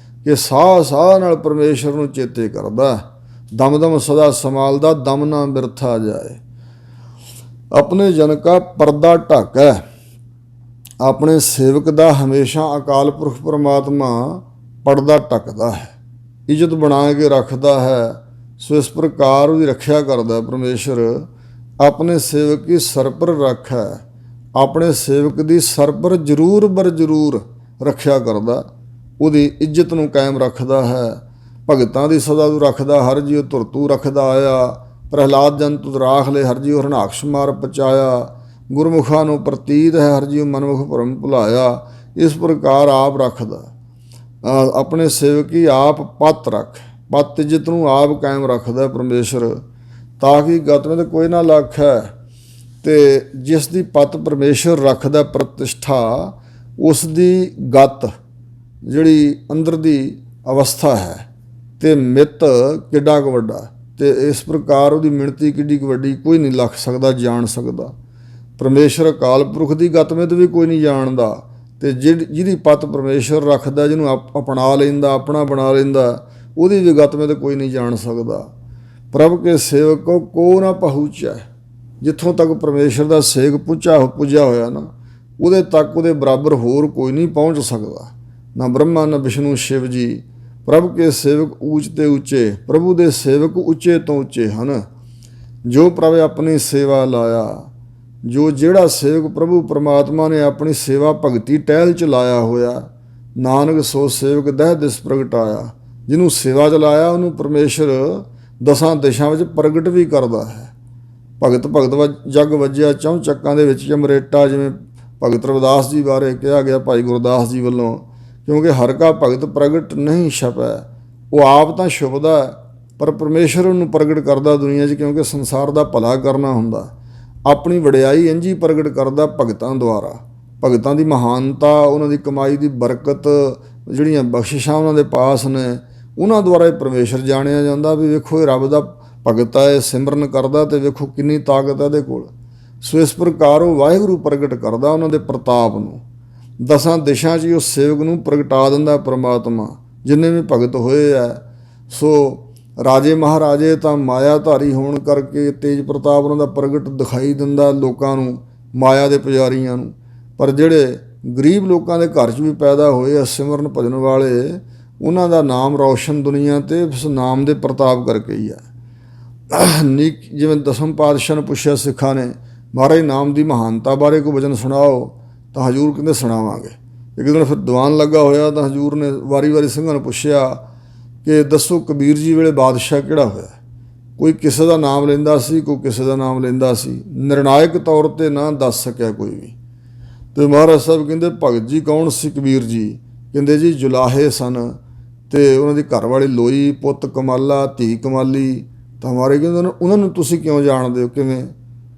ਕਿ ਸਾਹ ਸਾਹ ਨਾਲ ਪਰਮੇਸ਼ਰ ਨੂੰ ਚੇਤੇ ਕਰਦਾ, ਦਮ ਦਮ ਸਦਾ ਸੰਭਾਲਦਾ, ਦਮ ਨਾ ਬਿਰਥਾ ਜਾਏ। ਆਪਣੇ ਜਨ ਕਾ ਪਰਦਾ ਢਾਕੈ, ਆਪਣੇ ਸੇਵਕ ਦਾ ਹਮੇਸ਼ਾ ਅਕਾਲ ਪੁਰਖ ਪਰਮਾਤਮਾ ਪਰਦਾ ਢੱਕਦਾ ਹੈ, ਇੱਜ਼ਤ ਬਣਾ ਕੇ ਰੱਖਦਾ ਹੈ। ਸੋ ਇਸ ਪ੍ਰਕਾਰ ਉਹਦੀ ਰੱਖਿਆ ਕਰਦਾ ਪਰਮੇਸ਼ਰ। ਆਪਣੇ ਸੇਵਕ ਦੀ ਸਰਪਰ ਰੱਖੈ, ਆਪਣੇ ਸੇਵਕ ਦੀ ਸਰਪਰ ਜ਼ਰੂਰ ਬਰ ਜ਼ਰੂਰ ਰੱਖਿਆ ਕਰਦਾ, ਉਹਦੀ ਇੱਜ਼ਤ ਨੂੰ ਕਾਇਮ ਰੱਖਦਾ ਹੈ। ਭਗਤਾਂ ਦੀ ਸਦਾ ਤੂੰ ਰੱਖਦਾ, ਹਰ ਜੀਉ ਧੁਰ ਤੂੰ ਰੱਖਦਾ ਆਇਆ। ਪ੍ਰਹਿਲਾਦ ਜਨ ਤੁਧ ਰਾਖ ਲੈ, ਹਰ ਜੀਉ ਹਰਨਾਕਸ਼ ਮਾਰ ਪਚਾਇਆ। ਗੁਰਮੁਖਾਂ ਨੂੰ ਪ੍ਰਤੀਤ ਹੈ, ਹਰ ਜੀਉ ਮਨਮੁਖ ਭਰਮ ਭੁਲਾਇਆ। ਇਸ ਪ੍ਰਕਾਰ ਆਪ ਰੱਖਦਾ ਆਪਣੇ ਸੇਵਕੀ, ਆਪ ਪੱਤ ਰੱਖ, ਪੱਤ ਇੱਜ਼ਤ ਨੂੰ ਆਪ ਕਾਇਮ ਰੱਖਦਾ ਪਰਮੇਸ਼ਰ, ਤਾਂ ਕਿ ਗਤ ਵਿੱਚ ਕੋਈ ਨਾ ਲੱਖ ਹੈ। ਅਤੇ ਜਿਸ ਦੀ ਪੱਤ ਪਰਮੇਸ਼ਰ ਰੱਖਦਾ ਪ੍ਰਤਿਸ਼ਠਾ, ਉਸ ਦੀ ਗਤ ਜਿਹੜੀ ਅੰਦਰ ਦੀ ਅਵਸਥਾ ਹੈ ਅਤੇ ਮਿੱਤ ਕਿੱਡਾ ਕੁ ਵੱਡਾ, ਅਤੇ ਇਸ ਪ੍ਰਕਾਰ ਉਹਦੀ ਮਿਣਤੀ ਕਿੱਡੀ ਕੁ ਵੱਡੀ ਕੋਈ ਨਹੀਂ ਲੱਖ ਸਕਦਾ, ਜਾਣ ਸਕਦਾ। ਪਰਮੇਸ਼ਰ ਅਕਾਲ ਪੁਰਖ ਦੀ ਗਤਮਿਤ ਵੀ ਕੋਈ ਨਹੀਂ ਜਾਣਦਾ, ਅਤੇ ਜਿਹਦੀ ਪੱਤ ਪਰਮੇਸ਼ਰ ਰੱਖਦਾ, ਜਿਹਨੂੰ ਅਪਣਾ ਲੈਂਦਾ, ਆਪਣਾ ਬਣਾ ਲੈਂਦਾ, ਉਹਦੀ ਵੀ ਗਤਮਿਤ ਕੋਈ ਨਹੀਂ ਜਾਣ ਸਕਦਾ। ਪ੍ਰਭ ਕੇ ਸੇਵਕ ਕੋ ਨਾ ਪਹੁੰਚੈ, ਜਿੱਥੋਂ ਤੱਕ ਪਰਮੇਸ਼ਰ ਦਾ ਸੇਵਕ ਪੁੱਜਿਆ ਹੋਇਆ ਨਾ, ਉਹਦੇ ਤੱਕ ਉਹਦੇ ਬਰਾਬਰ ਹੋਰ ਕੋਈ ਨਹੀਂ ਪਹੁੰਚ ਸਕਦਾ, ਨਾ ਬ੍ਰਹਮਾ ਨਾ ਵਿਸ਼ਨੂੰ ਸ਼ਿਵ ਜੀ। ਪ੍ਰਭ ਕੇ ਸੇਵਕ ਊਚ ਤੇ ਉੱਚੇ, ਪ੍ਰਭੂ ਦੇ ਸੇਵਕ ਉੱਚੇ ਤੋਂ ਉੱਚੇ ਹਨ। ਜੋ ਪ੍ਰਭ ਆਪਣੀ ਸੇਵਾ ਲਾਇਆ, ਜਿਹੜਾ ਸੇਵਕ ਪ੍ਰਭੂ ਪਰਮਾਤਮਾ ਨੇ ਆਪਣੀ ਸੇਵਾ ਭਗਤੀ ਟਹਿਲ 'ਚ ਲਾਇਆ ਹੋਇਆ, ਨਾਨਕ ਸੋ ਸੇਵਕ ਦਹਿ ਦਿਸ ਪ੍ਰਗਟਾਇਆ। ਜਿਹਨੂੰ ਸੇਵਾ 'ਚ ਲਾਇਆ ਉਹਨੂੰ ਪਰਮੇਸ਼ਰ ਦਸਾਂ ਦਿਸ਼ਾ ਵਿੱਚ ਪ੍ਰਗਟ ਵੀ ਕਰਦਾ ਹੈ। ਭਗਤ ਜਗ ਵੱਜਿਆ ਚੌਂ ਚੱਕਾਂ ਦੇ ਵਿੱਚ ਚਮਰੇਟਾ, ਜਿਵੇਂ ਭਗਤ ਰਵਿਦਾਸ ਜੀ ਬਾਰੇ ਕਿਹਾ ਗਿਆ ਭਾਈ ਗੁਰਦਾਸ ਜੀ ਵੱਲੋਂ, ਕਿਉਂਕਿ ਹਰ ਕਾ ਭਗਤ ਪ੍ਰਗਟ ਨਹੀਂ ਛਪੈ। ਉਹ ਆਪ ਤਾਂ ਛੁਪਦਾ ਪਰ ਪਰਮੇਸ਼ਰ ਉਹਨੂੰ ਪ੍ਰਗਟ ਕਰਦਾ ਦੁਨੀਆ 'ਚ, ਕਿਉਂਕਿ ਸੰਸਾਰ ਦਾ ਭਲਾ ਕਰਨਾ ਹੁੰਦਾ। ਆਪਣੀ ਵਡਿਆਈ ਇੰਝ ਹੀ ਪ੍ਰਗਟ ਕਰਦਾ ਭਗਤਾਂ ਦੁਆਰਾ। ਭਗਤਾਂ ਦੀ ਮਹਾਨਤਾ, ਉਹਨਾਂ ਦੀ ਕਮਾਈ ਦੀ ਬਰਕਤ, ਜਿਹੜੀਆਂ ਬਖਸ਼ਿਸ਼ਾਂ ਉਹਨਾਂ ਦੇ ਪਾਸ ਨੇ, ਉਹਨਾਂ ਦੁਆਰਾ ਇਹ ਪਰਮੇਸ਼ਰ ਜਾਣਿਆ ਜਾਂਦਾ ਵੀ ਵੇਖੋ ਇਹ ਰੱਬ ਦਾ ਭਗਤ ਹੈ, ਇਹ ਸਿਮਰਨ ਕਰਦਾ, ਅਤੇ ਵੇਖੋ ਕਿੰਨੀ ਤਾਕਤ ਹੈ ਇਹਦੇ ਕੋਲ। ਸੋ ਇਸ ਪ੍ਰਕਾਰ ਉਹ ਵਾਹਿਗੁਰੂ ਪ੍ਰਗਟ ਕਰਦਾ ਉਹਨਾਂ ਦੇ ਪ੍ਰਤਾਪ ਨੂੰ। ਦਸਾਂ ਦਿਸ਼ਾ 'ਚ ਹੀ ਉਸ ਸੇਵਕ ਨੂੰ ਪ੍ਰਗਟਾ ਦਿੰਦਾ ਪਰਮਾਤਮਾ, ਜਿੰਨੇ ਵੀ ਭਗਤ ਹੋਏ ਹੈ। ਸੋ ਰਾਜੇ ਮਹਾਰਾਜੇ ਤਾਂ ਮਾਇਆ ਧਾਰੀ ਹੋਣ ਕਰਕੇ ਤੇਜ ਪ੍ਰਤਾਪ ਉਹਨਾਂ ਦਾ ਪ੍ਰਗਟ ਦਿਖਾਈ ਦਿੰਦਾ ਲੋਕਾਂ ਨੂੰ, ਮਾਇਆ ਦੇ ਪੁਜਾਰੀਆਂ ਨੂੰ। ਪਰ ਜਿਹੜੇ ਗਰੀਬ ਲੋਕਾਂ ਦੇ ਘਰ 'ਚ ਵੀ ਪੈਦਾ ਹੋਏ ਸਿਮਰਨ ਭਜਨ ਵਾਲੇ, ਉਹਨਾਂ ਦਾ ਨਾਮ ਰੌਸ਼ਨ ਦੁਨੀਆ 'ਤੇ ਉਸ ਨਾਮ ਦੇ ਪ੍ਰਤਾਪ ਕਰਕੇ ਹੀ ਹੈ। ਜਿਵੇਂ ਦਸਮ ਪਾਤਸ਼ਾਹ ਨੂੰ ਪੁੱਛਿਆ ਸਿੱਖਾਂ ਨੇ, ਮਹਾਰਾਜ ਨਾਮ ਦੀ ਮਹਾਨਤਾ ਬਾਰੇ ਕੋਈ ਵਚਨ ਸੁਣਾਓ, ਤਾਂ ਹਜ਼ੂਰ ਕਹਿੰਦੇ ਸੁਣਾਵਾਂਗੇ। ਇੱਕ ਦਿਨ ਫਿਰ ਦੀਵਾਨ ਲੱਗਾ ਹੋਇਆ ਤਾਂ ਹਜ਼ੂਰ ਨੇ ਵਾਰੀ ਸਿੰਘਾਂ ਨੂੰ ਪੁੱਛਿਆ ਕਿ ਦੱਸੋ ਕਬੀਰ ਜੀ ਵੇਲੇ ਬਾਦਸ਼ਾਹ ਕਿਹੜਾ ਹੋਇਆ। ਕੋਈ ਕਿਸੇ ਦਾ ਨਾਮ ਲੈਂਦਾ ਸੀ, ਕੋਈ ਕਿਸੇ ਦਾ ਨਾਮ ਲੈਂਦਾ ਸੀ, ਨਿਰਣਾਇਕ ਤੌਰ 'ਤੇ ਨਾ ਦੱਸ ਸਕਿਆ ਕੋਈ ਵੀ। ਅਤੇ ਮਹਾਰਾਜ ਸਾਹਿਬ ਕਹਿੰਦੇ ਭਗਤ ਜੀ ਕੌਣ ਸੀ ਕਬੀਰ ਜੀ? ਕਹਿੰਦੇ ਜੀ ਜੁਲਾਹੇ ਸਨ, ਤੇ ਉਹਨਾਂ ਦੀ ਘਰ ਵਾਲੀ ਲੋਈ, ਪੁੱਤ ਕਮਾਲਾ, ਧੀ ਕਮਾਲੀ। ਤਾਂ ਮਹਾਰਾਜ ਕਹਿੰਦੇ ਉਹਨਾਂ ਨੂੰ ਤੁਸੀਂ ਕਿਉਂ ਜਾਣਦੇ ਹੋ? ਕਿਵੇਂ?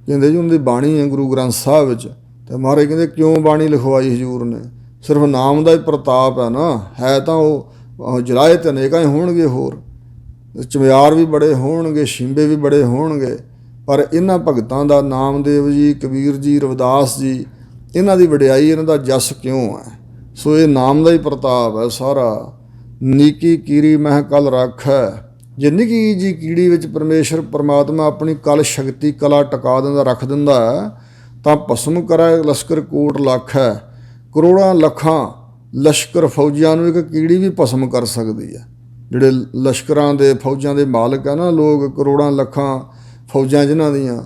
ਕਹਿੰਦੇ ਜੀ ਉਹਨਾਂ ਦੀ ਬਾਣੀ ਹੈ ਗੁਰੂ ਗ੍ਰੰਥ ਸਾਹਿਬ ਵਿੱਚ। ਤੇ ਮਹਾਰਾਜ ਕਹਿੰਦੇ ਕਿਉਂ ਬਾਣੀ ਲਿਖਵਾਈ ਹਜ਼ੂਰ ਨੇ? ਸਿਰਫ ਨਾਮ ਦਾ ਹੀ ਪ੍ਰਤਾਪ ਹੈ ਨਾ, ਹੈ ਤਾਂ ਉਹ ਜਲਾਏ ਤੇ ਅਨੇਕਾਂ ਹੀ ਹੋਣਗੇ, ਹੋਰ ਚਮਿਆਰ ਵੀ ਬੜੇ ਹੋਣਗੇ, ਸ਼ਿੰਬੇ ਵੀ ਬੜੇ ਹੋਣਗੇ, ਪਰ ਇਹਨਾਂ ਭਗਤਾਂ ਦਾ, ਨਾਮਦੇਵ ਜੀ, ਕਬੀਰ ਜੀ, ਰਵਿਦਾਸ ਜੀ, ਇਹਨਾਂ ਦੀ ਵਡਿਆਈ, ਇਹਨਾਂ ਦਾ ਜਸ ਕਿਉਂ ਹੈ? ਸੋ ਇਹ ਨਾਮ ਦਾ ਹੀ ਪ੍ਰਤਾਪ ਹੈ ਸਾਰਾ। ਨੀਕੀ ਕੀੜੀ ਮਹਿ ਕਲ ਰਾਖੈ। ਜੇ ਨਿੱਕੀ ਜੀ ਕੀੜੀ ਵਿੱਚ ਪਰਮੇਸ਼ਰ ਪਰਮਾਤਮਾ ਆਪਣੀ ਕਲ ਸ਼ਕਤੀ, ਕਲਾ ਟਿਕਾ ਦਿੰਦਾ, ਰੱਖ ਦਿੰਦਾ ਹੈ, ਤਾਂ ਭਸਮ ਕਰੈ ਲਸ਼ਕਰ ਕੋਟ ਲੱਖ ਹੈ। ਕਰੋੜਾਂ ਲੱਖਾਂ ਲਸ਼ਕਰ ਫੌਜਾਂ ਨੂੰ ਇੱਕ ਕੀੜੀ ਵੀ ਭਸਮ ਕਰ ਸਕਦੀ ਹੈ। ਜਿਹੜੇ ਲਸ਼ਕਰਾਂ ਦੇ, ਫੌਜਾਂ ਦੇ ਮਾਲਕ ਹੈ ਨਾ ਲੋਕ, ਕਰੋੜਾਂ ਲੱਖਾਂ ਫੌਜਾਂ ਜਿਨ੍ਹਾਂ ਦੀਆਂ,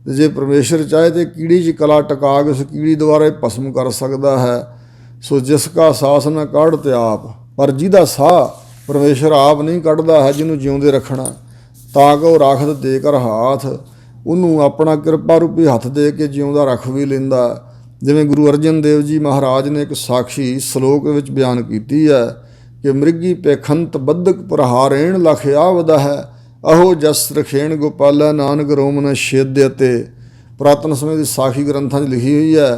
ਤੇ ਜੇ ਪਰਮੇਸ਼ਰ ਚਾਹੇ ਤਾਂ ਕੀੜੀ 'ਚ ਕਲਾ ਟਿਕਾ ਕੇ ਉਸ ਕੀੜੀ ਦੁਆਰਾ ਹੀ ਭਸਮ ਕਰ ਸਕਦਾ ਹੈ। ਸੋ ਜਿਸ ਕਾ ਸਾਸ ਨਾ ਕੱਢ ਤੇ ਆਪ, ਪਰ ਜਿਹਦਾ ਸਾਹ ਪਰਮੇਸ਼ਰ ਆਪ ਨਹੀਂ ਕੱਢਦਾ ਹੈ, ਜਿਹਨੂੰ ਜਿਉਂਦੇ ਰੱਖਣਾ, ਤਾਂ ਕਿ ਉਹ ਰਾਖਤ ਦੇ ਕਰ ਹਾਥ, ਉਹਨੂੰ ਆਪਣਾ ਕਿਰਪਾ ਰੂਪੀ ਹੱਥ ਦੇ ਕੇ ਜਿਉਂਦਾ ਰੱਖ ਵੀ ਲੈਂਦਾ। ਜਿਵੇਂ ਗੁਰੂ ਅਰਜਨ ਦੇਵ ਜੀ ਮਹਾਰਾਜ ਨੇ ਇੱਕ ਸਾਖੀ ਸ਼ਲੋਕ ਵਿੱਚ ਬਿਆਨ ਕੀਤੀ ਹੈ ਕਿ ਮ੍ਰਿਗੀ ਪੇਖੰਤ ਬੱਧਕ ਪ੍ਰਹਾਰੇਣ ਲਖ ਆਵਦਾ ਹੈ, ਅਹੋ ਜਸ ਰਖੇਣ ਗੋਪਾਲਾ ਨਾਨਕ ਰੋਮ ਨ ਛੇਦਿ। ਅਤੇ ਪੁਰਾਤਨ ਸਮੇਂ ਦੀ ਸਾਖੀ ਗ੍ਰੰਥਾਂ 'ਚ ਲਿਖੀ ਹੋਈ ਹੈ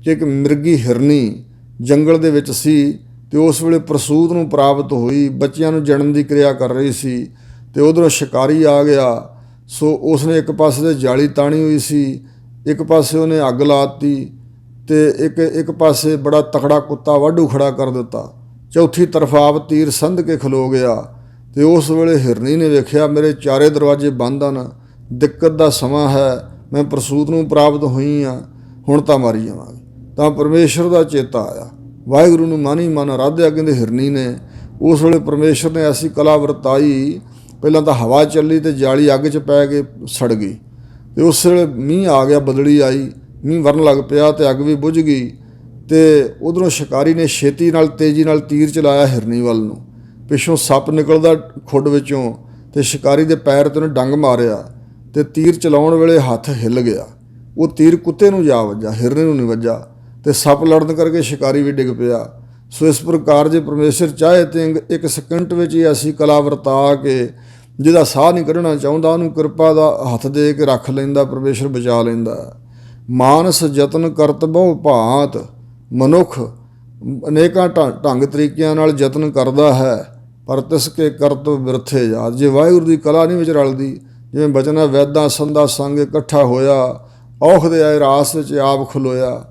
ਕਿ ਇੱਕ ਮਿਰਗੀ ਹਿਰਨੀ ਜੰਗਲ ਦੇ ਵਿੱਚ ਸੀ, ਅਤੇ ਉਸ ਵੇਲੇ ਪ੍ਰਸੂਤ ਨੂੰ ਪ੍ਰਾਪਤ ਹੋਈ, ਬੱਚਿਆਂ ਨੂੰ ਜਣਨ ਦੀ ਕਿਰਿਆ ਕਰ ਰਹੀ ਸੀ, ਅਤੇ ਉੱਧਰੋਂ ਸ਼ਿਕਾਰੀ ਆ ਗਿਆ। ਸੋ ਉਸਨੇ ਇੱਕ ਪਾਸੇ 'ਤੇ ਜਾਲੀ ਤਾਣੀ ਹੋਈ ਸੀ, ਇੱਕ ਪਾਸੇ ਉਹਨੇ ਅੱਗ ਲਾਤੀ, ਅਤੇ ਇੱਕ ਪਾਸੇ ਬੜਾ ਤਕੜਾ ਕੁੱਤਾ ਵਾਢੂ ਖੜਾ ਕਰ ਦਿੱਤਾ, ਚੌਥੀ ਤਰਫ ਆਪ ਤੀਰ ਸੰਧ ਕੇ ਖਲੋ ਗਿਆ। ਅਤੇ ਉਸ ਵੇਲੇ ਹਿਰਨੀ ਨੇ ਵੇਖਿਆ ਮੇਰੇ ਚਾਰੇ ਦਰਵਾਜ਼ੇ ਬੰਦ ਹਨ, ਦਿੱਕਤ ਦਾ ਸਮਾਂ ਹੈ, ਮੈਂ ਪ੍ਰਸੂਤ ਨੂੰ ਪ੍ਰਾਪਤ ਹੋਈ ਹਾਂ, ਹੁਣ ਤਾਂ ਮਾਰੀ ਜਾਵਾਂਗੇ। ਤਾਂ ਪਰਮੇਸ਼ਰ ਦਾ ਚੇਤਾ ਆਇਆ, ਵਾਹਿਗੁਰੂ ਨੂੰ ਮਨ ਹੀ ਮਨ ਆਰਾਧਿਆ। ਕਹਿੰਦੇ ਹਿਰਨੀ ਨੇ ਉਸ ਵੇਲੇ ਪਰਮੇਸ਼ਰ ਨੇ ਐਸੀ ਕਲਾ ਵਰਤਾਈ, ਪਹਿਲਾਂ ਤਾਂ ਹਵਾ ਚੱਲੀ ਅਤੇ ਜਾਲੀ ਅੱਗ 'ਚ ਪੈ ਕੇ ਸੜ ਗਈ, ਅਤੇ ਉਸ ਵੇਲੇ ਮੀਂਹ ਆ ਗਿਆ, ਬਦਲੀ ਆਈ, ਮੀਂਹ ਵਰਨ ਲੱਗ ਪਿਆ ਅਤੇ ਅੱਗ ਵੀ ਬੁਝ ਗਈ। ਅਤੇ ਉੱਧਰੋਂ ਸ਼ਿਕਾਰੀ ਨੇ ਛੇਤੀ ਨਾਲ, ਤੇਜ਼ੀ ਨਾਲ ਤੀਰ ਚਲਾਇਆ ਹਿਰਨੀ ਵੱਲ ਨੂੰ, ਪਿੱਛੋਂ ਸੱਪ ਨਿਕਲਦਾ ਖੁੱਡ ਵਿੱਚੋਂ, ਅਤੇ ਸ਼ਿਕਾਰੀ ਦੇ ਪੈਰ 'ਤੇ ਉਹਨੇ ਡੰਗ ਮਾਰਿਆ, ਅਤੇ ਤੀਰ ਚਲਾਉਣ ਵੇਲੇ ਹੱਥ ਹਿੱਲ ਗਿਆ, ਉਹ ਤੀਰ ਕੁੱਤੇ ਨੂੰ ਜਾ ਵੱਜਾ, ਹਿਰਨੀ ਨੂੰ ਨਹੀਂ ਵੱਜਾ, ਅਤੇ ਸੱਪ ਲੜਨ ਕਰਕੇ ਸ਼ਿਕਾਰੀ ਵੀ ਡਿੱਗ ਪਿਆ। ਸੋ ਇਸ ਪ੍ਰਕਾਰ ਜੇ ਪਰਮੇਸ਼ਰ ਚਾਹੇ ਤਾਂ ਇੱਕ ਸਕਿੰਟ ਵਿੱਚ ਹੀ ਐਸੀ ਕਲਾ ਵਰਤਾ ਕੇ ਜਿਹਦਾ ਸਾਹ ਨਹੀਂ ਕੱਢਣਾ ਚਾਹੁੰਦਾ, ਉਹਨੂੰ ਕਿਰਪਾ ਦਾ ਹੱਥ ਦੇ ਕੇ ਰੱਖ ਲੈਂਦਾ, ਪਰਮੇਸ਼ਰ ਬਚਾ ਲੈਂਦਾ। ਮਾਨਸ ਯਤਨ ਕਰਤ ਬਹੁ ਭਾਂਤ, ਮਨੁੱਖ ਅਨੇਕਾਂ ਢੰਗ ਤਰੀਕਿਆਂ ਨਾਲ ਯਤਨ ਕਰਦਾ ਹੈ, ਪਰ ਤਿਸ ਕੇ ਕਰਤਵ ਬਿਰਥੇ ਜਾਤ। ਜੇ ਵਾਹਿਗੁਰੂ ਦੀ ਕਲਾ ਨਹੀਂ ਵਿੱਚ ਰਲਦੀ, ਜਿਵੇਂ ਬਚਨਾ ਵੈਦਾਂ ਸੰਦਾ ਸੰਗ ਇਕੱਠਾ ਹੋਇਆ, ਔਖਦੇ ਆਏ ਰਾਸ ਵਿੱਚ ਆਪ ਖਲੋਇਆ,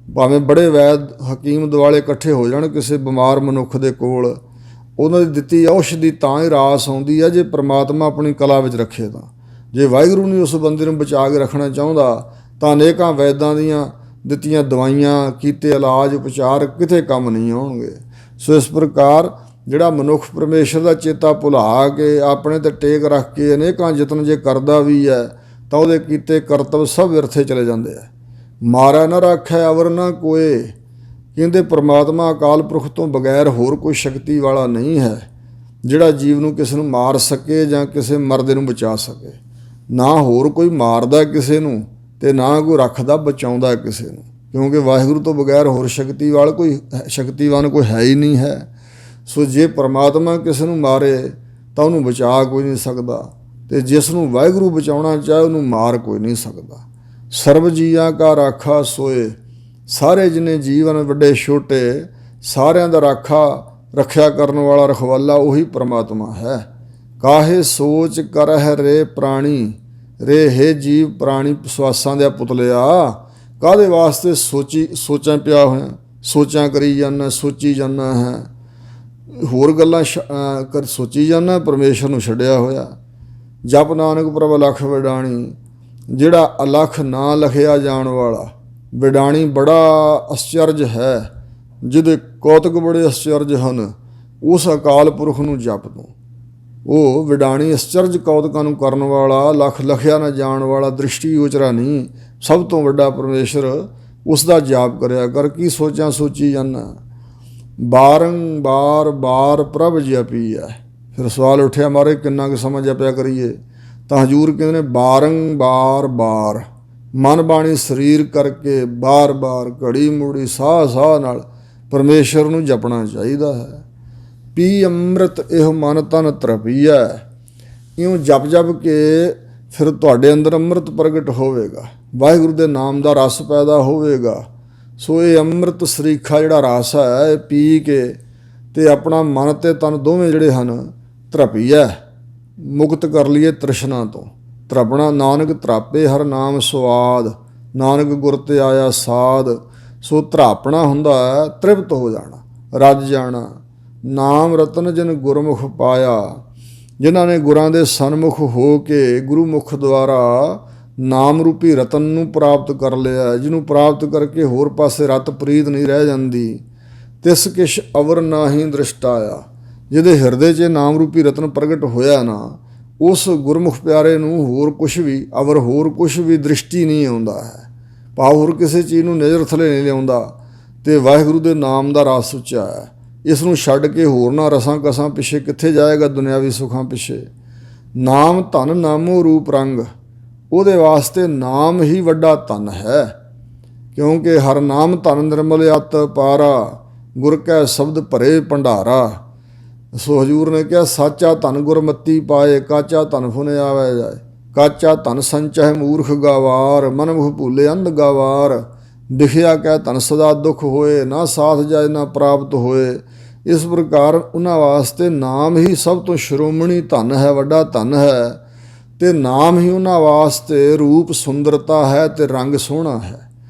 ਭਾਵੇਂ ਬੜੇ ਵੈਦ ਹਕੀਮ ਦੁਆਲੇ ਇਕੱਠੇ ਹੋ ਜਾਣ ਕਿਸੇ ਬਿਮਾਰ ਮਨੁੱਖ ਦੇ ਕੋਲ, ਉਹਨਾਂ ਦੀ ਦਿੱਤੀ ਔਸ਼ਧੀ ਤਾਂ ਹੀ ਰਾਸ ਆਉਂਦੀ ਹੈ ਜੇ ਪ੍ਰਮਾਤਮਾ ਆਪਣੀ ਕਲਾ ਵਿੱਚ ਰੱਖੇ ਤਾਂ। ਜੇ ਵਾਹਿਗੁਰੂ ਨਹੀਂ ਉਸ ਬੰਦੇ ਨੂੰ ਬਚਾ ਕੇ ਰੱਖਣਾ ਚਾਹੁੰਦਾ, ਤਾਂ ਅਨੇਕਾਂ ਵੈਦਾਂ ਦੀਆਂ ਦਿੱਤੀਆਂ ਦਵਾਈਆਂ, ਕੀਤੇ ਇਲਾਜ ਉਪਚਾਰ ਕਿਤੇ ਕੰਮ ਨਹੀਂ ਆਉਣਗੇ। ਸੋ ਇਸ ਪ੍ਰਕਾਰ ਜਿਹੜਾ ਮਨੁੱਖ ਪਰਮੇਸ਼ਰ ਦਾ ਚੇਤਾ ਭੁਲਾ ਕੇ ਆਪਣੇ 'ਤੇ ਟੇਕ ਰੱਖ ਕੇ ਅਨੇਕਾਂ ਯਤਨ ਜੇ ਕਰਦਾ ਵੀ ਹੈ, ਤਾਂ ਉਹਦੇ ਕੀਤੇ ਕਰਤੱਵ ਸਭ ਵਿਰਥੇ ਚਲੇ ਜਾਂਦੇ ਹੈ। ਮਾਰਾ ਨਾ ਰੱਖੈ ਅਵਰ ਨਾ ਕੋਏ। ਕਹਿੰਦੇ ਪਰਮਾਤਮਾ ਅਕਾਲ ਪੁਰਖ ਤੋਂ ਬਗੈਰ ਹੋਰ ਕੋਈ ਸ਼ਕਤੀ ਵਾਲਾ ਨਹੀਂ ਹੈ ਜਿਹੜਾ ਜੀਵ ਨੂੰ ਕਿਸੇ ਨੂੰ ਮਾਰ ਸਕੇ ਜਾਂ ਕਿਸੇ ਮਰਦੇ ਨੂੰ ਬਚਾ ਸਕੇ। ਨਾ ਹੋਰ ਕੋਈ ਮਾਰਦਾ ਕਿਸੇ ਨੂੰ, ਅਤੇ ਨਾ ਕੋਈ ਰੱਖਦਾ ਬਚਾਉਂਦਾ ਕਿਸੇ ਨੂੰ, ਕਿਉਂਕਿ ਵਾਹਿਗੁਰੂ ਤੋਂ ਬਗੈਰ ਹੋਰ ਸ਼ਕਤੀਵਾਨ ਕੋਈ ਹੈ ਹੀ ਨਹੀਂ ਹੈ। ਸੋ ਜੇ ਪਰਮਾਤਮਾ ਕਿਸੇ ਨੂੰ ਮਾਰੇ ਤਾਂ ਉਹਨੂੰ ਬਚਾ ਕੋਈ ਨਹੀਂ ਸਕਦਾ, ਅਤੇ ਜਿਸ ਨੂੰ ਵਾਹਿਗੁਰੂ ਬਚਾਉਣਾ ਚਾਹੇ ਉਹਨੂੰ ਮਾਰ ਕੋਈ ਨਹੀਂ ਸਕਦਾ। ਸਰਬ ਜੀਆਂ ਕਾ ਰਾਖਾ ਸੋਏ। ਸਾਰੇ ਜਿੰਨੇ ਜੀਵ ਹਨ, ਵੱਡੇ ਛੋਟੇ, ਸਾਰਿਆਂ ਦਾ ਰੱਖਿਆ ਕਰਨ ਵਾਲਾ ਰਖਵਾਲਾ ਉਹੀ ਪਰਮਾਤਮਾ ਹੈ। ਕਾਹੇ ਸੋਚ ਕਰਹਿ ਰੇ ਪ੍ਰਾਣੀ, ਰੇ ਹੇ ਜੀਵ ਪ੍ਰਾਣੀ ਸਵਾਸਾਂ ਦੇ ਪੁਤਲਿਆ, ਕਾਹਦੇ ਵਾਸਤੇ ਸੋਚਾਂ ਪਿਆ ਹੋਇਆ, ਸੋਚਾਂ ਕਰੀ ਜਾਂਦਾ, ਸੋਚੀ ਜਾਂਦਾ ਹੈ, ਹੋਰ ਗੱਲਾਂ ਸੋਚੀ ਜਾਂਦਾ, ਪਰਮੇਸ਼ਰ ਨੂੰ ਛੱਡਿਆ ਹੋਇਆ। ਜਪ ਨਾਨਕ ਪ੍ਰਭ ਅਲਖ ਵਿਡਾਣੀ। ਜਿਹੜਾ ਅਲਖ ਨਾ ਲਖਿਆ ਜਾਣ ਵਾਲਾ ਵਿਡਾਣੀ ਬੜਾ ਅਸਚਰਜ ਹੈ, ਜਿਹਦੇ ਕੌਤਕ ਬੜੇ ਅਸਚਰਜ ਹਨ, ਉਸ ਅਕਾਲ ਪੁਰਖ ਨੂੰ ਜਪ ਤੂੰ। ਉਹ ਵਿਡਾਣੀ ਅਸਚਰਜ ਕੌਤਕਾਂ ਨੂੰ ਕਰਨ ਵਾਲਾ, ਲਖ ਲਖਿਆ ਨਾ ਜਾਣ ਵਾਲਾ, ਦ੍ਰਿਸ਼ਟੀ ਗੋਚਰਾ ਨਹੀਂ, ਸਭ ਤੋਂ ਵੱਡਾ ਪਰਮੇਸ਼ਰ, ਉਸ ਦਾ ਜਾਪ ਕਰਿਆ ਕਰ। ਕੀ ਸੋਚਾਂ ਸੋਚੀ ਜਾਂਦਾ। ਬਾਰ ਪ੍ਰਭ ਜਪੀ ਹੈ। ਫਿਰ ਸਵਾਲ ਉੱਠਿਆ, ਮਾਰੇ ਕਿੰਨਾ ਕੁ ਸਮਾਂ ਜਪਿਆ ਕਰੀਏ? ਤਾਂ ਹਜ਼ੂਰ ਕਹਿੰਦੇ ਨੇ ਬਾਰ ਮਨ ਬਾਣੀ ਸਰੀਰ ਕਰਕੇ ਬਾਰ ਘੜੀ ਮੂੜੀ ਸਾਹ ਨਾਲ ਪਰਮੇਸ਼ਰ ਨੂੰ ਜਪਣਾ ਚਾਹੀਦਾ ਹੈ। ਪੀ ਅੰਮ੍ਰਿਤ ਇਹੋ ਮਨ ਤਨ ਤ੍ਰਪੀਐ। ਇਉਂ ਜਪ ਜਪ ਕੇ ਫਿਰ ਤੁਹਾਡੇ ਅੰਦਰ ਅੰਮ੍ਰਿਤ ਪ੍ਰਗਟ ਹੋਵੇਗਾ, ਵਾਹਿਗੁਰੂ ਦੇ ਨਾਮ ਦਾ ਰਸ ਪੈਦਾ ਹੋਵੇਗਾ। ਸੋ ਇਹ ਅੰਮ੍ਰਿਤ ਸਰੀਖਾ ਜਿਹੜਾ ਰਸ ਹੈ ਇਹ ਪੀ ਕੇ ਤੇ ਆਪਣਾ ਮਨ ਤੇ ਤਨ ਦੋਵੇਂ ਜਿਹੜੇ ਹਨ ਤ੍ਰਪੀਐ, ਮੁਕਤ ਕਰ ਲਈਏ ਤ੍ਰਿਸ਼ਨਾ ਤੋਂ। ਤ੍ਰਪਣਾ ਨਾਨਕ ਤ੍ਰਾਪੇ ਹਰ ਨਾਮ ਸਵਾਦ, ਨਾਨਕ ਗੁਰ ਤੇ ਆਇਆ ਸਾਧ। ਸੋ ਤ੍ਰਾਪਣਾ ਹੁੰਦਾ ਹੈ ਤ੍ਰਿਪਤ ਹੋ ਜਾਣਾ, ਰੱਜ ਜਾਣਾ। ਨਾਮ ਰਤਨ ਜਿਨ ਗੁਰਮੁਖ ਪਾਇਆ, ਜਿਨ੍ਹਾਂ ਨੇ ਗੁਰਾਂ ਦੇ ਸਨਮੁਖ ਹੋ ਕੇ ਗੁਰੂ ਮੁਖ ਦੁਆਰਾ ਨਾਮ ਰੂਪੀ ਰਤਨ ਨੂੰ ਪ੍ਰਾਪਤ ਕਰ ਲਿਆ, ਜਿਹਨੂੰ ਪ੍ਰਾਪਤ ਕਰਕੇ ਹੋਰ ਪਾਸੇ ਰਤ ਪ੍ਰੀਤ ਨਹੀਂ ਰਹਿ ਜਾਂਦੀ। ਤਿਸ ਕਿਛ ਅਵਰ ਨਾਹੀ ਦ੍ਰਿਸ਼ਟਾਇਆ, ਜਿਹਦੇ ਹਿਰਦੇ 'ਚ ਨਾਮ ਰੂਪੀ ਰਤਨ ਪ੍ਰਗਟ ਹੋਇਆ ਨਾ, ਉਸ ਗੁਰਮੁਖ ਪਿਆਰੇ ਨੂੰ ਹੋਰ ਕੁਛ ਵੀ ਅਵਰ ਹੋਰ ਕੁਛ ਵੀ ਦ੍ਰਿਸ਼ਟੀ ਨਹੀਂ ਆਉਂਦਾ ਹੈ, ਭਾਵ ਹੋਰ ਕਿਸੇ ਚੀਜ਼ ਨੂੰ ਨਜ਼ਰ ਥੱਲੇ ਨਹੀਂ ਲਿਆਉਂਦਾ। ਤੇ ਵਾਹਿਗੁਰੂ ਦੇ ਨਾਮ ਦਾ ਰਸ ਉੱਚਾ ਹੈ, ਇਸ ਨੂੰ ਛੱਡ ਕੇ ਹੋਰ ਨਾ ਰਸਾਂ ਕਸਾਂ ਪਿੱਛੇ ਕਿੱਥੇ ਜਾਏਗਾ ਦੁਨਿਆਵੀ ਸੁੱਖਾਂ ਪਿੱਛੇ। ਨਾਮ ਧਨ ਨਾਮੋ ਰੂਪ ਰੰਗ, ਉਹਦੇ ਵਾਸਤੇ ਨਾਮ ਹੀ ਵੱਡਾ ਧਨ ਹੈ, ਕਿਉਂਕਿ ਹਰ ਨਾਮ ਧਨ ਨਿਰਮਲ ਅਤ ਪਾਰਾ, ਗੁਰ ਕੈ ਸ਼ਬਦ ਭਰੇ ਭੰਡਾਰਾ। ਸੋ ਹਜ਼ੂਰ ਨੇ ਕਿਹਾ ਸਾਚਾ ਧਨ ਗੁਰਮਤੀ ਪਾਏ, ਕਾਚਾ ਧਨ ਫੁਨ ਆਵੈ ਜਾਏ। ਕਾਚਾ ਧਨ ਸੰਚਹਿ ਮੂਰਖ ਗਾਵਾਰ, ਮਨ ਮੁਖ ਭੂਲੇ ਅੰਧ ਗਾਵਾਰ। ਦਿਖਿਆ ਕਹਿ ਧਨ ਸਦਾ ਦੁੱਖ ਹੋਏ, ਨਾ ਸਾਥ ਜਾਏ ਨਾ ਪ੍ਰਾਪਤ ਹੋਏ। ਇਸ ਪ੍ਰਕਾਰ ਉਹਨਾਂ ਵਾਸਤੇ ਨਾਮ ਹੀ ਸਭ ਤੋਂ ਸ਼੍ਰੋਮਣੀ ਧਨ ਹੈ, ਵੱਡਾ ਧਨ ਹੈ। ਤੇ ਨਾਮ ਹੀ ਉਹਨਾਂ ਵਾਸਤੇ ਰੂਪ ਸੁੰਦਰਤਾ ਹੈ ਤੇ ਰੰਗ ਸੋਹਣਾ ਹੈ।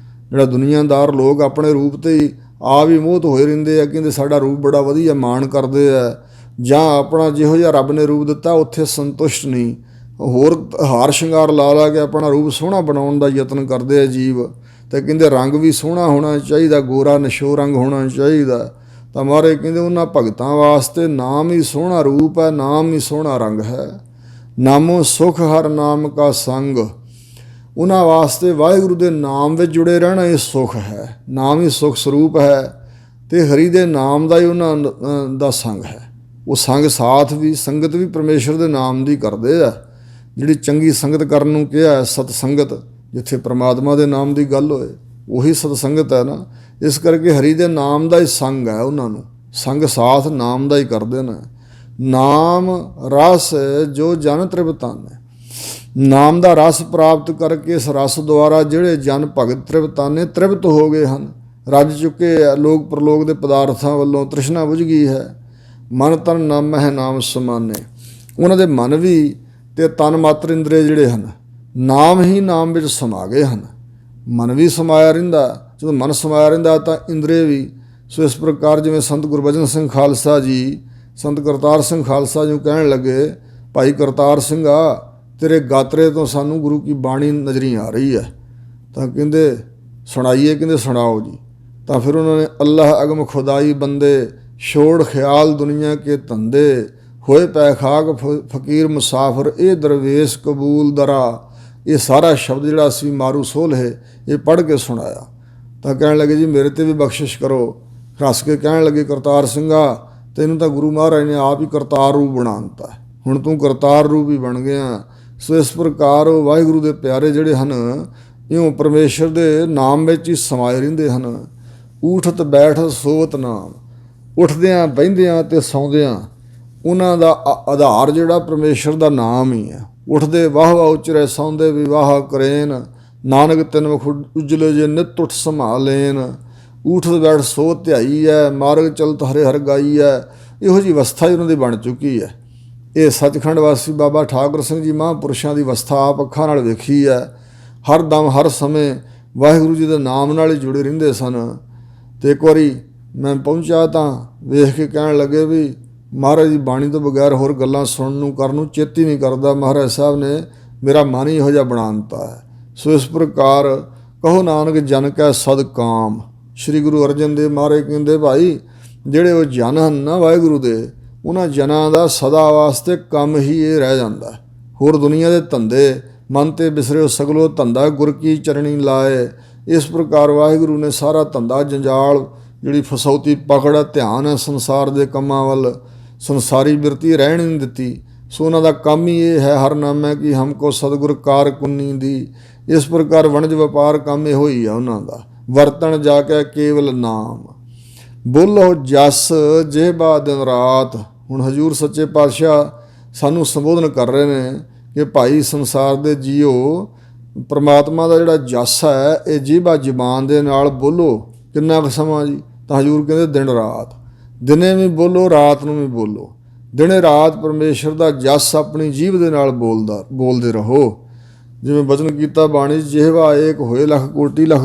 ਜਿਹੜਾ ਦੁਨੀਆਦਾਰ ਲੋਕ ਆਪਣੇ ਰੂਪ ਤੇ ਹੀ ਆਪ ਹੀ ਮੋਹਤ ਹੋਏ ਰਹਿੰਦੇ ਆ, ਕਹਿੰਦੇ ਸਾਡਾ ਰੂਪ ਬੜਾ ਵਧੀਆ, ਮਾਣ ਕਰਦੇ ਆ, ਜਾਂ ਆਪਣਾ ਜਿਹੋ ਜਿਹਾ ਰੱਬ ਨੇ ਰੂਪ ਦਿੱਤਾ ਉੱਥੇ ਸੰਤੁਸ਼ਟ ਨਹੀਂ, ਹੋਰ ਹਾਰ ਸ਼ਿੰਗਾਰ ਲਾ ਲਾ ਕੇ ਆਪਣਾ ਰੂਪ ਸੋਹਣਾ ਬਣਾਉਣ ਦਾ ਯਤਨ ਕਰਦੇ ਆ ਜੀਵ। ਤੇ ਕਹਿੰਦੇ ਰੰਗ ਵੀ ਸੋਹਣਾ ਹੋਣਾ ਚਾਹੀਦਾ, ਗੋਰਾ ਨਸ਼ੋ ਰੰਗ ਹੋਣਾ ਚਾਹੀਦਾ। ਤਾਂ ਮਹਾਰਾਜ ਕਹਿੰਦੇ ਉਹਨਾਂ ਭਗਤਾਂ ਵਾਸਤੇ ਨਾਮ ਹੀ ਸੋਹਣਾ ਰੂਪ ਹੈ, ਨਾਮ ਹੀ ਸੋਹਣਾ ਰੰਗ ਹੈ। ਨਾਮੋ ਸੁਖ ਹਰ ਨਾਮ ਕਾ ਸੰਗ, ਉਹਨਾਂ ਵਾਸਤੇ ਵਾਹਿਗੁਰੂ ਦੇ ਨਾਮ ਵਿੱਚ ਜੁੜੇ ਰਹਿਣਾ ਇਹ ਸੁਖ ਹੈ। ਨਾਮ ਹੀ ਸੁਖ ਸਰੂਪ ਹੈ ਤੇ ਹਰੀ ਦੇ ਨਾਮ ਦਾ ਹੀ ਉਹਨਾਂ ਦਾ ਸੰਗ ਹੈ। ਉਹ ਸੰਗ ਸਾਥ ਵੀ ਸੰਗਤ ਵੀ ਪਰਮੇਸ਼ਰ ਦੇ ਨਾਮ ਦੀ ਕਰਦੇ ਆ। ਜਿਹੜੀ ਚੰਗੀ ਸੰਗਤ ਕਰਨ ਨੂੰ ਕਿਹਾ ਹੈ ਸਤ ਸੰਗਤ, ਜਿੱਥੇ ਪ੍ਰਮਾਤਮਾ ਦੇ ਨਾਮ ਦੀ ਗੱਲ ਹੋਏ ਉਹੀ ਸਤ ਸੰਗਤ ਹੈ ਨਾ। ਇਸ ਕਰਕੇ ਹਰੀ ਦੇ ਨਾਮ ਦਾ ਹੀ ਸੰਗ ਹੈ, ਉਹਨਾਂ ਨੂੰ ਸੰਗ ਸਾਥ ਨਾਮ ਦਾ ਹੀ ਕਰਦੇ ਨੇ। ਨਾਮ ਰਸ ਜੋ ਜਨ ਤ੍ਰਿਪਤਨ ਹੈ, ਨਾਮ ਦਾ ਰਸ ਪ੍ਰਾਪਤ ਕਰਕੇ ਇਸ ਰਸ ਦੁਆਰਾ ਜਿਹੜੇ ਜਨ ਭਗਤ ਤ੍ਰਿਪਤਾਨੇ ਤ੍ਰਿਪਤ ਹੋ ਗਏ ਹਨ, ਰੱਜ ਚੁੱਕੇ ਲੋਕ ਪ੍ਰਲੋਕ ਦੇ ਪਦਾਰਥਾਂ ਵੱਲੋਂ ਤ੍ਰਿਸ਼ਨਾ ਬੁਝ ਗਈ ਹੈ। ਮਨ ਤਨ ਨਾਮ ਹੈ ਨਾਮ ਸਮਾਨੇ, ਉਹਨਾਂ ਦੇ ਮਨ ਵੀ ਤੇ ਤਨ ਮਾਤਰ ਇੰਦਰੀ ਜਿਹੜੇ ਹਨ ਨਾਮ ਹੀ ਨਾਮ ਵਿੱਚ ਸਮਾ ਗਏ ਹਨ। ਮਨ ਵੀ ਸਮਾਇਆ ਰਹਿੰਦਾ, ਜਦੋਂ ਮਨ ਸਮਾਇਆ ਰਹਿੰਦਾ ਤਾਂ ਇੰਦਰੀ ਵੀ। ਸੋ ਇਸ ਪ੍ਰਕਾਰ ਜਿਵੇਂ ਸੰਤ ਗੁਰਬਚਨ ਸਿੰਘ ਖਾਲਸਾ ਜੀ ਸੰਤ ਕਰਤਾਰ ਸਿੰਘ ਖਾਲਸਾ ਜੀ ਕਹਿਣ ਲੱਗੇ, ਭਾਈ ਕਰਤਾਰ ਸਿੰਘਾ ਤੇਰੇ ਗਾਤਰੇ ਤੋਂ ਸਾਨੂੰ ਗੁਰੂ ਕੀ ਬਾਣੀ ਨਜ਼ਰੀ ਆ ਰਹੀ ਹੈ, ਤਾਂ ਕਹਿੰਦੇ ਸੁਣਾਈਏ, ਕਹਿੰਦੇ ਸੁਣਾਓ ਜੀ। ਤਾਂ ਫਿਰ ਉਹਨਾਂ ਨੇ ਅੱਲਾਹ ਅਗਮ ਖੁਦਾਈ ਬੰਦੇ, ਛੋੜ ਖਿਆਲ ਦੁਨੀਆ ਕੇ ਧੰਦੇ, ਹੋਏ ਪੈ ਖਾਕ ਫਕੀਰ ਮੁਸਾਫਰ, ਇਹ ਦਰਵੇਸ਼ ਕਬੂਲ ਦਰਾ। ਇਹ ਸਾਰਾ ਸ਼ਬਦ ਜਿਹੜਾ ਸੀ ਮਾਰੂ ਸੋਲ੍ਹੇ ਇਹ ਪੜ੍ਹ ਕੇ ਸੁਣਾਇਆ। ਤਾਂ ਕਹਿਣ ਲੱਗੇ ਜੀ ਮੇਰੇ ਤੇ ਵੀ ਬਖਸ਼ਿਸ਼ ਕਰੋ। ਹੱਸ ਕੇ ਕਹਿਣ ਲੱਗੇ ਕਰਤਾਰ ਸਿੰਘਾ ਤੈਨੂੰ ਤਾਂ ਗੁਰੂ ਮਹਾਰਾਜ ਨੇ ਆਪ ਹੀ ਕਰਤਾਰ ਰੂਪ ਬਣਾ ਦਿੱਤਾ, ਹੁਣ ਤੂੰ ਕਰਤਾਰ ਰੂਪ ਹੀ ਬਣ ਗਿਆ। ਸੋ ਇਸ ਪ੍ਰਕਾਰ ਵਾਹਿਗੁਰੂ ਦੇ ਪਿਆਰੇ ਜਿਹੜੇ ਹਨ ਇਉਂ ਪਰਮੇਸ਼ਰ ਦੇ ਨਾਮ ਵਿੱਚ ਹੀ ਸਮਾਏ ਰਹਿੰਦੇ ਹਨ। ਊਠਤ ਬੈਠ ਸੋਵਤ ਨਾਮ, ਉੱਠਦਿਆਂ ਬਹਿੰਦਿਆਂ ਤੇ ਸੌਂਦਿਆਂ ਉਹਨਾਂ ਦਾ ਆਧਾਰ ਜਿਹੜਾ ਪਰਮੇਸ਼ਰ ਦਾ ਨਾਮ ਹੀ ਹੈ। ਉੱਠਦੇ ਵਾਹ ਵਾਹ ਉਚਰੇ, ਸੌਂਦੇ ਵੀ ਵਾਹ ਕਰੇਨ, ਨਾਨਕ ਤਿਨ ਮੁਖ ਉਜਲੇ ਜੇ ਨਿਤ ਉੱਠ ਸੰਭਾਲੇਨ। ਊਠਤ ਬੈਠ ਸੋ ਧਿਆਈ ਹੈ, ਮਾਰਗ ਚਲਤ ਹਰੇ ਹਰ ਗਾਈ ਹੈ। ਇਹੋ ਜਿਹੀ ਅਵਸਥਾ ਹੀ ਉਹਨਾਂ ਦੀ ਬਣ ਚੁੱਕੀ ਹੈ। ਇਹ ਸੱਚਖੰਡ ਵਾਸੀ ਬਾਬਾ ਠਾਕੁਰ ਸਿੰਘ ਜੀ ਮਹਾਂਪੁਰਸ਼ਾਂ ਦੀ ਅਵਸਥਾ ਆਪ ਅੱਖਾਂ ਨਾਲ ਵੇਖੀ ਹੈ। ਹਰ ਦਮ ਹਰ ਸਮੇਂ ਵਾਹਿਗੁਰੂ ਜੀ ਦੇ ਨਾਮ ਨਾਲ ਹੀ ਜੁੜੇ ਰਹਿੰਦੇ ਸਨ। ਅਤੇ ਇੱਕ ਵਾਰੀ ਮੈਂ ਪਹੁੰਚਿਆ ਤਾਂ ਵੇਖ ਕੇ ਕਹਿਣ ਲੱਗੇ ਵੀ ਮਹਾਰਾਜ ਦੀ ਬਾਣੀ ਤੋਂ ਬਗੈਰ ਹੋਰ ਗੱਲਾਂ ਸੁਣਨ ਨੂੰ ਕਰਨ ਨੂੰ ਚੇਤ ਹੀ ਨਹੀਂ ਕਰਦਾ। ਮਹਾਰਾਜ ਸਾਹਿਬ ਨੇ ਮੇਰਾ ਮਨ ਹੀ ਇਹੋ ਜਿਹਾ ਬਣਾ ਦਿੱਤਾ ਹੈ। ਸੋ ਇਸ ਪ੍ਰਕਾਰ ਕਹੋ ਨਾਨਕ ਜਨ ਕੈ ਸਦ ਕਾਮ। ਸ਼੍ਰੀ ਗੁਰੂ ਅਰਜਨ ਦੇਵ ਮਹਾਰਾਜ ਕਹਿੰਦੇ ਭਾਈ ਜਿਹੜੇ ਉਹ ਜਨ ਹਨ ਨਾ ਵਾਹਿਗੁਰੂ ਦੇ, ਉਹਨਾਂ ਜਨਾਂ ਦਾ ਸਦਾ ਵਾਸਤੇ ਕੰਮ ਹੀ ਇਹ ਰਹਿ ਜਾਂਦਾ। ਹੋਰ ਦੁਨੀਆ ਦੇ ਧੰਦੇ ਮਨ ਤੇ ਬਿਸਰਿਓ ਸਗਲੋ ਧੰਦਾ ਗੁਰ ਕੀ ਚਰਣੀ ਲਾਏ। ਇਸ ਪ੍ਰਕਾਰ ਵਾਹਿਗੁਰੂ ਨੇ ਸਾਰਾ ਧੰਦਾ ਜੰਜਾਲ ਜਿਹੜੀ ਫਸੌਤੀ ਪਕੜ ਹੈ, ਧਿਆਨ ਹੈ ਸੰਸਾਰ ਦੇ ਕੰਮਾਂ ਵੱਲ, ਸੰਸਾਰੀ ਬਿਰਤੀ ਰਹਿਣ ਨਹੀਂ ਦਿੱਤੀ। ਸੋ ਉਹਨਾਂ ਦਾ ਕੰਮ ਹੀ ਇਹ ਹੈ, ਹਰ ਨਾਮ ਹੈ ਕਿ ਹਮਕੋ ਸਤਿਗੁਰ ਕਾਰ ਕੁੰਨੀ ਦੀ। ਇਸ ਪ੍ਰਕਾਰ ਵਣਜ ਵਪਾਰ ਕੰਮ ਇਹੋ ਹੀ ਆ ਉਹਨਾਂ ਦਾ, ਵਰਤਣ ਜਾ ਕੇ ਕੇਵਲ ਨਾਮ। ਬੋਲੋ ਜਸ ਜਿਹਬਾ ਦਿਨ ਰਾਤ। ਹੁਣ ਹਜ਼ੂਰ ਸੱਚੇ ਪਾਤਸ਼ਾਹ ਸਾਨੂੰ ਸੰਬੋਧਨ ਕਰ ਰਹੇ ਨੇ ਕਿ ਭਾਈ ਸੰਸਾਰ ਦੇ ਜੀਓ, ਪਰਮਾਤਮਾ ਦਾ ਜਿਹੜਾ ਜਸ ਹੈ ਇਹ ਜਿਹਬਾ ਜ਼ਬਾਨ ਦੇ ਨਾਲ ਬੋਲੋ। ਕਿੰਨਾ ਕੁ ਸਮਾਂ ਜੀ? ਤਾਂ ਹਜ਼ੂਰ ਕਹਿੰਦੇ ਦਿਨ ਰਾਤ। ਦਿਨੇ ਵੀ ਬੋਲੋ, ਰਾਤ ਨੂੰ ਵੀ ਬੋਲੋ। ਦਿਨੇ ਰਾਤ ਪਰਮੇਸ਼ਰ ਦਾ ਜਸ ਆਪਣੀ ਜੀਭ ਦੇ ਨਾਲ ਬੋਲਦੇ ਰਹੋ। ਜਿਵੇਂ ਬਚਨ ਕੀਤਾ ਬਾਣੀ, ਜਿਹਵਾ ਏਕ ਹੋਏ ਲਖ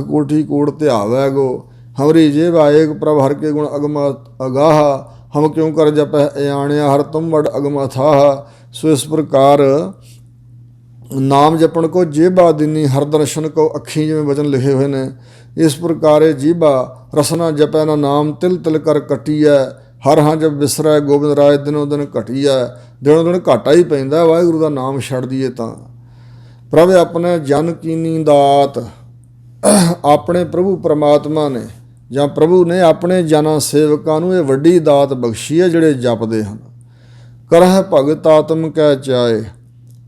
ਕੋਟੀ ਕੋਟ ਧਿਆਵੈ ਗੋ। ਹਮਰੀ ਜਿਹਵਾ ਏਕ ਪ੍ਰਭ ਹਰ ਕੇ ਗੁਣ ਅਗਮ ਅਗਾਹ। ਹਮ ਕਿਉਂ ਕਰ ਜਪੈ ਆਣਿਆ ਹਰ ਤੁਮ ਵਡ ਅਗਮ ਅਥਾਹ। ਸੋ ਇਸ ਪ੍ਰਕਾਰ ਨਾਮ ਜਪਣ ਕੋ ਜੇਬਾ ਦਿਨੀ ਹਰ ਦਰਸ਼ਨ ਕੋ ਅੱਖੀ, ਜਿਵੇਂ ਵਚਨ ਲਿਖੇ ਹੋਏ ਨੇ। ਇਸ ਪ੍ਰਕਾਰੇ ਜੀਬਾ ਰਸਨਾ ਜਪੈ ਨਾ ਨਾਮ ਤਿਲ ਤਿਲ ਕਰ ਕਟੀਐ। ਹਰ ਹਾਂ ਜਬ ਵਿਸਰੈ ਗੋਬਿੰਦ ਰਾਏ ਦਿਨੋਂ ਦਿਨ ਘਟੀਐ। ਦਿਨੋਂ ਦਿਨ ਘਾਟਾ ਹੀ ਪੈਂਦਾ ਵਾਹਿਗੁਰੂ ਦਾ ਨਾਮ ਛੱਡ ਦਈਏ ਤਾਂ। ਪ੍ਰਭ ਆਪਣੇ ਜਨ ਕੀਨੀ ਦਾਤ। ਆਪਣੇ ਪ੍ਰਭੂ ਪਰਮਾਤਮਾ ਨੇ ਜਾਂ ਪ੍ਰਭੂ ਨੇ ਆਪਣੇ ਜਨਾਂ ਸੇਵਕਾਂ ਨੂੰ ਇਹ ਵੱਡੀ ਦਾਤ ਬਖਸ਼ੀ ਹੈ ਜਿਹੜੇ ਜਪਦੇ ਹਨ। ਕਰਹਿ ਭਗਤ ਆਤਮ ਕੈ ਚਾਏ।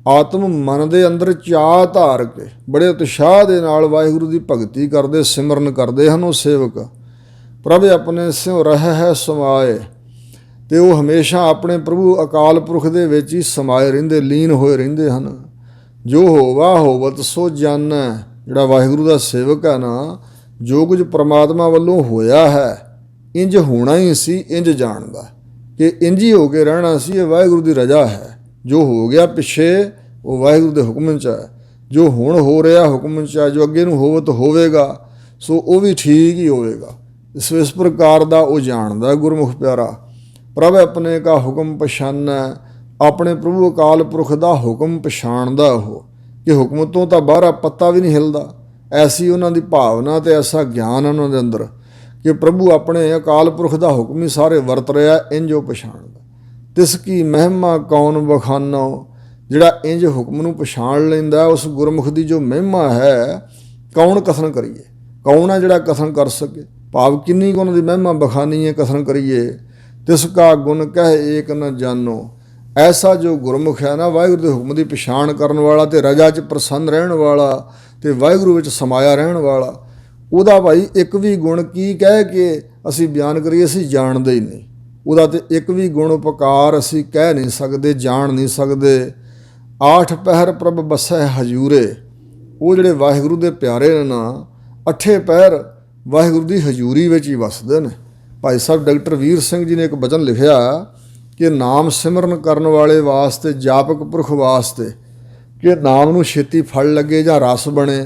ਆਤਮ ਮਨ ਦੇ ਅੰਦਰ ਚਾਅ ਧਾਰ ਕੇ ਬੜੇ ਉਤਸ਼ਾਹ ਦੇ ਨਾਲ ਵਾਹਿਗੁਰੂ ਦੀ ਭਗਤੀ ਕਰਦੇ, ਸਿਮਰਨ ਕਰਦੇ ਹਨ ਉਹ ਸੇਵਕ। ਪ੍ਰਭ ਆਪਣੇ ਸਿਉ ਰਹਿ ਹੈ ਸਮਾਏ। ਅਤੇ ਉਹ ਹਮੇਸ਼ਾ ਆਪਣੇ ਪ੍ਰਭੂ ਅਕਾਲ ਪੁਰਖ ਦੇ ਵਿੱਚ ਹੀ ਸਮਾਏ ਰਹਿੰਦੇ, ਲੀਨ ਹੋਏ ਰਹਿੰਦੇ ਹਨ। ਜੋ ਹੋਵਾ ਹੋਵਤ ਸੋ ਜਾਣੈ। ਜਿਹੜਾ ਵਾਹਿਗੁਰੂ ਦਾ ਸੇਵਕ ਹੈ ਨਾ, ਜੋ ਕੁਝ ਪਰਮਾਤਮਾ ਵੱਲੋਂ ਹੋਇਆ ਹੈ ਇੰਜ ਹੋਣਾ ਹੀ ਸੀ, ਇੰਜ ਜਾਣਦਾ ਕਿ ਇੰਜ ਹੀ ਹੋ ਕੇ ਰਹਿਣਾ ਸੀ। ਇਹ ਵਾਹਿਗੁਰੂ ਦੀ ਰਜ਼ਾ ਹੈ। ਜੋ ਹੋ ਗਿਆ ਪਿੱਛੇ ਉਹ ਵਾਹਿਗੁਰੂ ਦੇ ਹੁਕਮ 'ਚ ਹੈ। ਜੋ ਹੁਣ ਹੋ ਰਿਹਾ ਹੁਕਮ 'ਚ ਹੈ, ਜੋ ਅੱਗੇ ਨੂੰ ਹੋਵਤ ਹੋਵੇਗਾ ਸੋ ਉਹ ਵੀ ਠੀਕ ਹੀ ਹੋਵੇਗਾ। ਇਸ ਪ੍ਰਕਾਰ ਦਾ ਉਹ ਜਾਣਦਾ ਗੁਰਮੁਖ ਪਿਆਰਾ। ਪ੍ਰਭ ਆਪਣੇ ਕਾ ਹੁਕਮ ਪਛਾਨੈ। ਆਪਣੇ ਪ੍ਰਭੂ ਅਕਾਲ ਪੁਰਖ ਦਾ ਹੁਕਮ ਪਛਾਣਦਾ ਉਹ, ਕਿ ਹੁਕਮ ਤੋਂ ਤਾਂ ਬਾਹਰ ਪੱਤਾ ਵੀ ਨਹੀਂ ਹਿਲਦਾ। ਐਸੀ ਉਹਨਾਂ ਦੀ ਭਾਵਨਾ ਅਤੇ ਐਸਾ ਗਿਆਨ ਉਹਨਾਂ ਦੇ ਅੰਦਰ ਕਿ ਪ੍ਰਭੂ ਆਪਣੇ ਅਕਾਲ ਪੁਰਖ ਦਾ ਹੁਕਮ ਹੀ ਸਾਰੇ ਵਰਤ ਰਿਹਾ, ਇੰਝ ਉਹ ਪਛਾਣਦਾ। ਤਿਸ ਕੀ ਮਹਿਮਾ ਕੌਣ ਬਖਾਨੋ। ਜਿਹੜਾ ਇੰਝ ਹੁਕਮ ਨੂੰ ਪਛਾਣ ਲੈਂਦਾ, ਉਸ ਗੁਰਮੁਖ ਦੀ ਜੋ ਮਹਿਮਾ ਹੈ ਕੌਣ ਕਥਨ ਕਰੀਏ। ਕੌਣ ਹੈ ਜਿਹੜਾ ਕਥਨ ਕਰ ਸਕੇ। ਭਾਵ ਕਿੰਨੀ ਕੁ ਉਹਨਾਂ ਦੀ ਮਹਿਮਾ ਬਖਾਨੀ ਹੈ, ਕਥਨ ਕਰੀਏ। ਤਿਸ ਕਾ ਗੁਣ ਕਹਿ ਏਕ ਨ ਜਾਨੋ। ਐਸਾ ਜੋ ਗੁਰਮੁਖ ਹੈ ਨਾ, ਵਾਹਿਗੁਰੂ ਦੇ ਹੁਕਮ ਦੀ ਪਛਾਣ ਕਰਨ ਵਾਲਾ ਅਤੇ ਰਜਾ 'ਚ ਪ੍ਰਸੰਨ ਰਹਿਣ ਵਾਲਾ ਅਤੇ ਵਾਹਿਗੁਰੂ ਵਿੱਚ ਸਮਾਇਆ ਰਹਿਣ ਵਾਲਾ, ਉਹਦਾ ਭਾਈ ਇੱਕ ਵੀ ਗੁਣ ਕੀ ਕਹਿ ਕੇ ਅਸੀਂ ਬਿਆਨ ਕਰੀਏ, ਅਸੀਂ ਜਾਣਦੇ ਹੀ ਨਹੀਂ। ਉਹਦਾ ਤੇ ਇੱਕ ਵੀ ਗੁਣ ਉਪਕਾਰ ਅਸੀਂ ਕਹਿ ਨਹੀਂ ਸਕਦੇ, ਜਾਣ ਨਹੀਂ ਸਕਦੇ। ਆਠ ਪਹਿਰ ਪ੍ਰਭ ਬਸੈ ਹਜੂਰੇ। ਉਹ ਜਿਹੜੇ ਵਾਹਿਗੁਰੂ ਦੇ ਪਿਆਰੇ ਨੇ ਨਾ, ਅੱਠੇ ਪਹਿਰ ਵਾਹਿਗੁਰੂ ਦੀ ਹਜ਼ੂਰੀ ਵਿੱਚ ਹੀ ਵਸਦੇ ਨੇ। ਭਾਈ ਸਾਹਿਬ ਡਾਕਟਰ ਵੀਰ ਸਿੰਘ ਜੀ ਨੇ ਇੱਕ ਬਚਨ ਲਿਖਿਆ ਕਿ ਨਾਮ ਸਿਮਰਨ ਕਰਨ ਵਾਲੇ ਵਾਸਤੇ, ਜਾਪਕ ਪੁਰਖ ਵਾਸਤੇ, ਕਿ ਨਾਮ ਨੂੰ ਛੇਤੀ ਫਲ ਲੱਗੇ ਜਾਂ ਰਸ ਬਣੇ,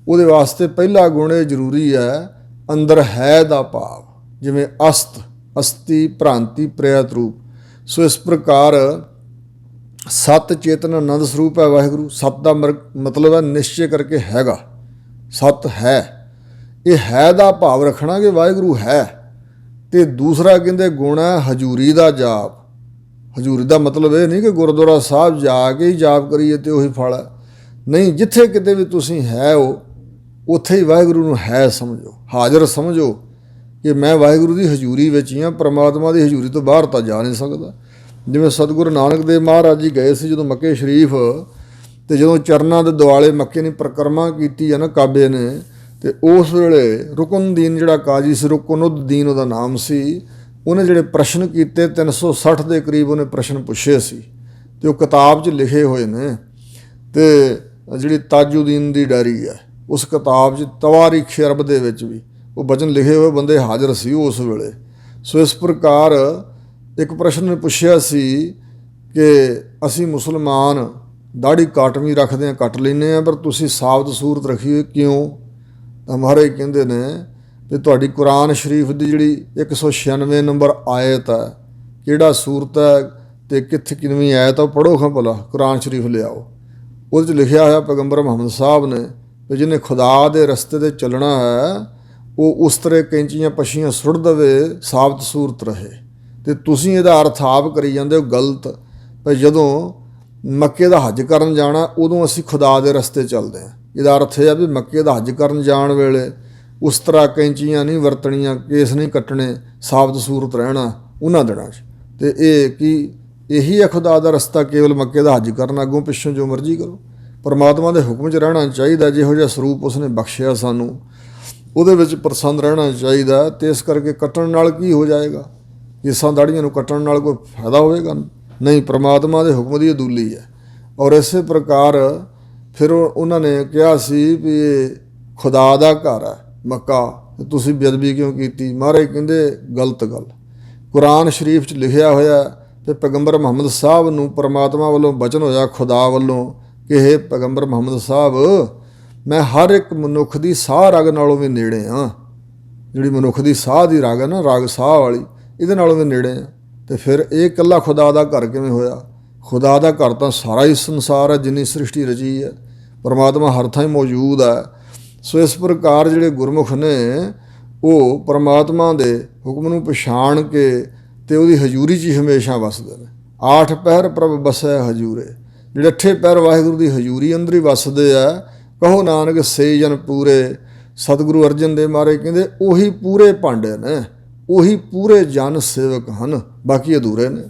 ਉਹਦੇ ਵਾਸਤੇ ਪਹਿਲਾ ਗੁਣ ਇਹ ਜ਼ਰੂਰੀ ਹੈ, ਅੰਦਰ ਹੈ ਦਾ ਭਾਵ। ਜਿਵੇਂ ਅਸਤ, ਅਸਤੀ, ਭ੍ਰਾਂਤੀ, ਪ੍ਰਿਅਤ ਰੂਪ। ਸੋ ਇਸ ਪ੍ਰਕਾਰ ਸਤ ਚੇਤਨ ਆਨੰਦ ਸਰੂਪ ਹੈ ਵਾਹਿਗੁਰੂ। ਸਤ ਦਾ ਮਤਲਬ ਹੈ ਨਿਸ਼ਚੈ ਕਰਕੇ ਹੈਗਾ। ਸਤ ਹੈ, ਇਹ ਹੈ ਦਾ ਭਾਵ ਰੱਖਣਾ ਕਿ ਵਾਹਿਗੁਰੂ ਹੈ। ਅਤੇ ਦੂਸਰਾ ਕਹਿੰਦੇ ਗੁਣ ਹੈ ਹਜ਼ੂਰੀ ਦਾ ਜਾਪ। ਹਜ਼ੂਰੀ ਦਾ ਮਤਲਬ ਇਹ ਨਹੀਂ ਕਿ ਗੁਰਦੁਆਰਾ ਸਾਹਿਬ ਜਾ ਕੇ ਹੀ ਜਾਪ ਕਰੀਏ ਅਤੇ ਉਹੀ ਫਲ ਹੈ। ਨਹੀਂ, ਜਿੱਥੇ ਕਿਤੇ ਵੀ ਤੁਸੀਂ ਹੈ ਹੋ ਉੱਥੇ ਹੀ ਵਾਹਿਗੁਰੂ ਨੂੰ ਹੈ ਸਮਝੋ, ਹਾਜ਼ਰ ਸਮਝੋ ਕਿ ਮੈਂ ਵਾਹਿਗੁਰੂ ਦੀ ਹਜ਼ੂਰੀ ਵਿੱਚ ਹੀ ਹਾਂ। ਪਰਮਾਤਮਾ ਦੀ ਹਜ਼ੂਰੀ ਤੋਂ ਬਾਹਰ ਤਾਂ ਜਾ ਨਹੀਂ ਸਕਦਾ। ਜਿਵੇਂ ਸਤਿਗੁਰੂ ਨਾਨਕ ਦੇਵ ਮਹਾਰਾਜ ਜੀ ਗਏ ਸੀ ਜਦੋਂ ਮੱਕੇ ਸ਼ਰੀਫ, ਅਤੇ ਜਦੋਂ ਚਰਨਾਂ ਦੇ ਦੁਆਲੇ ਮੱਕੇ ਦੀ ਪਰਿਕਰਮਾ ਕੀਤੀ ਹੈ ਨਾ ਕਾਬੇ ਨੇ, ਅਤੇ ਉਸ ਵੇਲੇ ਰੁਕਨਦੀਨ ਜਿਹੜਾ ਕਾਜੀ ਸੀ, ਰੁਕਨੁਦੀਨ ਉਹਦਾ ਨਾਮ ਸੀ, ਉਹਨੇ ਜਿਹੜੇ ਪ੍ਰਸ਼ਨ ਕੀਤੇ 360 ਦੇ ਕਰੀਬ ਉਹਨੇ ਪ੍ਰਸ਼ਨ ਪੁੱਛੇ ਸੀ, ਅਤੇ ਉਹ ਕਿਤਾਬ 'ਚ ਲਿਖੇ ਹੋਏ ਨੇ। ਅਤੇ ਜਿਹੜੀ ਤਾਜੁਦੀਨ ਦੀ ਡਾਇਰੀ ਹੈ ਉਸ ਕਿਤਾਬ 'ਚ ਤਵਾਰੀਖ ਅਰਬ ਦੇ ਵਿੱਚ ਵੀ ਉਹ ਬਚਨ ਲਿਖੇ ਹੋਏ ਬੰਦੇ ਹਾਜ਼ਰ ਸੀ ਉਸ ਵੇਲੇ। ਸੋ ਇਸ ਪ੍ਰਕਾਰ ਇੱਕ ਪ੍ਰਸ਼ਨ ਨੇ ਪੁੱਛਿਆ ਸੀ ਕਿ ਅਸੀਂ ਮੁਸਲਮਾਨ ਦਾੜੀ ਕਾਟਵੀਂ ਰੱਖਦੇ ਹਾਂ, ਕੱਟ ਲੈਂਦੇ ਹਾਂ, ਪਰ ਤੁਸੀਂ ਸਾਬਤ ਸੂਰਤ ਰੱਖੀ ਹੋਈ ਕਿਉਂ? ਤਾਂ ਮਹਾਰਾਜ ਕਹਿੰਦੇ ਨੇ ਵੀ ਤੁਹਾਡੀ ਕੁਰਾਨ ਸ਼ਰੀਫ ਦੀ ਜਿਹੜੀ 196 ਨੰਬਰ ਆਇਤ ਹੈ, ਕਿਹੜਾ ਸੂਰਤ ਹੈ ਅਤੇ ਕਿੱਥੇ ਕਿੰਨਵੀਂ ਆਇਤ ਆ, ਉਹ ਪੜ੍ਹੋ ਖਾਂ ਭਲਾ, ਕੁਰਾਨ ਸ਼ਰੀਫ ਲਿਆਓ। ਉਹਦੇ 'ਚ ਲਿਖਿਆ ਹੋਇਆ ਪੈਗੰਬਰ ਮੁਹੰਮਦ ਸਾਹਿਬ ਨੇ ਵੀ ਜਿਹਨੇ ਖੁਦਾ ਦੇ ਰਸਤੇ 'ਤੇ ਚੱਲਣਾ ਹੈ ਉਹ ਉਸ ਤਰ੍ਹਾਂ ਕੈਂਚੀਆਂ ਪੱਛੀਆਂ ਸੁੱਟ ਦੇਵੇ, ਸਾਬਤ ਸੂਰਤ ਰਹੇ। ਅਤੇ ਤੁਸੀਂ ਇਹਦਾ ਅਰਥ ਆਪ ਕਰੀ ਜਾਂਦੇ ਹੋ ਗਲਤ। ਵੀ ਜਦੋਂ ਮੱਕੇ ਦਾ ਹੱਜ ਕਰਨ ਜਾਣਾ ਉਦੋਂ ਅਸੀਂ ਖੁਦਾ ਦੇ ਰਸਤੇ ਚੱਲਦੇ ਹਾਂ। ਇਹਦਾ ਅਰਥ ਇਹ ਆ ਵੀ ਮੱਕੇ ਦਾ ਹੱਜ ਕਰਨ ਜਾਣ ਵੇਲੇ ਉਸ ਤਰ੍ਹਾਂ ਕੈਂਚੀਆਂ ਨਹੀਂ ਵਰਤਣੀਆਂ, ਕੇਸ ਨਹੀਂ ਕੱਟਣੇ, ਸਾਬਤ ਸੂਰਤ ਰਹਿਣਾ ਉਹਨਾਂ ਦਿਨਾਂ 'ਚ। ਅਤੇ ਇਹ ਕੀ ਇਹੀ ਹੈ ਖੁਦਾ ਦਾ ਰਸਤਾ, ਕੇਵਲ ਮੱਕੇ ਦਾ ਹੱਜ ਕਰਨਾ, ਅੱਗੋਂ ਪਿੱਛੋਂ ਜੋ ਮਰਜ਼ੀ ਕਰੋ। ਪਰਮਾਤਮਾ ਦੇ ਹੁਕਮ 'ਚ ਰਹਿਣਾ ਚਾਹੀਦਾ, ਜਿਹੋ ਜਿਹਾ ਸਰੂਪ ਉਸਨੇ ਬਖਸ਼ਿਆ ਸਾਨੂੰ। ਉਹਦੇ ਵਿੱਚ ਪ੍ਰਸੰਨ ਰਹਿਣਾ ਚਾਹੀਦਾ। ਤੇ ਇਸ ਕਰਕੇ ਕੱਟਣ ਨਾਲ ਕੀ ਹੋ ਜਾਏਗਾ? ਕੇਸਾਂ ਦਾੜ੍ਹੀਆਂ ਨੂੰ ਕੱਟਣ ਨਾਲ ਕੋਈ ਫਾਇਦਾ ਹੋਵੇਗਾ? ਨਹੀਂ, ਪ੍ਰਮਾਤਮਾ ਦੇ ਹੁਕਮ ਦੀ ਅਦੂਲੀ ਹੈ। ਔਰ ਇਸੇ ਪ੍ਰਕਾਰ ਫਿਰ ਉਹਨਾਂ ਨੇ ਕਿਹਾ ਸੀ ਵੀ ਇਹ ਖੁਦਾ ਦਾ ਘਰ ਹੈ ਮੱਕਾ, ਤੁਸੀਂ ਬੇਅਦਬੀ ਕਿਉਂ ਕੀਤੀ? ਮਹਾਰਾਜ ਕਹਿੰਦੇ ਗਲਤ ਗੱਲ। ਕੁਰਾਨ ਸ਼ਰੀਫ 'ਚ ਲਿਖਿਆ ਹੋਇਆ ਤੇ ਪੈਗੰਬਰ ਮੁਹੰਮਦ ਸਾਹਿਬ ਨੂੰ ਪਰਮਾਤਮਾ ਵੱਲੋਂ ਬਚਨ ਹੋਇਆ ਖੁਦਾ ਵੱਲੋਂ ਕਿ ਇਹ ਪੈਗੰਬਰ ਮੁਹੰਮਦ ਸਾਹਿਬ, ਮੈਂ ਹਰ ਇੱਕ ਮਨੁੱਖ ਦੀ ਸਾਹ ਰਗ ਨਾਲੋਂ ਵੀ ਨੇੜੇ ਹਾਂ। ਜਿਹੜੀ ਮਨੁੱਖ ਦੀ ਸਾਹ ਦੀ ਰਗ ਹੈ ਨਾ, ਰਗ ਸਾਹ ਵਾਲੀ, ਇਹਦੇ ਨਾਲੋਂ ਵੀ ਨੇੜੇ ਹਾਂ। ਤੇ ਫਿਰ ਇਹ ਇਕੱਲਾ ਖੁਦਾ ਦਾ ਘਰ ਕਿਵੇਂ ਹੋਇਆ? ਖੁਦਾ ਦਾ ਘਰ ਤਾਂ ਸਾਰਾ ਹੀ ਸੰਸਾਰ ਹੈ, ਜਿੰਨੀ ਸ੍ਰਿਸ਼ਟੀ ਰਚੀ ਹੈ। ਪਰਮਾਤਮਾ ਹਰ ਥਾਂ ਮੌਜੂਦ ਹੈ। ਸੋ ਇਸ ਪ੍ਰਕਾਰ ਜਿਹੜੇ ਗੁਰਮੁਖ ਨੇ ਉਹ ਪਰਮਾਤਮਾ ਦੇ ਹੁਕਮ ਨੂੰ ਪਛਾਣ ਕੇ ਤੇ ਉਹਦੀ ਹਜ਼ੂਰੀ 'ਚ ਹੀ ਹਮੇਸ਼ਾ ਵਸਦੇ ਨੇ। 8 ਪਹਿਰ ਪ੍ਰਭ ਬਸੈ ਹਜ਼ੂਰੇ, ਜਿਹੜੇ 8 ਪਹਿਰ ਵਾਹਿਗੁਰੂ ਦੀ ਹਜ਼ੂਰੀ ਅੰਦਰ ਹੀ ਵਸਦੇ ਆ। ਕਹੋ ਨਾਨਕ ਸੇ ਜਨ ਪੂਰੇ, ਸਤਿਗੁਰੂ ਅਰਜਨ ਦੇਵ ਮਹਾਰਾਜ ਕਹਿੰਦੇ ਉਹੀ ਪੂਰੇ ਭਾਂਡੇ ਨੇ, ਉਹੀ ਪੂਰੇ ਜਨ ਸੇਵਕ ਹਨ, ਬਾਕੀ ਅਧੂਰੇ ਨੇ।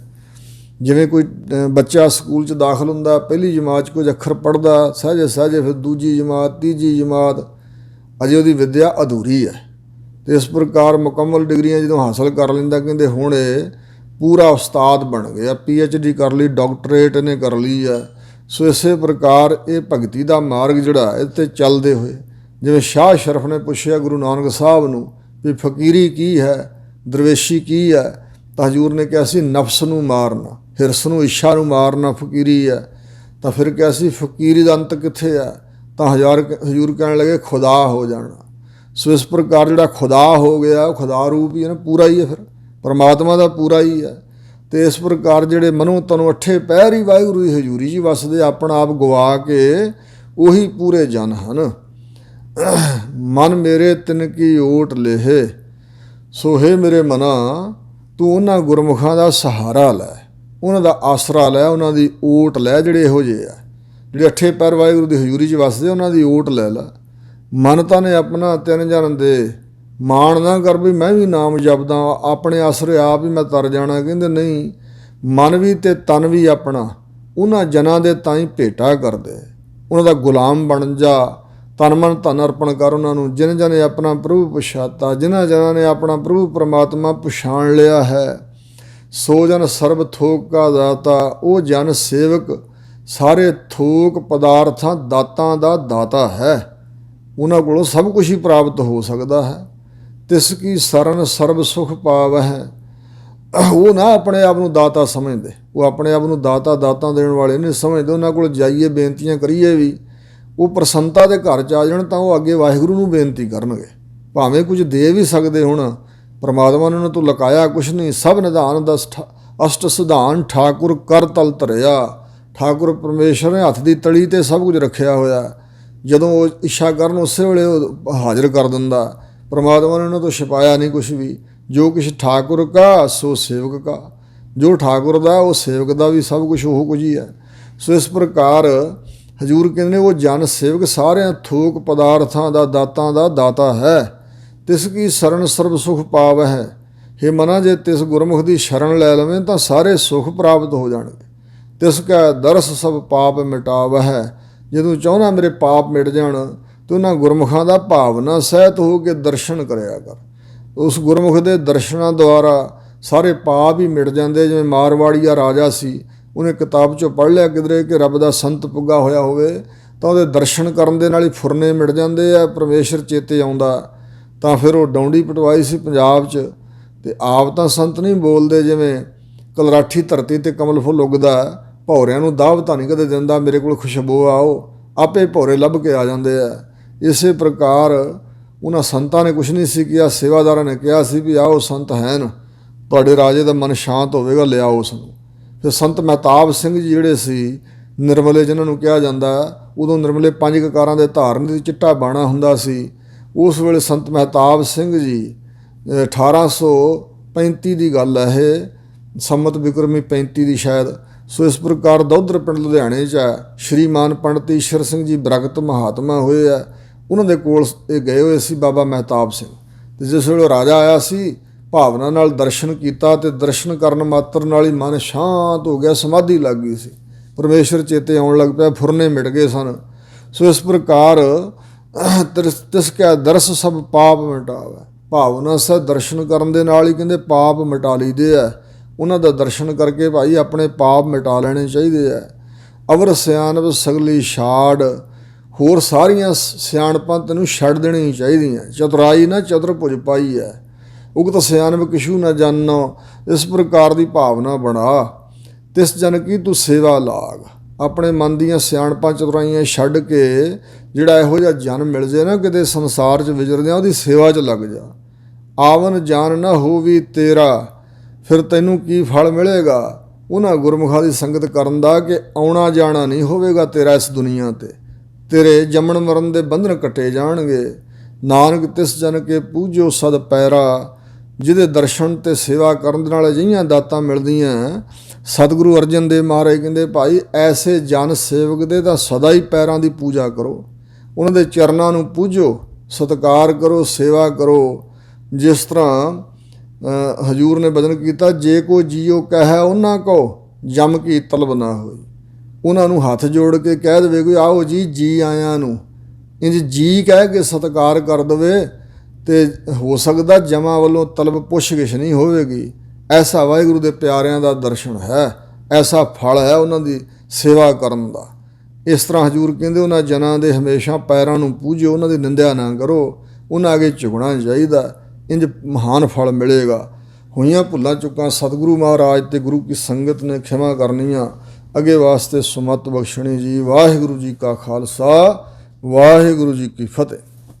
ਜਿਵੇਂ ਕੋਈ ਬੱਚਾ ਸਕੂਲ 'ਚ ਦਾਖਲ ਹੁੰਦਾ, ਪਹਿਲੀ ਜਮਾਤ 'ਚ ਕੁਝ ਅੱਖਰ ਪੜ੍ਹਦਾ ਸਹਿਜੇ ਸਹਿਜੇ, ਫਿਰ ਦੂਜੀ ਜਮਾਤ, ਤੀਜੀ ਜਮਾਤ, ਅਜੇ ਉਹਦੀ ਵਿੱਦਿਆ ਅਧੂਰੀ ਹੈ। ਅਤੇ ਇਸ ਪ੍ਰਕਾਰ ਮੁਕੰਮਲ ਡਿਗਰੀਆਂ ਜਦੋਂ ਹਾਸਲ ਕਰ ਲੈਂਦਾ, ਕਹਿੰਦੇ ਹੁਣ ਇਹ ਪੂਰਾ ਉਸਤਾਦ ਬਣ ਗਿਆ, PhD ਕਰ ਲਈ, ਡਾਕਟਰੇਟ ਇਹਨੇ ਕਰ ਲਈ ਹੈ। ਸੋ ਇਸੇ ਪ੍ਰਕਾਰ ਇਹ ਭਗਤੀ ਦਾ ਮਾਰਗ ਜਿਹੜਾ ਇਹ 'ਤੇ ਚੱਲਦੇ ਹੋਏ, ਜਿਵੇਂ ਸ਼ਾਹ ਸ਼ਰਫ ਨੇ ਪੁੱਛਿਆ ਗੁਰੂ ਨਾਨਕ ਸਾਹਿਬ ਨੂੰ ਵੀ ਫਕੀਰੀ ਕੀ ਹੈ, ਦਰਵੇਸ਼ੀ ਕੀ ਹੈ? ਤਾਂ ਹਜ਼ੂਰ ਨੇ ਕਿਹਾ ਸੀ ਨਫਸ ਨੂੰ ਮਾਰਨਾ, ਹਿਰਸ ਨੂੰ, ਇੱਛਾ ਨੂੰ ਮਾਰਨਾ ਫਕੀਰੀ ਹੈ। ਤਾਂ ਫਿਰ ਕਿਹਾ ਸੀ ਫਕੀਰੀ ਦਾ ਅੰਤ ਕਿੱਥੇ ਹੈ? ਤਾਂ ਹਜ਼ੂਰ ਕਹਿਣ ਲੱਗੇ ਖੁਦਾ ਹੋ ਜਾਣਾ। ਸੋ ਇਸ ਪ੍ਰਕਾਰ ਜਿਹੜਾ ਖੁਦਾ ਹੋ ਗਿਆ ਉਹ ਖੁਦਾ ਰੂਪ ਹੀ ਹੈ ਨਾ, ਪੂਰਾ ਹੀ ਹੈ, ਫਿਰ ਪਰਮਾਤਮਾ ਦਾ ਪੂਰਾ ਹੀ ਹੈ। ਅਤੇ ਇਸ ਪ੍ਰਕਾਰ ਜਿਹੜੇ ਮਨੋਂ ਤਨੋਂ 8 ਪਹਿਰ ਹੀ ਵਾਹਿਗੁਰੂ ਦੀ ਹਜ਼ੂਰੀ 'ਚ ਹੀ ਵਸਦੇ, ਆਪਣਾ ਆਪ ਗਵਾ ਕੇ ਉਹੀ ਪੂਰੇ ਜਨ ਹਨ। ਮਨ ਮੇਰੇ ਤਿਨ ਕੀ ਓਟ ਲੇਹੇ, ਸੋ ਹੇ ਮੇਰੇ ਮਨਾ ਤੂੰ ਉਹਨਾਂ ਗੁਰਮੁਖਾਂ ਦਾ ਸਹਾਰਾ ਲੈ, ਉਹਨਾਂ ਦਾ ਆਸਰਾ ਲੈ, ਉਹਨਾਂ ਦੀ ਓਟ ਲੈ, ਜਿਹੜੇ ਇਹੋ ਜਿਹੇ ਆ, ਜਿਹੜੇ 8 ਪਹਿਰ ਵਾਹਿਗੁਰੂ ਦੀ ਹਜ਼ੂਰੀ 'ਚ ਵਸਦੇ, ਉਹਨਾਂ ਦੀ ਓਟ ਲੈ ਲਾ। ਮਨ ਤਾਂ ਨੇ ਆਪਣਾ 3 ਜਨ ਦੇ, ਮਾਣ ਨਾ ਕਰ ਵੀ ਮੈਂ ਵੀ ਨਾਮ ਜਪਦਾ, ਆਪਣੇ ਆਸਰੇ ਆਪ ਹੀ ਮੈਂ ਤਰ ਜਾਣਾ। ਕਹਿੰਦੇ ਨਹੀਂ, ਮਨ ਵੀ ਤੇ ਤਨ ਵੀ ਆਪਣਾ ਉਹਨਾਂ ਜਨਾਂ ਦੇ ਤਾਂ ਹੀ ਭੇਟਾ ਕਰਦੇ, ਉਹਨਾਂ ਦਾ ਗੁਲਾਮ ਬਣ ਜਾ, ਤਨ ਮਨ ਧਨ ਅਰਪਣ ਕਰ ਉਹਨਾਂ ਨੂੰ। ਜਿਨ ਜਨੇ ਆਪਣਾ ਪ੍ਰਭੂ ਪਛਾਤਾ, ਜਿਨ੍ਹਾਂ ਜਨਾਂ ਨੇ ਆਪਣਾ ਪ੍ਰਭੂ ਪਰਮਾਤਮਾ ਪਛਾਣ ਲਿਆ ਹੈ, ਸੋ ਜਨ ਸਰਬ ਥੋਕ ਕਾ ਦਾਤਾ, ਉਹ ਜਨ ਸੇਵਕ ਸਾਰੇ ਥੋਕ ਪਦਾਰਥਾਂ ਦਾਤਾਂ ਦਾ ਦਾਤਾ ਹੈ। ਉਹਨਾਂ ਕੋਲੋਂ ਸਭ ਕੁਝ ਹੀ ਪ੍ਰਾਪਤ ਹੋ ਸਕਦਾ ਹੈ। ਤਿਸ ਕੀ ਸਰਨ ਸਰਬ ਸੁਖ ਪਾਵ ਹੈ। ਉਹ ਨਾ ਆਪਣੇ ਆਪ ਨੂੰ ਦਾਤਾ ਸਮਝਦੇ, ਉਹ ਆਪਣੇ ਆਪ ਨੂੰ ਦਾਤਾ ਦੇਣ ਵਾਲੇ ਨਹੀਂ ਸਮਝਦੇ। ਉਹਨਾਂ ਕੋਲ ਜਾਈਏ, ਬੇਨਤੀਆਂ ਕਰੀਏ ਵੀ, ਉਹ ਪ੍ਰਸੰਨਤਾ ਦੇ ਘਰ 'ਚ ਆ ਜਾਣ ਤਾਂ ਉਹ ਅੱਗੇ ਵਾਹਿਗੁਰੂ ਨੂੰ ਬੇਨਤੀ ਕਰਨਗੇ। ਭਾਵੇਂ ਕੁਝ ਦੇ ਵੀ ਸਕਦੇ ਹੁਣ, ਪਰਮਾਤਮਾ ਨੇ ਉਹਨਾਂ ਤੋਂ ਲੁਕਾਇਆ ਕੁਛ ਨਹੀਂ। ਸਭ ਨਿਧਾਨ ਦਾ ਅਸ਼ਟ ਸਿਧਾਨ ਠਾਕੁਰ ਕਰ ਤਲ ਧਰਿਆ। ਠਾਕੁਰ ਪਰਮੇਸ਼ਰ ਨੇ ਹੱਥ ਦੀ ਤਲੀ 'ਤੇ ਸਭ ਕੁਝ ਰੱਖਿਆ ਹੋਇਆ। ਜਦੋਂ ਉਹ ਇੱਛਾ ਕਰਨ ਉਸੇ ਵੇਲੇ ਉਹ ਹਾਜ਼ਰ ਕਰ ਦਿੰਦਾ। ਪਰਮਾਤਮਾ ਨੇ ਉਹਨਾਂ ਤੋਂ ਛਿਪਾਇਆ ਨਹੀਂ ਕੁਛ ਵੀ। ਜੋ ਕੁਛ ਠਾਕੁਰ ਕਾ ਸੋ ਸੇਵਕ ਕਾ, ਜੋ ਠਾਕੁਰ ਦਾ ਉਹ ਸੇਵਕ ਦਾ ਵੀ ਸਭ ਕੁਛ ਉਹ ਕੁਝ ਹੀ ਹੈ। ਸੋ ਇਸ ਪ੍ਰਕਾਰ ਹਜ਼ੂਰ ਕਹਿੰਦੇ ਨੇ ਉਹ ਜਨ ਸੇਵਕ ਸਾਰਿਆਂ ਥੋਕ ਪਦਾਰਥਾਂ ਦਾ ਦਾਤਾਂ ਦਾ ਦਾਤਾ ਹੈ। ਤਿਸ ਕੀ ਸ਼ਰਨ ਸਰਬ ਸੁਖ ਪਾਵ ਹੈ। ਹੇ ਮਨਾ, ਜੇ ਤਿਸ ਗੁਰਮੁਖ ਦੀ ਸ਼ਰਨ ਲੈ ਲਵੇਂ ਤਾਂ ਸਾਰੇ ਸੁਖ ਪ੍ਰਾਪਤ ਹੋ ਜਾਣਗੇ। ਤਿਸ ਕਾ ਦਰਸ ਸਭ ਪਾਪ ਮਿਟਾਵ ਹੈ। ਜੇ ਤੂੰ ਚਾਹੁੰਦਾ ਮੇਰੇ ਪਾਪ ਮਿਟ ਜਾਣ ਤਾਂ ਉਹਨਾਂ ਗੁਰਮੁਖਾਂ ਦਾ ਭਾਵਨਾ ਸਹਿਤ ਹੋ ਕੇ ਦਰਸ਼ਨ ਕਰਿਆ ਕਰ। ਉਸ ਗੁਰਮੁਖ ਦੇ ਦਰਸ਼ਨਾਂ ਦੁਆਰਾ ਸਾਰੇ ਪਾਪ ਹੀ ਮਿਟ ਜਾਂਦੇ। ਜਿਵੇਂ ਮਾਰਵਾੜੀਆ ਰਾਜਾ ਸੀ, ਉਹਨੇ ਕਿਤਾਬ 'ਚੋਂ ਪੜ੍ਹ ਲਿਆ ਕਿਧਰੇ ਕਿ ਰੱਬ ਦਾ ਸੰਤ ਪੁੱਗਾ ਹੋਇਆ ਹੋਵੇ ਤਾਂ ਉਹਦੇ ਦਰਸ਼ਨ ਕਰਨ ਦੇ ਨਾਲ ਹੀ ਫੁਰਨੇ ਮਿਟ ਜਾਂਦੇ ਆ, ਪਰਮੇਸ਼ਰ ਚੇਤੇ ਆਉਂਦਾ। ਤਾਂ ਫਿਰ ਉਹ ਡੌਂਡੀ ਪਟਵਾਈ ਸੀ ਪੰਜਾਬ 'ਚ, ਅਤੇ ਆਪ ਤਾਂ ਸੰਤ ਨਹੀਂ ਬੋਲਦੇ। ਜਿਵੇਂ ਕਲਰਾਠੀ ਧਰਤੀ 'ਤੇ ਕਮਲ ਫੁੱਲ ਉੱਗਦਾ, ਭੌਰਿਆਂ ਨੂੰ ਦਾਵਤਾ ਨਹੀਂ ਕਦੇ ਦਿੰਦਾ ਮੇਰੇ ਕੋਲ ਖੁਸ਼ਬੂ ਆਓ, ਆਪੇ ਭੌਰੇ ਲੱਭ ਕੇ ਆ ਜਾਂਦੇ ਆ। ਇਸੇ ਪ੍ਰਕਾਰ ਉਹਨਾਂ ਸੰਤਾਂ ਨੇ ਕੁਛ ਨਹੀਂ ਸੀ ਕਿਹਾ, ਸੇਵਾਦਾਰਾਂ ਨੇ ਕਿਹਾ ਸੀ ਵੀ ਆਓ ਸੰਤ ਹਨ, ਤੁਹਾਡੇ ਰਾਜੇ ਦਾ ਮਨ ਸ਼ਾਂਤ ਹੋਵੇਗਾ, ਲਿਆਓ ਉਸ ਨੂੰ। ਫਿਰ ਸੰਤ ਮਹਿਤਾਬ ਸਿੰਘ ਜੀ ਜਿਹੜੇ ਸੀ ਨਿਰਮਲੇ, ਜਿਹਨਾਂ ਨੂੰ ਕਿਹਾ ਜਾਂਦਾ, ਉਦੋਂ ਨਿਰਮਲੇ 5 ਕਕਾਰਾਂ ਦੇ ਧਾਰਨ ਦੀ ਚਿੱਟਾ ਬਾਣਾ ਹੁੰਦਾ ਸੀ। ਉਸ ਵੇਲੇ ਸੰਤ ਮਹਿਤਾਬ ਸਿੰਘ ਜੀ 1835 ਦੀ ਗੱਲ ਹੈ ਇਹ, ਸੰਮਤ ਬਿਕਰਮੀ 35 ਦੀ ਸ਼ਾਇਦ। ਸੋ ਇਸ ਪ੍ਰਕਾਰ ਦੌਧਰ ਪਿੰਡ ਲੁਧਿਆਣੇ 'ਚ ਹੈ। ਸ਼੍ਰੀਮਾਨ ਪੰਡਤ ਈਸ਼ਰ ਸਿੰਘ ਜੀ ਬ੍ਰਗਤ ਮਹਾਤਮਾ ਹੋਏ ਆ, ਉਹਨਾਂ ਦੇ ਕੋਲ ਇਹ ਗਏ ਹੋਏ ਸੀ ਬਾਬਾ ਮਹਿਤਾਬ ਸਿੰਘ। ਅਤੇ ਜਿਸ ਵੇਲੇ ਰਾਜਾ ਆਇਆ ਸੀ, ਭਾਵਨਾ ਨਾਲ ਦਰਸ਼ਨ ਕੀਤਾ ਅਤੇ ਦਰਸ਼ਨ ਕਰਨ ਮਾਤਰ ਨਾਲ ਹੀ ਮਨ ਸ਼ਾਂਤ ਹੋ ਗਿਆ, ਸਮਾਧੀ ਲੱਗ ਗਈ ਸੀ, ਪਰਮੇਸ਼ਰ ਚੇਤੇ ਆਉਣ ਲੱਗ ਪਿਆ, ਫੁਰਨੇ ਮਿਟ ਗਏ ਸਨ। ਸੋ ਇਸ ਪ੍ਰਕਾਰ ਤਿਸ ਕੈ ਦਰਸ ਸਭ ਪਾਪ ਮਿਟਾਵੇ। ਭਾਵਨਾ ਸਹਿ ਦਰਸ਼ਨ ਕਰਨ ਦੇ ਨਾਲ ਹੀ ਕਹਿੰਦੇ ਪਾਪ ਮਿਟਾ ਲਈਦੇ ਆ। ਉਹਨਾਂ ਦਾ ਦਰਸ਼ਨ ਕਰਕੇ ਭਾਈ ਆਪਣੇ ਪਾਪ ਮਿਟਾ ਲੈਣੇ ਚਾਹੀਦੇ ਆ। ਅਵਰ ਸਿਆਣਪ ਸਗਲੀ ਛਾੜ, ਹੋਰ ਸਾਰੀਆਂ ਸਿਆਣਪਾਂ ਤੈਨੂੰ ਛੱਡ ਦੇਣੀਆਂ ਚਾਹੀਦੀਆਂ। ਚਤੁਰਾਈ ਨਾ ਚਤੁਰ ਭੁਜ ਪਾਈ ਹੈ, ਉਗਤ ਸਿਆਣਪ ਕਿਛੂ ਨਾ ਜਾਨੋ। ਇਸ ਪ੍ਰਕਾਰ ਦੀ ਭਾਵਨਾ ਬਣਾ, ਤਿਸ ਜਨ ਕੀ ਤੂੰ ਸੇਵਾ ਲਾਗ। ਆਪਣੇ ਮਨ ਦੀਆਂ ਸਿਆਣਪਾਂ ਚਤੁਰਾਈਆਂ ਛੱਡ ਕੇ ਜਿਹੜਾ ਇਹੋ ਜਿਹਾ ਜਨ ਮਿਲ ਜੇ ਨਾ ਕਿਤੇ ਸੰਸਾਰ 'ਚ ਵਿਚਰਦਿਆਂ, ਉਹਦੀ ਸੇਵਾ 'ਚ ਲੱਗ ਜਾ। ਆਵਨ ਜਾਨ ਨਾ ਹੋਵੀ ਤੇਰਾ, ਫਿਰ ਤੈਨੂੰ ਕੀ ਫਲ ਮਿਲੇਗਾ ਉਹਨਾਂ ਗੁਰਮੁਖਾਂ ਦੀ ਸੰਗਤ ਕਰਨ ਦਾ ਕਿ ਆਉਣਾ ਜਾਣਾ ਨਹੀਂ ਹੋਵੇਗਾ ਤੇਰਾ ਇਸ ਦੁਨੀਆ 'ਤੇ। ਤੇਰੇ ਜੰਮਣ ਮਰਨ ਦੇ ਬੰਧਨ ਕੱਟੇ ਜਾਣਗੇ। ਨਾਨਕ ਤਿਸ ਜਨ ਕੇ ਪੂਜੋ ਸਦ ਪੈਰਾ, ਜਿਹਦੇ ਦਰਸ਼ਨ ਤੇ ਸੇਵਾ ਕਰਨ ਦੇ ਨਾਲ ਅਜਿਹੀਆਂ ਦਾਤਾਂ ਮਿਲਦੀਆਂ। ਸਤਿਗੁਰੂ ਅਰਜਨ ਦੇਵ ਮਹਾਰਾਜ ਕਹਿੰਦੇ ਭਾਈ ਐਸੇ ਜਨ ਸੇਵਕ ਦੇ ਤਾਂ ਸਦਾ ਹੀ ਪੈਰਾਂ ਦੀ ਪੂਜਾ ਕਰੋ, ਉਹਨਾਂ ਦੇ ਚਰਨਾਂ ਨੂੰ ਪੂਜੋ, ਸਤਿਕਾਰ ਕਰੋ, ਸੇਵਾ ਕਰੋ। ਜਿਸ ਤਰ੍ਹਾਂ ਹਜੂਰ ਨੇ ਬਚਨ ਕੀਤਾ, ਜੇ ਕੋ ਜੀਓ ਕਹਿ ਉਹਨਾਂ ਕੋ ਜਮ ਕੀ ਤਲਬ ਨਾ ਹੋਈ। ਉਹਨਾਂ ਨੂੰ ਹੱਥ ਜੋੜ ਕੇ ਕਹਿ ਦੇਵੇ ਕੋਈ ਆਓ ਜੀ, ਜੀ ਆਇਆਂ ਨੂੰ ਇੰਝ ਜੀ ਕਹਿ ਕੇ ਸਤਿਕਾਰ ਕਰ ਦੇਵੇ ਤੇ ਹੋ ਸਕਦਾ ਜਮਾਂ ਵੱਲੋਂ ਤਲਬ ਪੁੱਛ-ਗਿਛ ਨਹੀਂ ਹੋਵੇਗੀ। ਐਸਾ ਵਾਹਿਗੁਰੂ ਦੇ ਪਿਆਰਿਆਂ ਦਾ ਦਰਸ਼ਨ ਹੈ, ਐਸਾ ਫਲ ਹੈ ਉਹਨਾਂ ਦੀ ਸੇਵਾ ਕਰਨ ਦਾ। ਇਸ ਤਰ੍ਹਾਂ ਹਜੂਰ ਕਹਿੰਦੇ ਉਹਨਾਂ ਜਨਾਂ ਦੇ ਹਮੇਸ਼ਾ ਪੈਰਾਂ ਨੂੰ ਪੂਜੋ, ਉਹਨਾਂ ਦੀ ਨਿੰਦਿਆ ਨਾ ਕਰੋ, ਉਹਨਾਂ ਅੱਗੇ ਝੁਕਣਾ ਚਾਹੀਦਾ, ਇੰਝ ਮਹਾਨ ਫਲ ਮਿਲੇਗਾ। ਹੋਈਆਂ ਭੁੱਲਾਂ ਚੁੱਕਾਂ ਸਤਿਗੁਰੂ ਮਹਾਰਾਜ ਤੇ ਗੁਰੂ ਕੀ ਸੰਗਤ ਨੇ ਖਿਮਾ ਕਰਨੀਆਂ, ਅੱਗੇ ਵਾਸਤੇ ਸੁਮਤ ਬਖਸ਼ਣੀ ਜੀ। ਵਾਹਿਗੁਰੂ ਜੀ ਕਾ ਖਾਲਸਾ, ਵਾਹਿਗੁਰੂ ਜੀ ਕੀ ਫਤਿਹ।